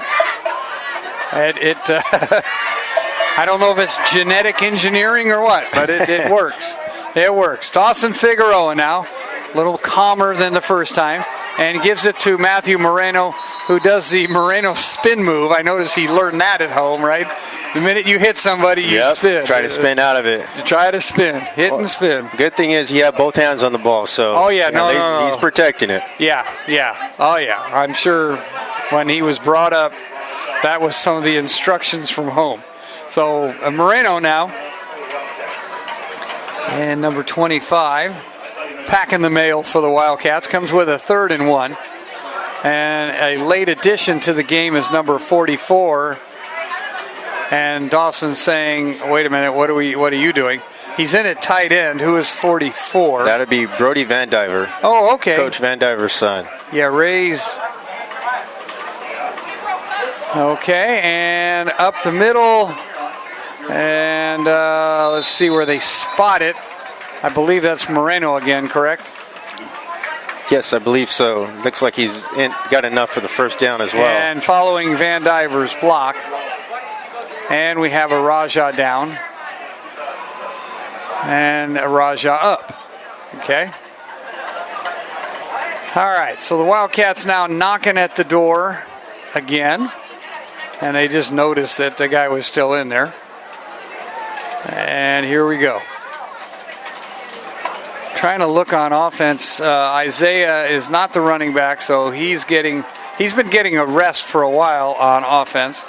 I don't know if it's genetic engineering or what, but it works. It works. Dawson Figueroa now, a little calmer than the first time, and gives it to Matthew Moreno, who does the Moreno spin move. I noticed he learned that at home, right? The minute you hit somebody, you spin. Try to spin out of it. Try to spin. Hit and spin. Good thing is he had both hands on the ball, so he's protecting it. Yeah. Oh, yeah. I'm sure when he was brought up, that was some of the instructions from home. So Moreno now, and number 25, packing the mail for the Wildcats, comes with a 3rd and 1. And a late addition to the game is number 44. And Dawson's saying, wait a minute, what are you doing? He's in at tight end. Who is 44? That'd be Brody Van Diver. Oh, okay. Coach Van Diver's son. Yeah, Ray's. Okay, and up the middle. And let's see where they spot it. I believe that's Moreno again, correct? Yes, I believe so. Looks like he's got enough for the first down as well. And following Van Diver's block. And we have a Rajah down. And a Rajah up. Okay. All right, so the Wildcats now knocking at the door again. And they just noticed that the guy was still in there. And here we go. Trying to look on offense. Isaiah is not the running back, so he's been getting a rest for a while on offense.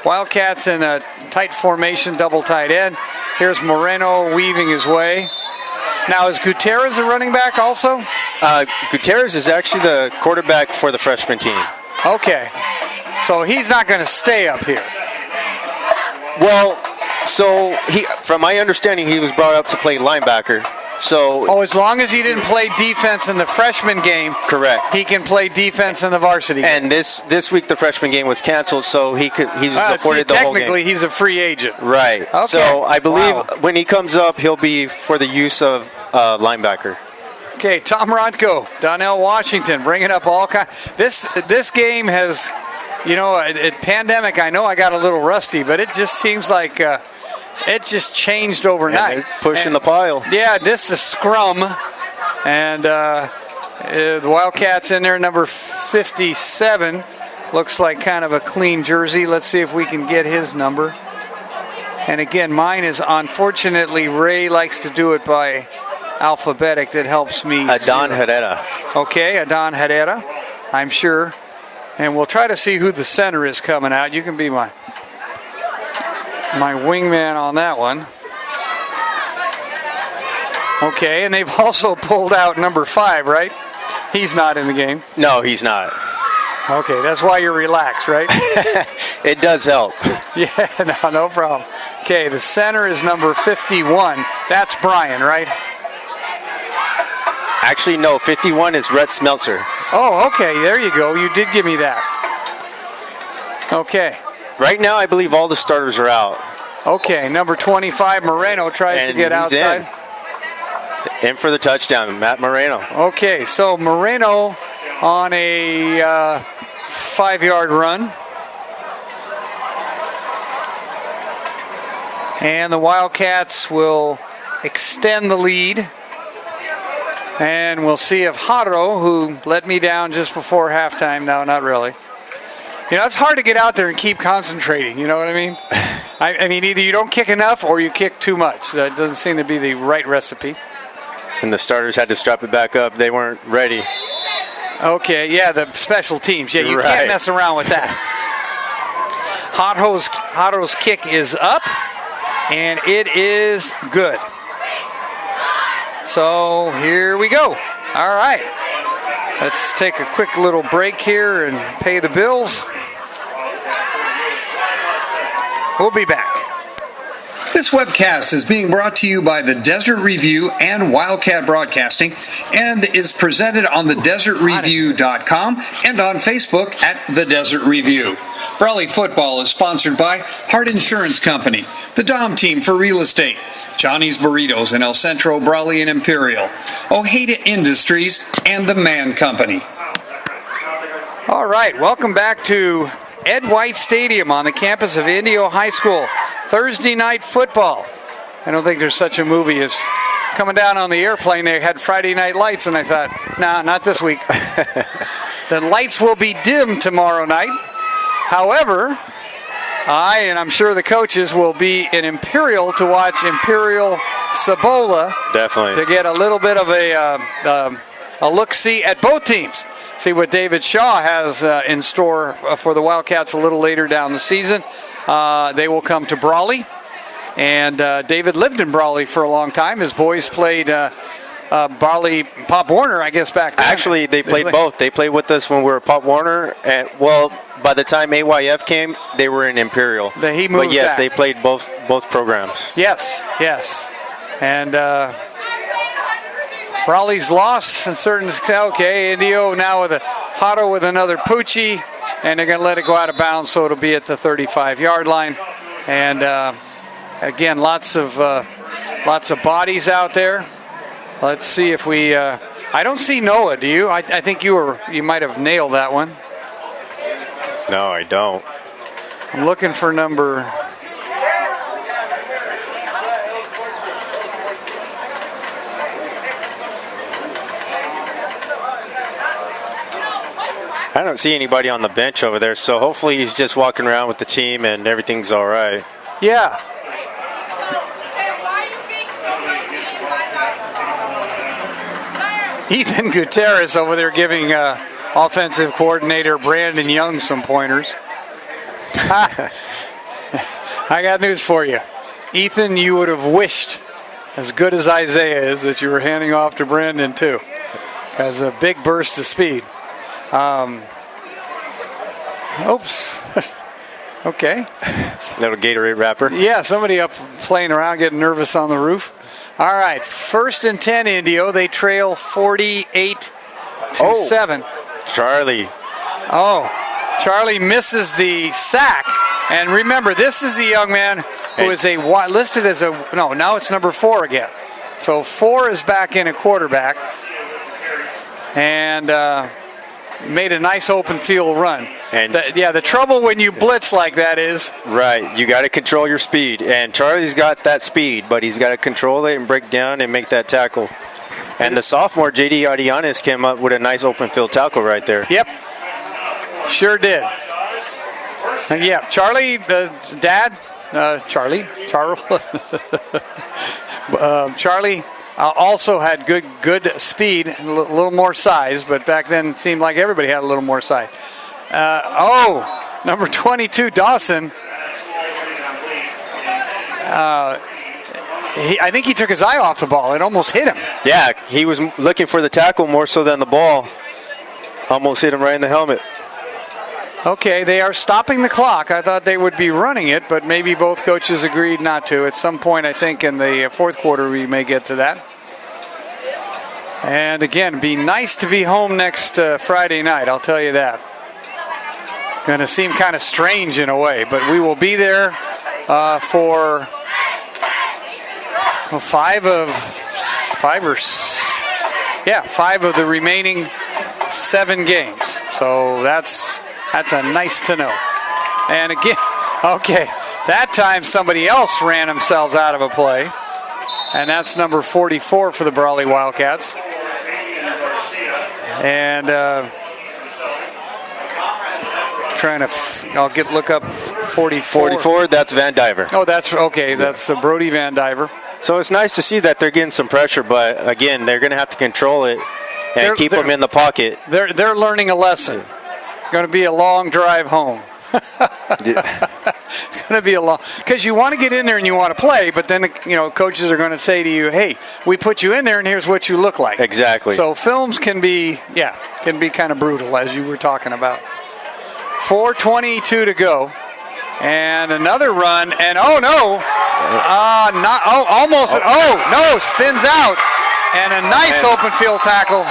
Wildcats in a tight formation, double tight end. Here's Moreno weaving his way. Now, is Gutierrez a running back also? Gutierrez is actually the quarterback for the freshman team. Okay. So he's not going to stay up here. Well, so from my understanding, he was brought up to play linebacker. So, as long as he didn't play defense in the freshman game, correct, he can play defense in the varsity game. And this week the freshman game was canceled, so he's afforded the whole game. Technically, he's a free agent. Right. Okay. So I believe when he comes up, he'll be for the use of linebacker. Okay, Tom Rodko, Donnell Washington, bringing up all kinds. This game has, pandemic. I know I got a little rusty, but it just seems like. It just changed overnight. Pushing the pile. Yeah, this is scrum. And the Wildcats in there, number 57. Looks like kind of a clean jersey. Let's see if we can get his number. And again, mine is, unfortunately, Ray likes to do it by alphabetic. That helps me. Adon Herrera. Okay, Adon Herrera, I'm sure. And we'll try to see who the center is coming out. You can be my wingman on that one. Okay, and they've also pulled out number 5, right? He's not in the game. No, he's not. Okay, that's why you're relaxed, right? It does help. Yeah, no problem. Okay, the center is number 51. That's Brian, right? Actually, no, 51 is Rhett Smeltzer. Oh, okay, there you go. You did give me that. Okay. Right now, I believe all the starters are out. Okay, number 25, Moreno, tries to get outside. In for the touchdown, Matt Moreno. Okay, so Moreno on a 5-yard run. And the Wildcats will extend the lead. And we'll see if Haro, who let me down just before halftime, no, not really. It's hard to get out there and keep concentrating, you know what I mean? I mean, either you don't kick enough or you kick too much. That doesn't seem to be the right recipe. And the starters had to strap it back up. They weren't ready. Okay, yeah, the special teams. Yeah, you can't mess around with that. Haro's kick is up, and it is good. So here we go. All right. Let's take a quick little break here and pay the bills. We'll be back. This webcast is being brought to you by the Desert Review and Wildcat Broadcasting and is presented on thedesertreview.com and on Facebook at The Desert Review. Brawley Football is sponsored by Hart Insurance Company, the Dom Team for Real Estate, Johnny's Burritos in El Centro, Brawley and Imperial, Ojeda Industries, and the Man Company. All right, welcome back to Ed White Stadium on the campus of Indio High School. Thursday night football. I don't think there's such a movie as coming down on the airplane. They had Friday Night Lights, and I thought, nah, not this week. The lights will be dim tomorrow night. However, and I'm sure the coaches will be in Imperial to watch Imperial Cibola. Definitely. To get a little bit of a look-see at both teams. See what David Shaw has in store for the Wildcats a little later down the season. They will come to Brawley. And David lived in Brawley for a long time. His boys played Brawley Pop Warner, I guess, back then. Actually, they played both. They played with us when we were Pop Warner. And, well, by the time AYF came, they were in Imperial. He moved but yes, back. they played both programs. Yes. And Brawley's lost in certain. Okay, Indio now with a Hotto with another Poochie, and they're going to let it go out of bounds, so it'll be at the 35-yard line. And again, lots of bodies out there. Let's see if we. I don't see Noah. Do you? I think you might have nailed that one. No, I don't. I'm looking for number. I don't see anybody on the bench over there, so hopefully he's just walking around with the team and everything's all right. Yeah. Ethan Gutierrez over there giving offensive coordinator Brandon Young some pointers. I got news for you. Ethan, you would have wished, as good as Isaiah is, that you were handing off to Brandon too. Has a big burst of speed. Oops. Okay. Little Gatorade wrapper. Yeah, somebody up playing around, getting nervous on the roof. All right, 1st and 10, Indio. They trail 48-7. Charlie. Charlie misses the sack. And remember, this is a young man who is listed as now it's number 4 again. So 4 is back in a quarterback. And made a nice open field run. And the trouble when you blitz like that is... Right, you got to control your speed. And Charlie's got that speed, but he's got to control it and break down and make that tackle. And the sophomore, J.D. Adianis, came up with a nice open field tackle right there. Yep, sure did. And yeah, Charlie, the dad, Charlie also had good speed, a little more size, but back then it seemed like everybody had a little more size. Number 22, Dawson. I think he took his eye off the ball. It almost hit him. Yeah, he was looking for the tackle more so than the ball. Almost hit him right in the helmet. Okay, they are stopping the clock. I thought they would be running it, but maybe both coaches agreed not to. At some point, I think, in the fourth quarter, we may get to that. And again, be nice to be home next Friday night, I'll tell you that. Going to seem kind of strange in a way, but we will be there for 5 of the remaining 7 games. So that's a nice to know. And again, okay, that time somebody else ran themselves out of a play. And that's number 44 for the Brawley Wildcats. And I'll look up 44. 44, that's Van Diver. Oh, that's okay. That's Brody Van Diver. So it's nice to see that they're getting some pressure, but again, they're going to have to control it and keep them in the pocket. They're learning a lesson. Going to be a long drive home. It's going to be a long, because you want to get in there and you want to play, but then coaches are going to say to you, "Hey, we put you in there, and here's what you look like." Exactly. So films can be kind of brutal, as you were talking about. 4:22 to go. And another run, and almost, spins out. And a nice open field tackle,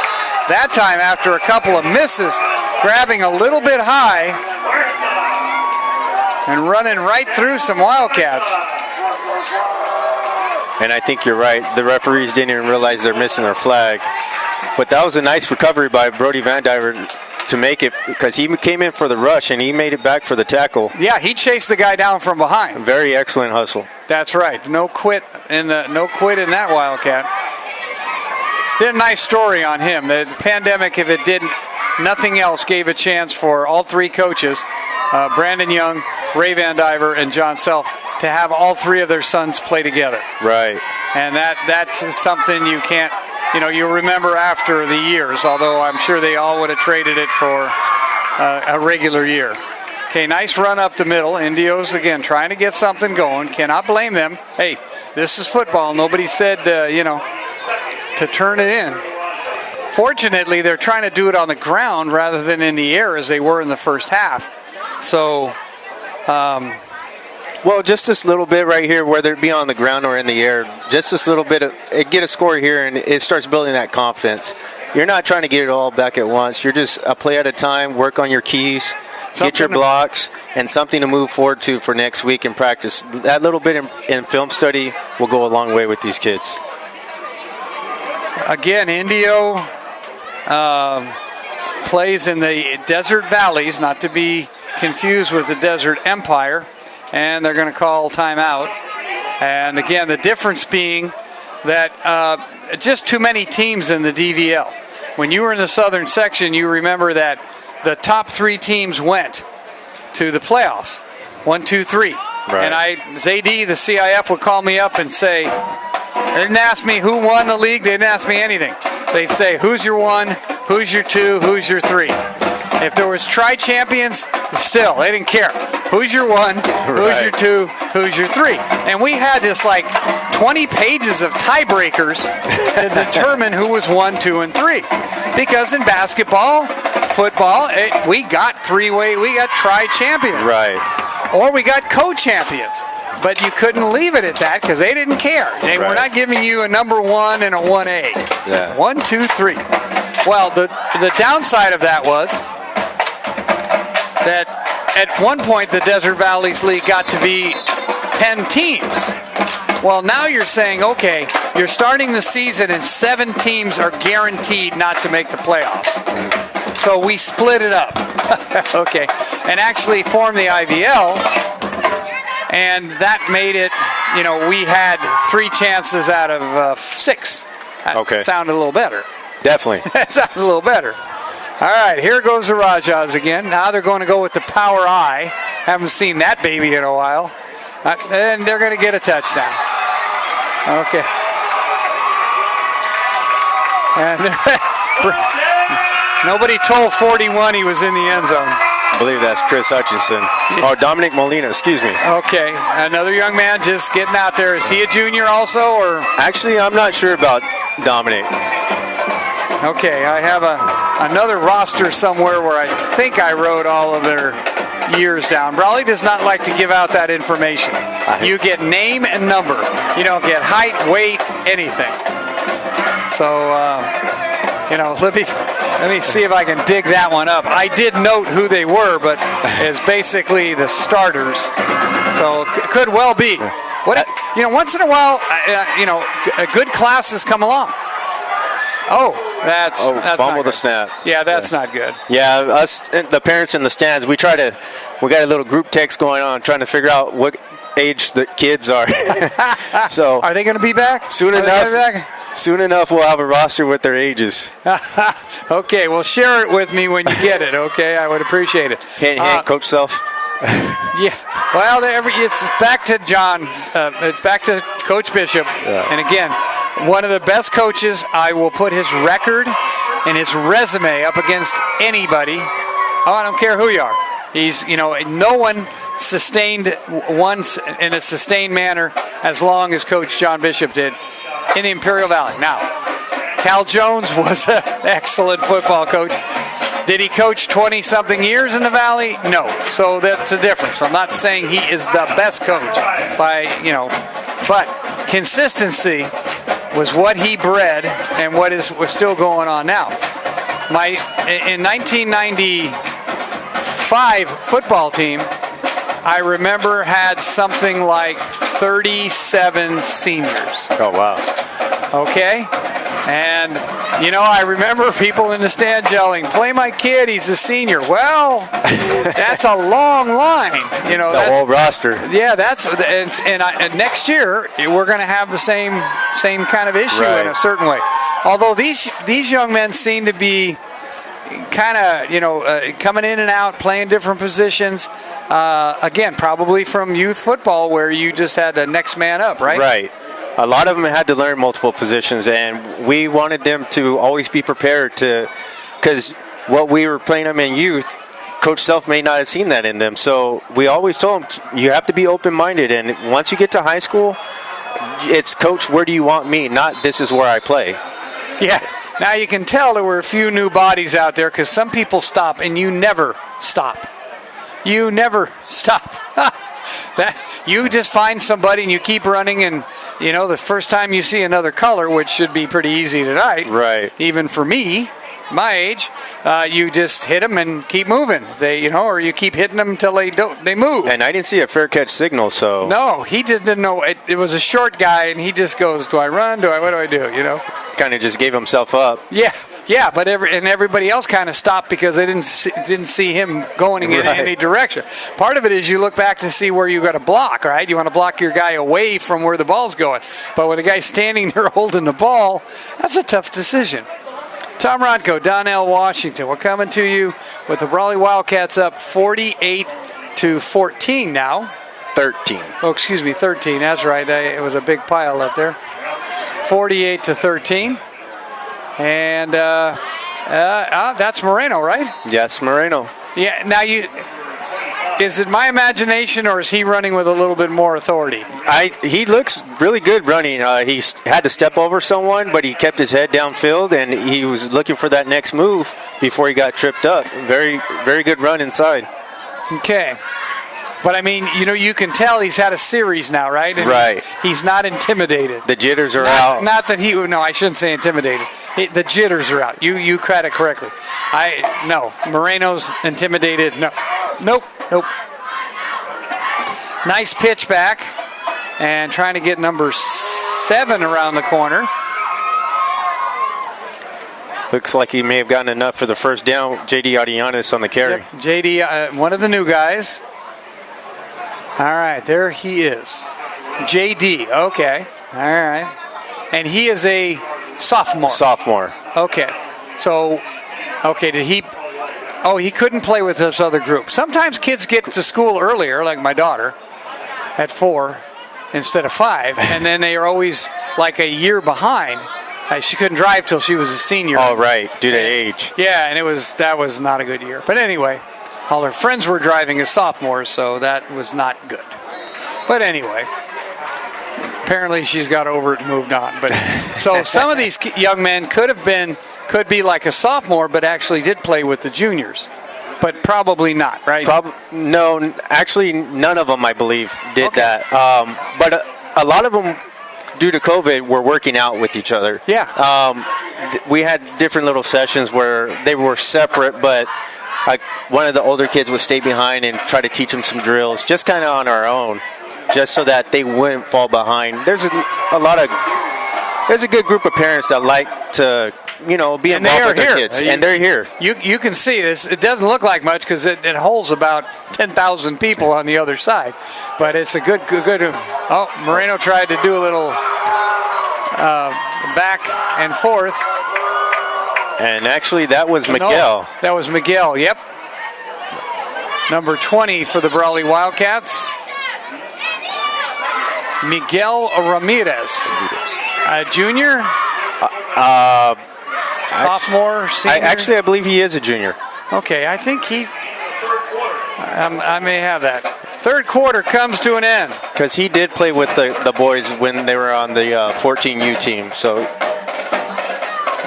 that time after a couple of misses, grabbing a little bit high and running right through some Wildcats. And I think you're right. The referees didn't even realize they're missing their flag. But that was a nice recovery by Brody Van Diver to make it, because he came in for the rush and he made it back for the tackle. Yeah, he chased the guy down from behind. Very excellent hustle. That's right. No quit in that Wildcat. Did a nice story on him. The pandemic, if it didn't, nothing else, gave a chance for all three coaches, Brandon Young, Ray Van Diver, and John Self, to have all three of their sons play together. Right. And that's something you can't, you remember after the years, although I'm sure they all would have traded it for a regular year. Okay, nice run up the middle. Indios, again, trying to get something going. Cannot blame them. Hey, this is football. Nobody said, to turn it in. Fortunately, they're trying to do it on the ground rather than in the air as they were in the first half. So, well, just this little bit right here, whether it be on the ground or in the air, just this little bit of get a score here, and it starts building that confidence. You're not trying to get it all back at once. You're just a play at a time, work on your keys, get your blocks, and something to move forward to for next week in practice. That little bit in film study will go a long way with these kids. Again, Indio plays in the Desert Valleys, not to be confused with the Desert Empire, and they're going to call timeout. And again, the difference being that just too many teams in the DVL. When you were in the southern section, you remember that the top three teams went to the playoffs. 1, 2, 3. Right. And Zadie, the CIF, would call me up and say, they didn't ask me who won the league. They didn't ask me anything. They'd say, who's your 1, who's your 2, who's your 3. If there was tri-champions, still, they didn't care. Who's your 1, who's your 2, who's your 3. And we had this like 20 pages of tiebreakers to determine who was 1, 2, and 3. Because in basketball, football, we got tri-champions. Right. Or we got co-champions. But you couldn't leave it at that because they didn't care. They were not giving you a number 1 and a 1A. Yeah. 1, 2, 3. Well, the downside of that was that at one point the Desert Valleys League got to be 10 teams. Well, now you're saying, okay, you're starting the season and 7 teams are guaranteed not to make the playoffs. So we split it up. Okay. And actually formed the IVL. And that made it, we had 3 chances out of 6. That okay. Sounded a little better. Definitely. That sounded a little better. All right, here goes the Rajahs again. Now they're going to go with the power I. Haven't seen that baby in a while. And they're going to get a touchdown. Okay. And nobody told 41 he was in the end zone. I believe that's Chris Hutchinson. Or Dominic Molina, excuse me. Okay, another young man just getting out there. Is he a junior also, or? Actually, I'm not sure about Dominic. Okay, I have another roster somewhere where I think I wrote all of their years down. Brawley does not like to give out that information. You get name and number. You don't get height, weight, anything. So, let me see if I can dig that one up. I did note who they were, but it's basically the starters. So could well be. Once in a while, good classes come along. That's fumble not the snap. Yeah, that's not good. Yeah, us, the parents in the stands, we got a little group text going on trying to figure out what age the kids are. So are they going to be back? Soon enough, we'll have a roster with their ages. Okay, well, share it with me when you get it, okay? I would appreciate it. Hand, Coach Self. Yeah, well, it's back to John. It's back to Coach Bishop. Yeah. And again, one of the best coaches. I will put his record and his resume up against anybody. I don't care who you are. He's, no one sustained once in a sustained manner as long as Coach John Bishop did in the Imperial Valley. Now, Cal Jones was an excellent football coach. Did he coach 20-something years in the Valley? No. So that's a difference. I'm not saying he is the best coach but consistency was what he bred and what is still going on now. In 1995 football team, I remember had something like 37 seniors. Oh, wow. Okay? And, I remember people in the stand yelling, "Play my kid, he's a senior." Well, that's a long line. The whole roster. Yeah, and next year we're going to have the same kind of issue in a certain way. Although these young men seem to be kind of coming in and out, playing different positions. Again, probably from youth football where you just had the next man up, right? Right. A lot of them had to learn multiple positions, and we wanted them to always be prepared because what we were playing them in youth, Coach Self may not have seen that in them. So we always told them, you have to be open-minded, and once you get to high school, it's, "Coach, where do you want me?" Not, "This is where I play." Yeah. Now you can tell there were a few new bodies out there because some people stop, and you never stop. You never stop. You just find somebody and you keep running, and the first time you see another color, which should be pretty easy tonight, right? Even for me, my age, you just hit them and keep moving. Or you keep hitting them until they move. And I didn't see a fair catch signal, so no, he just didn't know. It was a short guy, and he just goes, "Do I run? What do I do?" Kind of just gave himself up. Yeah, but everybody else kind of stopped because they didn't see him going in any direction. Part of it is you look back to see where you got to block, right? You want to block your guy away from where the ball's going. But when the guy's standing there holding the ball, that's a tough decision. Tom Rodko, Donnell, Washington. We're coming to you with the Brawley Wildcats up 48-14 now. 13. Oh, excuse me, 13. That's right. It was a big pile up there. 48-13. And that's Moreno, right? Yes, Moreno. Yeah. Now is it my imagination, or is he running with a little bit more authority? He looks really good running. He had to step over someone, but he kept his head downfield, and he was looking for that next move before he got tripped up. Very, very good run inside. Okay. But, I mean, you can tell he's had a series now, right? And right. He's not intimidated. The jitters are out. Not that no, I shouldn't say intimidated. The jitters are out. You caught it correctly. No. Moreno's intimidated. No. Nope. Nice pitch back. And trying to get number 7 around the corner. Looks like he may have gotten enough for the first down. J.D. Adianis on the carry. Yep. J.D., one of the new guys. All right, there he is. J.D., okay. All right. And he is a sophomore. Sophomore. Okay. So, did he... Oh, he couldn't play with this other group. Sometimes kids get to school earlier, like my daughter, at 4 instead of 5, and then they are always like a year behind. She couldn't drive till she was a senior. Oh, right, due to age. Yeah, and that was not a good year. But anyway, all her friends were driving as sophomores, so that was not good. But anyway, apparently she's got over it and moved on. But so some of these young men could be like a sophomore, but actually did play with the juniors. But probably not, right? No, actually none of them, I believe, did that. But a lot of them, due to COVID, were working out with each other. Yeah. We had different little sessions where they were separate, but one of the older kids would stay behind and try to teach them some drills, just kind of on our own, just so that they wouldn't fall behind. There's a good group of parents that like to, be involved with their kids, and they're here. You can see this. It doesn't look like much because it holds about 10,000 people on the other side, but it's a good. Oh, Moreno tried to do a little back and forth. And actually, that was Miguel. No, that was Miguel, yep. Number 20 for the Brawley Wildcats. Miguel Ramirez. Junior? Sophomore, senior? I believe he is a junior. Okay, I think I may have that. Third quarter comes to an end. Because he did play with the boys when they were on the 14U team, so...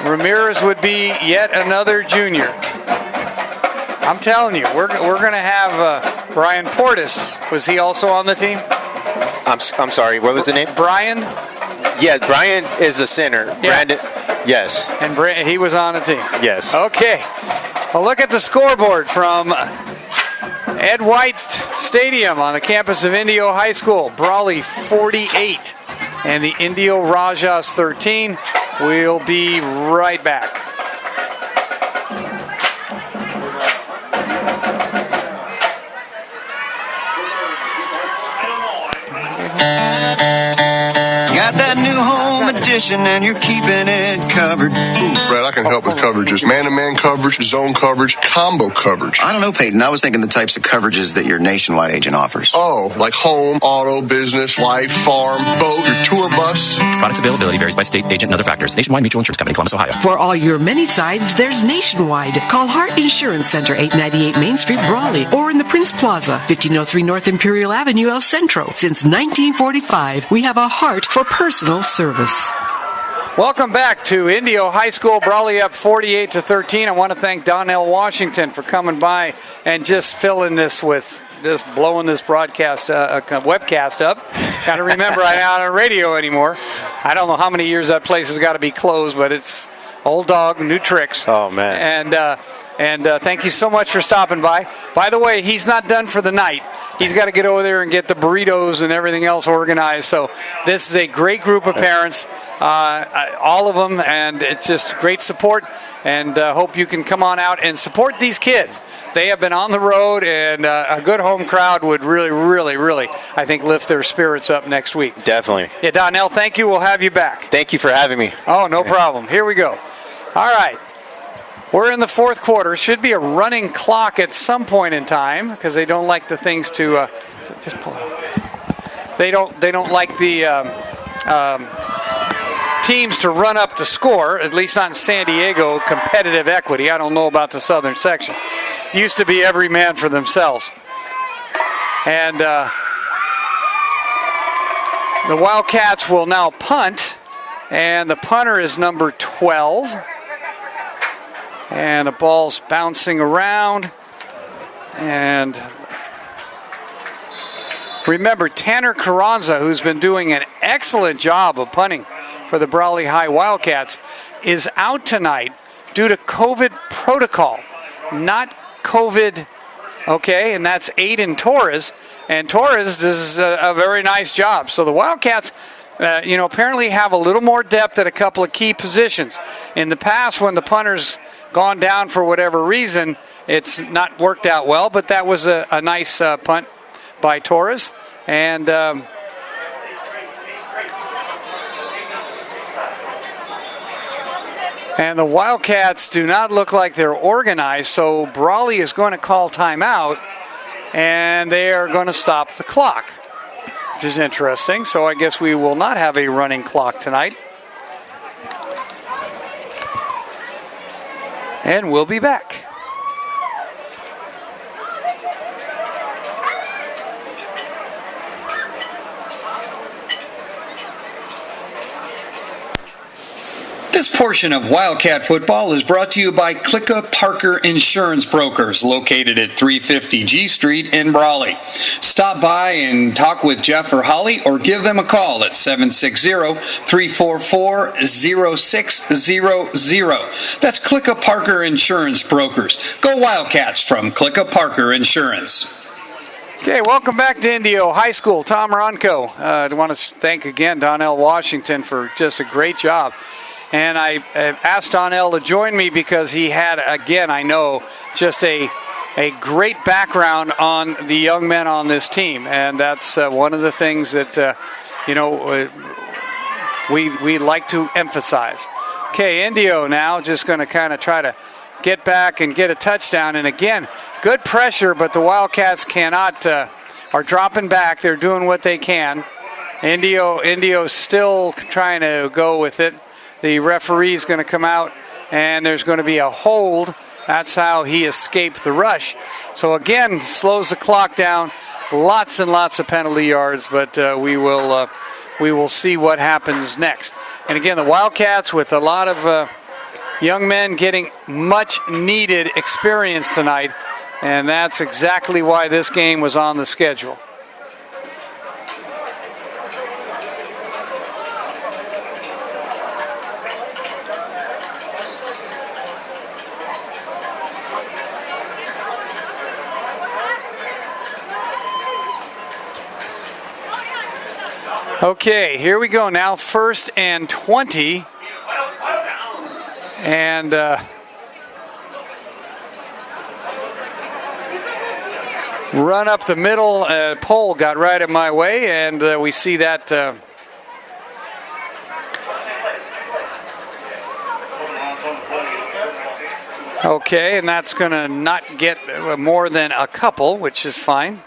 Ramirez would be yet another junior. I'm telling you, we're going to have Brian Portis. Was he also on the team? I'm sorry. What was the name? Brian? Yeah, Brian is the center. Yeah. Brandon. Yes. And he was on the team. Yes. Okay. A look at the scoreboard from Ed White Stadium on the campus of Indio High School. Brawley 48 and the Indio Rajahs 13. We'll be right back. Got that new home edition and you're keeping it covered. Brad, I can help with coverages. Man-to-man coverage, zone coverage, combo coverage. I don't know, Peyton. I was thinking the types of coverages that your nationwide agent offers. Oh, like home, auto, business, life, farm, boat, your tour bus. Products availability varies by state, agent, and other factors. Nationwide Mutual Insurance Company, Columbus, Ohio. For all your many sides, there's Nationwide. Call Hart Insurance Center, 898 Main Street, Brawley, or in the Prince Plaza, 1503 North Imperial Avenue, El Centro. Since 1945, we have a heart for personal service. Welcome back to Indio High School. Brawley up 48-13. I want to thank Donnell Washington for coming by and just filling this with, just blowing this broadcast, webcast up. Got to remember I'm not on radio anymore. I don't know how many years that place has got to be closed, but it's old dog, new tricks. Oh, man. And thank you so much for stopping by. By the way, he's not done for the night. He's got to get over there and get the burritos and everything else organized. So this is a great group of parents, all of them, and it's just great support. And hope you can come on out and support these kids. They have been on the road, and a good home crowd would really, really, really, I think, lift their spirits up next week. Definitely. Yeah, Donnell, thank you. We'll have you back. Thank you for having me. Oh, no problem. Here we go. All right. We're in the fourth quarter. Should be a running clock at some point in time because they don't like the things to just pull it up. They don't like the teams to run up the score. At least not in San Diego. Competitive equity. I don't know about the southern section. Used to be every man for themselves. And the Wildcats will now punt, and the punter is number 12. And the ball's bouncing around. And remember, Tanner Carranza, who's been doing an excellent job of punting for the Brawley High Wildcats, is out tonight due to COVID protocol. Not COVID, okay, and that's Aiden Torres. And Torres does a very nice job. So the Wildcats apparently have a little more depth at a couple of key positions. In the past, when the punter's gone down for whatever reason, it's not worked out well, but that was a nice punt by Torres. And the Wildcats do not look like they're organized, so Brawley is going to call timeout, and they are going to stop the clock, which is interesting. So I guess we will not have a running clock tonight. And we'll be back. This portion of Wildcat Football is brought to you by Clicka Parker Insurance Brokers, located at 350 G Street in Brawley. Stop by and talk with Jeff or Holly, or give them a call at 760-344-0600. That's Clicka Parker Insurance Brokers. Go Wildcats from Clicka Parker Insurance. Okay, welcome back to Indio High School. Tom Ronco. I want to thank again Donnell Washington for just a great job. And I asked Donnell to join me because he had, again, I know, just a great background on the young men on this team. And that's one of the things that, we like to emphasize. Okay, Indio now just going to kind of try to get back and get a touchdown. And again, good pressure, but the Wildcats are dropping back. They're doing what they can. Indio's still trying to go with it. The referee's going to come out, and there's going to be a hold. That's how he escaped the rush. So again, slows the clock down. Lots and lots of penalty yards, but we will see what happens next. And again, the Wildcats with a lot of young men getting much needed experience tonight And that's exactly why this game was on the schedule. Okay, here we go now. 1st and 20. And run up the middle. Pole got right in my way, and we see that. Okay, and that's going to not get more than a couple, which is fine.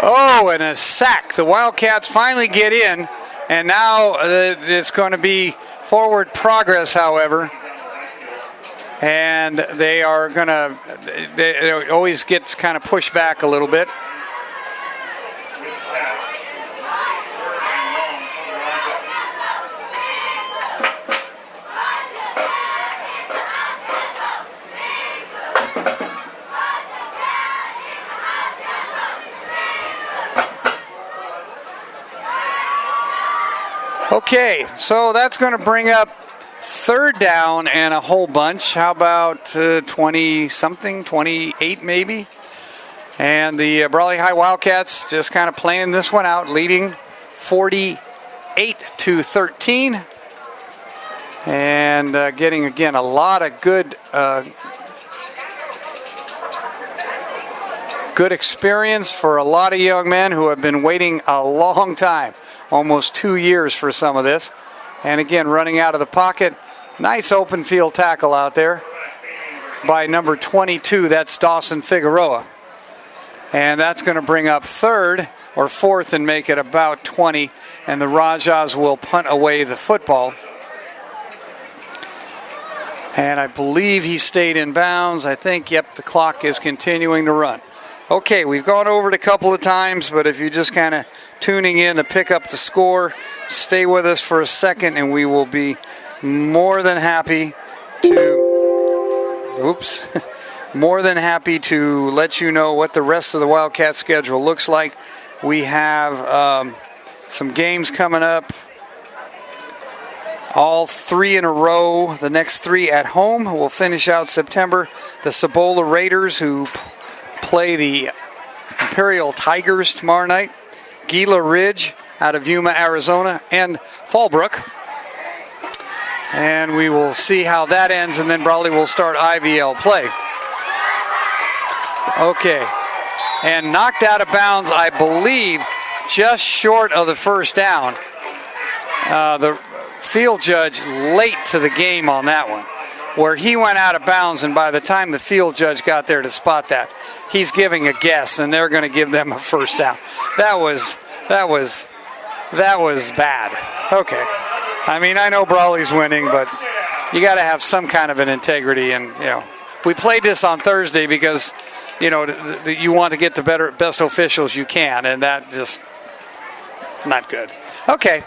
Oh, and a sack. The Wildcats finally get in, and now it's going to be forward progress, however. And they are going to, it always gets kind of pushed back a little bit. Okay, so that's going to bring up 3rd down and a whole bunch. How about 20-something, 28 maybe? And the Brawley High Wildcats just kind of playing this one out, leading 48-13. And getting, again, a lot of good experience for a lot of young men who have been waiting a long time. Almost 2 years for some of this. And again, running out of the pocket. Nice open field tackle out there by number 22. That's Dawson Figueroa. And that's going to bring up 3rd or 4th and make it about 20. And the Rajahs will punt away the football. And I believe he stayed in bounds. I think, yep, the clock is continuing to run. Okay, we've gone over it a couple of times, but if you're just kind of tuning in to pick up the score, stay with us for a second, and we will be more than happy to, more than happy to let you know what the rest of the Wildcat schedule looks like. We have some games coming up, all 3 in a row. The next 3 at home. We'll finish out September. The Cibola Raiders, who play the Imperial Tigers tomorrow night. Gila Ridge out of Yuma, Arizona, and Fallbrook. And we will see how that ends, and then Brawley will start IVL play. Okay. And knocked out of bounds, I believe, just short of the 1st down. The field judge late to the game on that one, where he went out of bounds, and by the time the field judge got there to spot that, he's giving a guess, and they're going to give them a 1st down. That was bad. Okay. I mean, I know Brawley's winning, but you got to have some kind of an integrity, and we played this on Thursday because you want to get the best officials you can, and that just not good. Okay.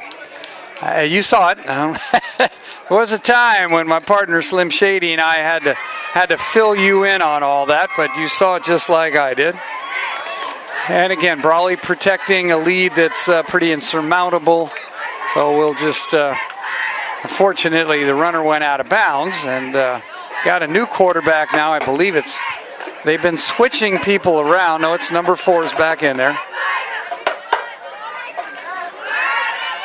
You saw it. There was a time when my partner Slim Shady and I had to fill you in on all that, but you saw it just like I did. And again, Brawley protecting a lead that's pretty insurmountable. So we'll just, unfortunately, the runner went out of bounds and got a new quarterback now. I believe they've been switching people around. No, it's number 4 is back in there.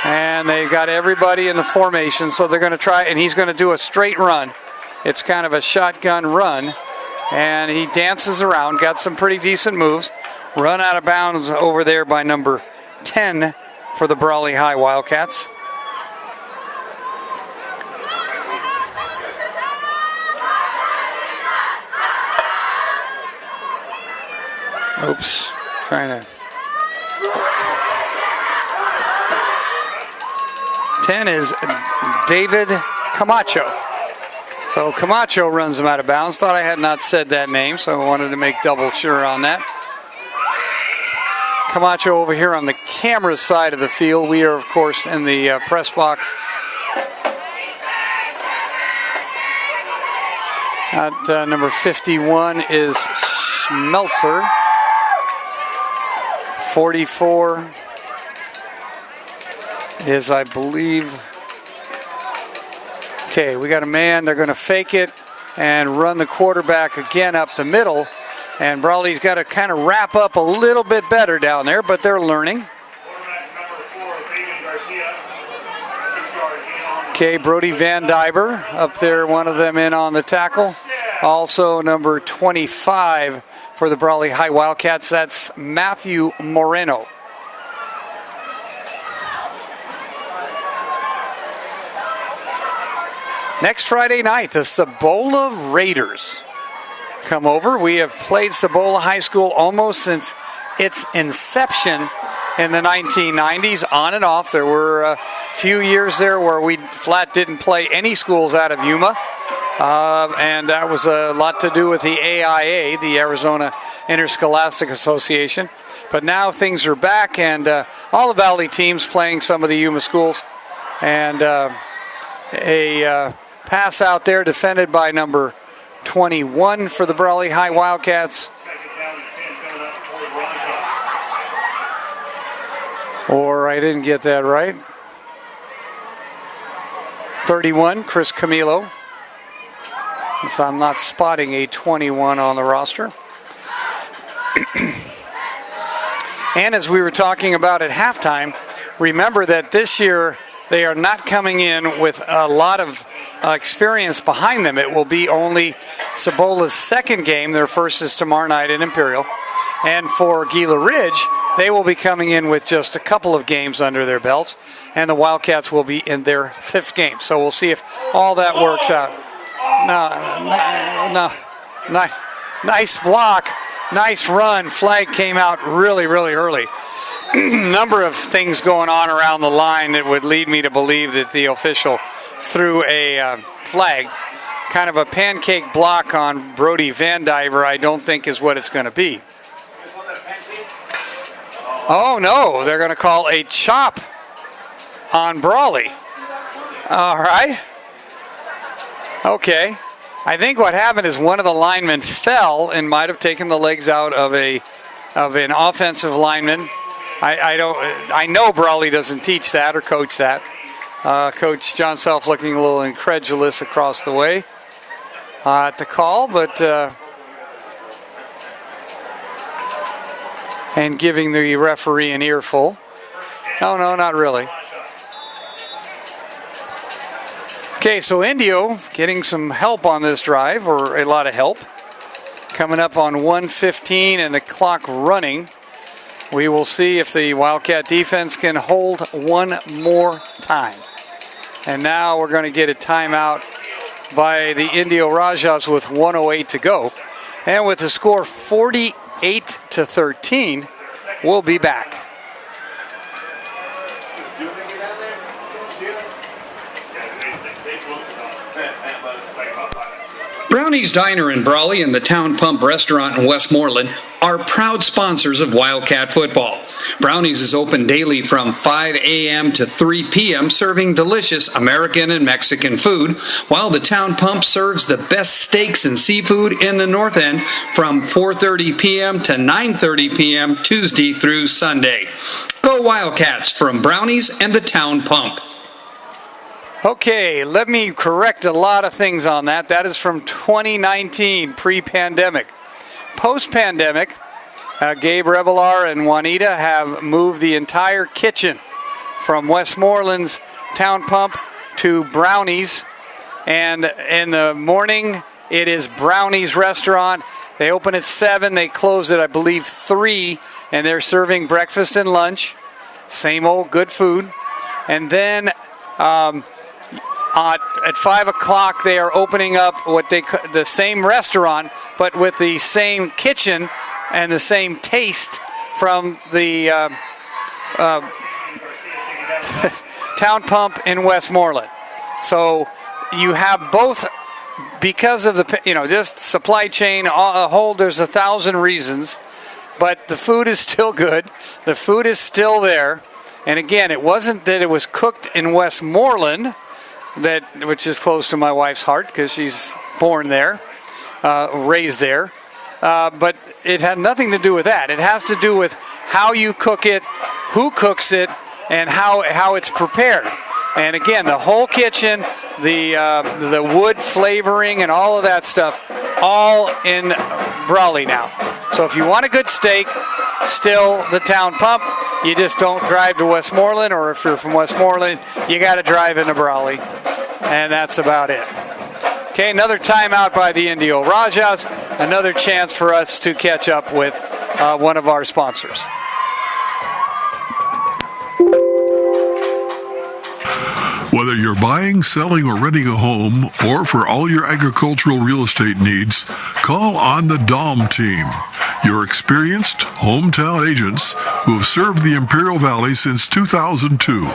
And they've got everybody in the formation, so they're going to try, and he's going to do a straight run. It's kind of a shotgun run, and he dances around, got some pretty decent moves. Run out of bounds over there by number 10 for the Brawley High Wildcats. Oops. Trying to. 10 is David Camacho. So Camacho runs them out of bounds. Thought I had not said that name, so I wanted to make double sure on that. Camacho over here on the camera side of the field. We are, of course, in the press box. At number 51 is Schmelzer. 44 is, I believe, okay, we got a man. They're going to fake it and run the quarterback again up the middle. And Brawley's got to kind of wrap up a little bit better down there, but they're learning. Okay, Brody Van Diber up there, one of them in on the tackle. Also number 25 for the Brawley High Wildcats, that's Matthew Moreno. Next Friday night, the Cibola Raiders come over. We have played Cibola High School almost since its inception in the 1990s, on and off. There were a few years there where we flat didn't play any schools out of Yuma, and that was a lot to do with the AIA, the Arizona Interscholastic Association. But now things are back, and all the Valley teams playing some of the Yuma schools, and a pass out there defended by number 21 for the Brawley High Wildcats. Or I didn't get that right. 31, Chris Camilo. So I'm not spotting a 21 on the roster. And as we were talking about at halftime, remember that this year they are not coming in with a lot of experience behind them. It will be only Cibola's second game. Their first is tomorrow night in Imperial. And for Gila Ridge, they will be coming in with just a couple of games under their belts. And the Wildcats will be in their fifth game. So we'll see if all that works out. No. Nice block. Nice run. Flag came out really, really early. Number of things going on around the line that would lead me to believe that the official threw a flag. Kind of a pancake block on Brody Van Diver, I don't think is what it's going to be. Oh no, they're going to call a chop on Brawley. All right. Okay. I think what happened is one of the linemen fell and might have taken the legs out of an offensive lineman. I know Brawley doesn't teach that or coach that. Coach John Self looking a little incredulous across the way at the call, but and giving the referee an earful. No, not really. Okay, so Indio getting some help on this drive, or a lot of help. Coming up on 1:15 and the clock running. We will see if the Wildcat defense can hold one more time. And now we're going to get a timeout by the Indio Rajahs with 1:08 to go. And with the score 48-13, we'll be back. Brownie's Diner in Brawley and the Town Pump Restaurant in Westmoreland are proud sponsors of Wildcat football. Brownie's is open daily from 5 a.m. to 3 p.m., serving delicious American and Mexican food, while the Town Pump serves the best steaks and seafood in the North End from 4:30 p.m. to 9:30 p.m. Tuesday through Sunday. Go Wildcats from Brownie's and the Town Pump. Okay, let me correct a lot of things on that. That is from 2019, pre-pandemic. Post-pandemic, Gabe Revelar and Juanita have moved the entire kitchen from Westmoreland's Town Pump to Brownie's. And in the morning, it is Brownie's Restaurant. They open at 7. They close at, I believe, 3. And they're serving breakfast and lunch. Same old good food. And then at 5 o'clock, they are opening up the same restaurant, but with the same kitchen and the same taste from the Town Pump in Westmoreland. So you have both because of the, just supply chain, there's 1,000 reasons, but the food is still good. The food is still there. And again, it wasn't that it was cooked in Westmoreland, which is close to my wife's heart because she's born there, raised there. But it had nothing to do with that. It has to do with how you cook it, who cooks it, and how it's prepared. And again, the whole kitchen, the wood flavoring and all of that stuff, all in Brawley now. So if you want a good steak, still the Town Pump. You just don't drive to Westmoreland, or if you're from Westmoreland, you got to drive into Brawley. And that's about it. Okay, another timeout by the Indio Rajahs. Another chance for us to catch up with one of our sponsors. Whether you're buying, selling, or renting a home, or for all your agricultural real estate needs, call on the Dom team, your experienced hometown agents who have served the Imperial Valley since 2002.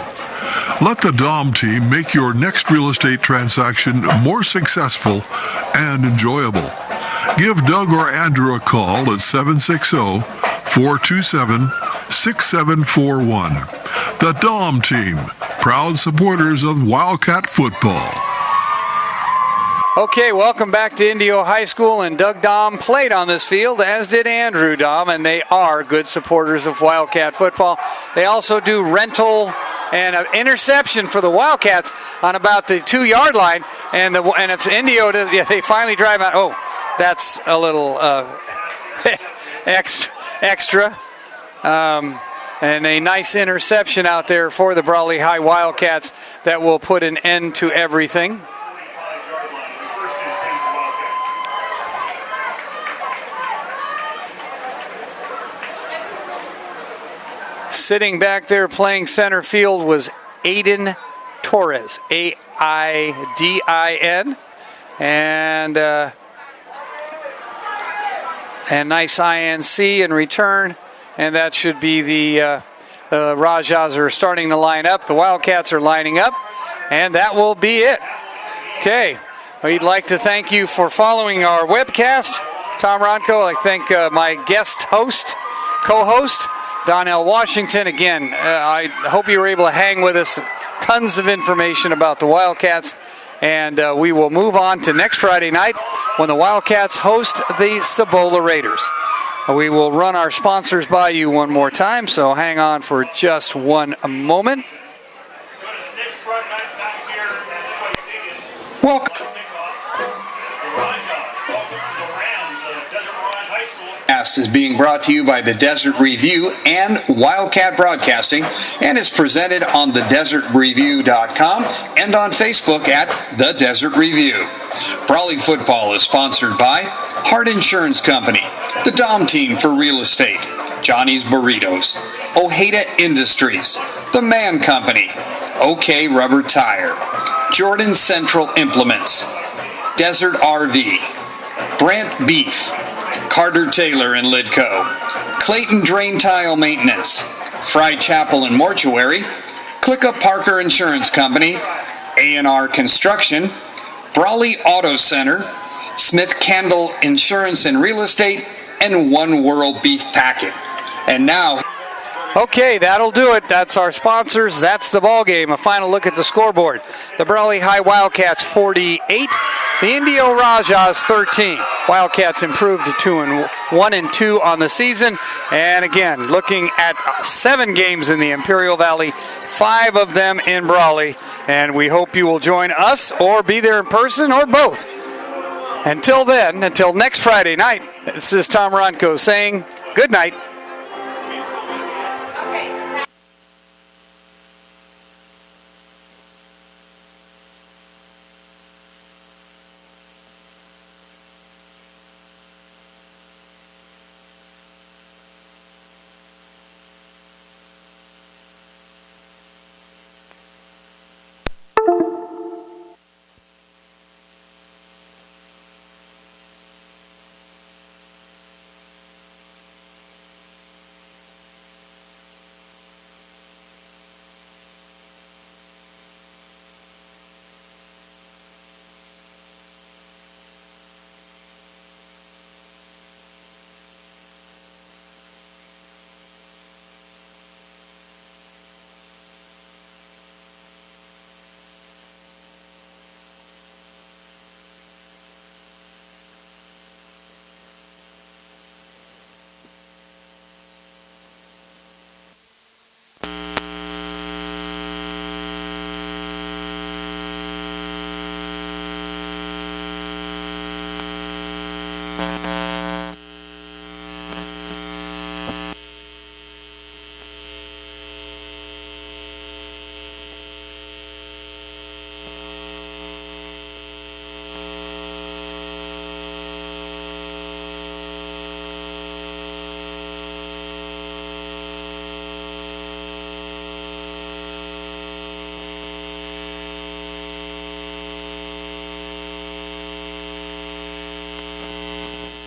Let the Dom team make your next real estate transaction more successful and enjoyable. Give Doug or Andrew a call at 760-427-6741. The Dom team, proud supporters of Wildcat football. Okay, welcome back to Indio High School, and Doug Dom played on this field, as did Andrew Dom, and they are good supporters of Wildcat football. They also do rental and an interception for the Wildcats on about the 2-yard line, and if Indio does, they finally drive out. Oh, that's a little extra. And a nice interception out there for the Brawley High Wildcats that will put an end to everything. Sitting back there playing center field was Aiden Torres, A-I-D-I-N, and nice INC in return. And that should be the Rajahs are starting to line up. The Wildcats are lining up. And that will be it. Okay. We'd like to thank you for following our webcast. Tom Ronco, I'd like to thank my guest host, co-host, Donnell Washington. Again, I hope you were able to hang with us. Tons of information about the Wildcats. And we will move on to next Friday night when the Wildcats host the Cibola Raiders. We will run our sponsors by you one more time, so hang on for just one moment. Welcome. Is being brought to you by the Desert Review and Wildcat Broadcasting, and is presented on thedesertreview.com and on Facebook at The Desert Review. Brawley football is sponsored by Hart Insurance Company, the Dom Team for Real Estate, Johnny's Burritos, Ojeda Industries, The Man Company, OK Rubber Tire, Jordan Central Implements, Desert RV, Brant Beef, Carter Taylor and Lidco, Clayton Drain Tile Maintenance, Fry Chapel and Mortuary, ClickUp Parker Insurance Company, A&R Construction, Brawley Auto Center, Smith Candle Insurance and Real Estate, and One World Beef Packing. And now... Okay, that'll do it. That's our sponsors. That's the ball game. A final look at the scoreboard. The Brawley High Wildcats 48, the Indio Rajahs 13. Wildcats improved to 1-2 on the season. And again, looking at 7 games in the Imperial Valley, 5 of them in Brawley. And we hope you will join us or be there in person or both. Until then, until next Friday night, this is Tom Ronco saying good night.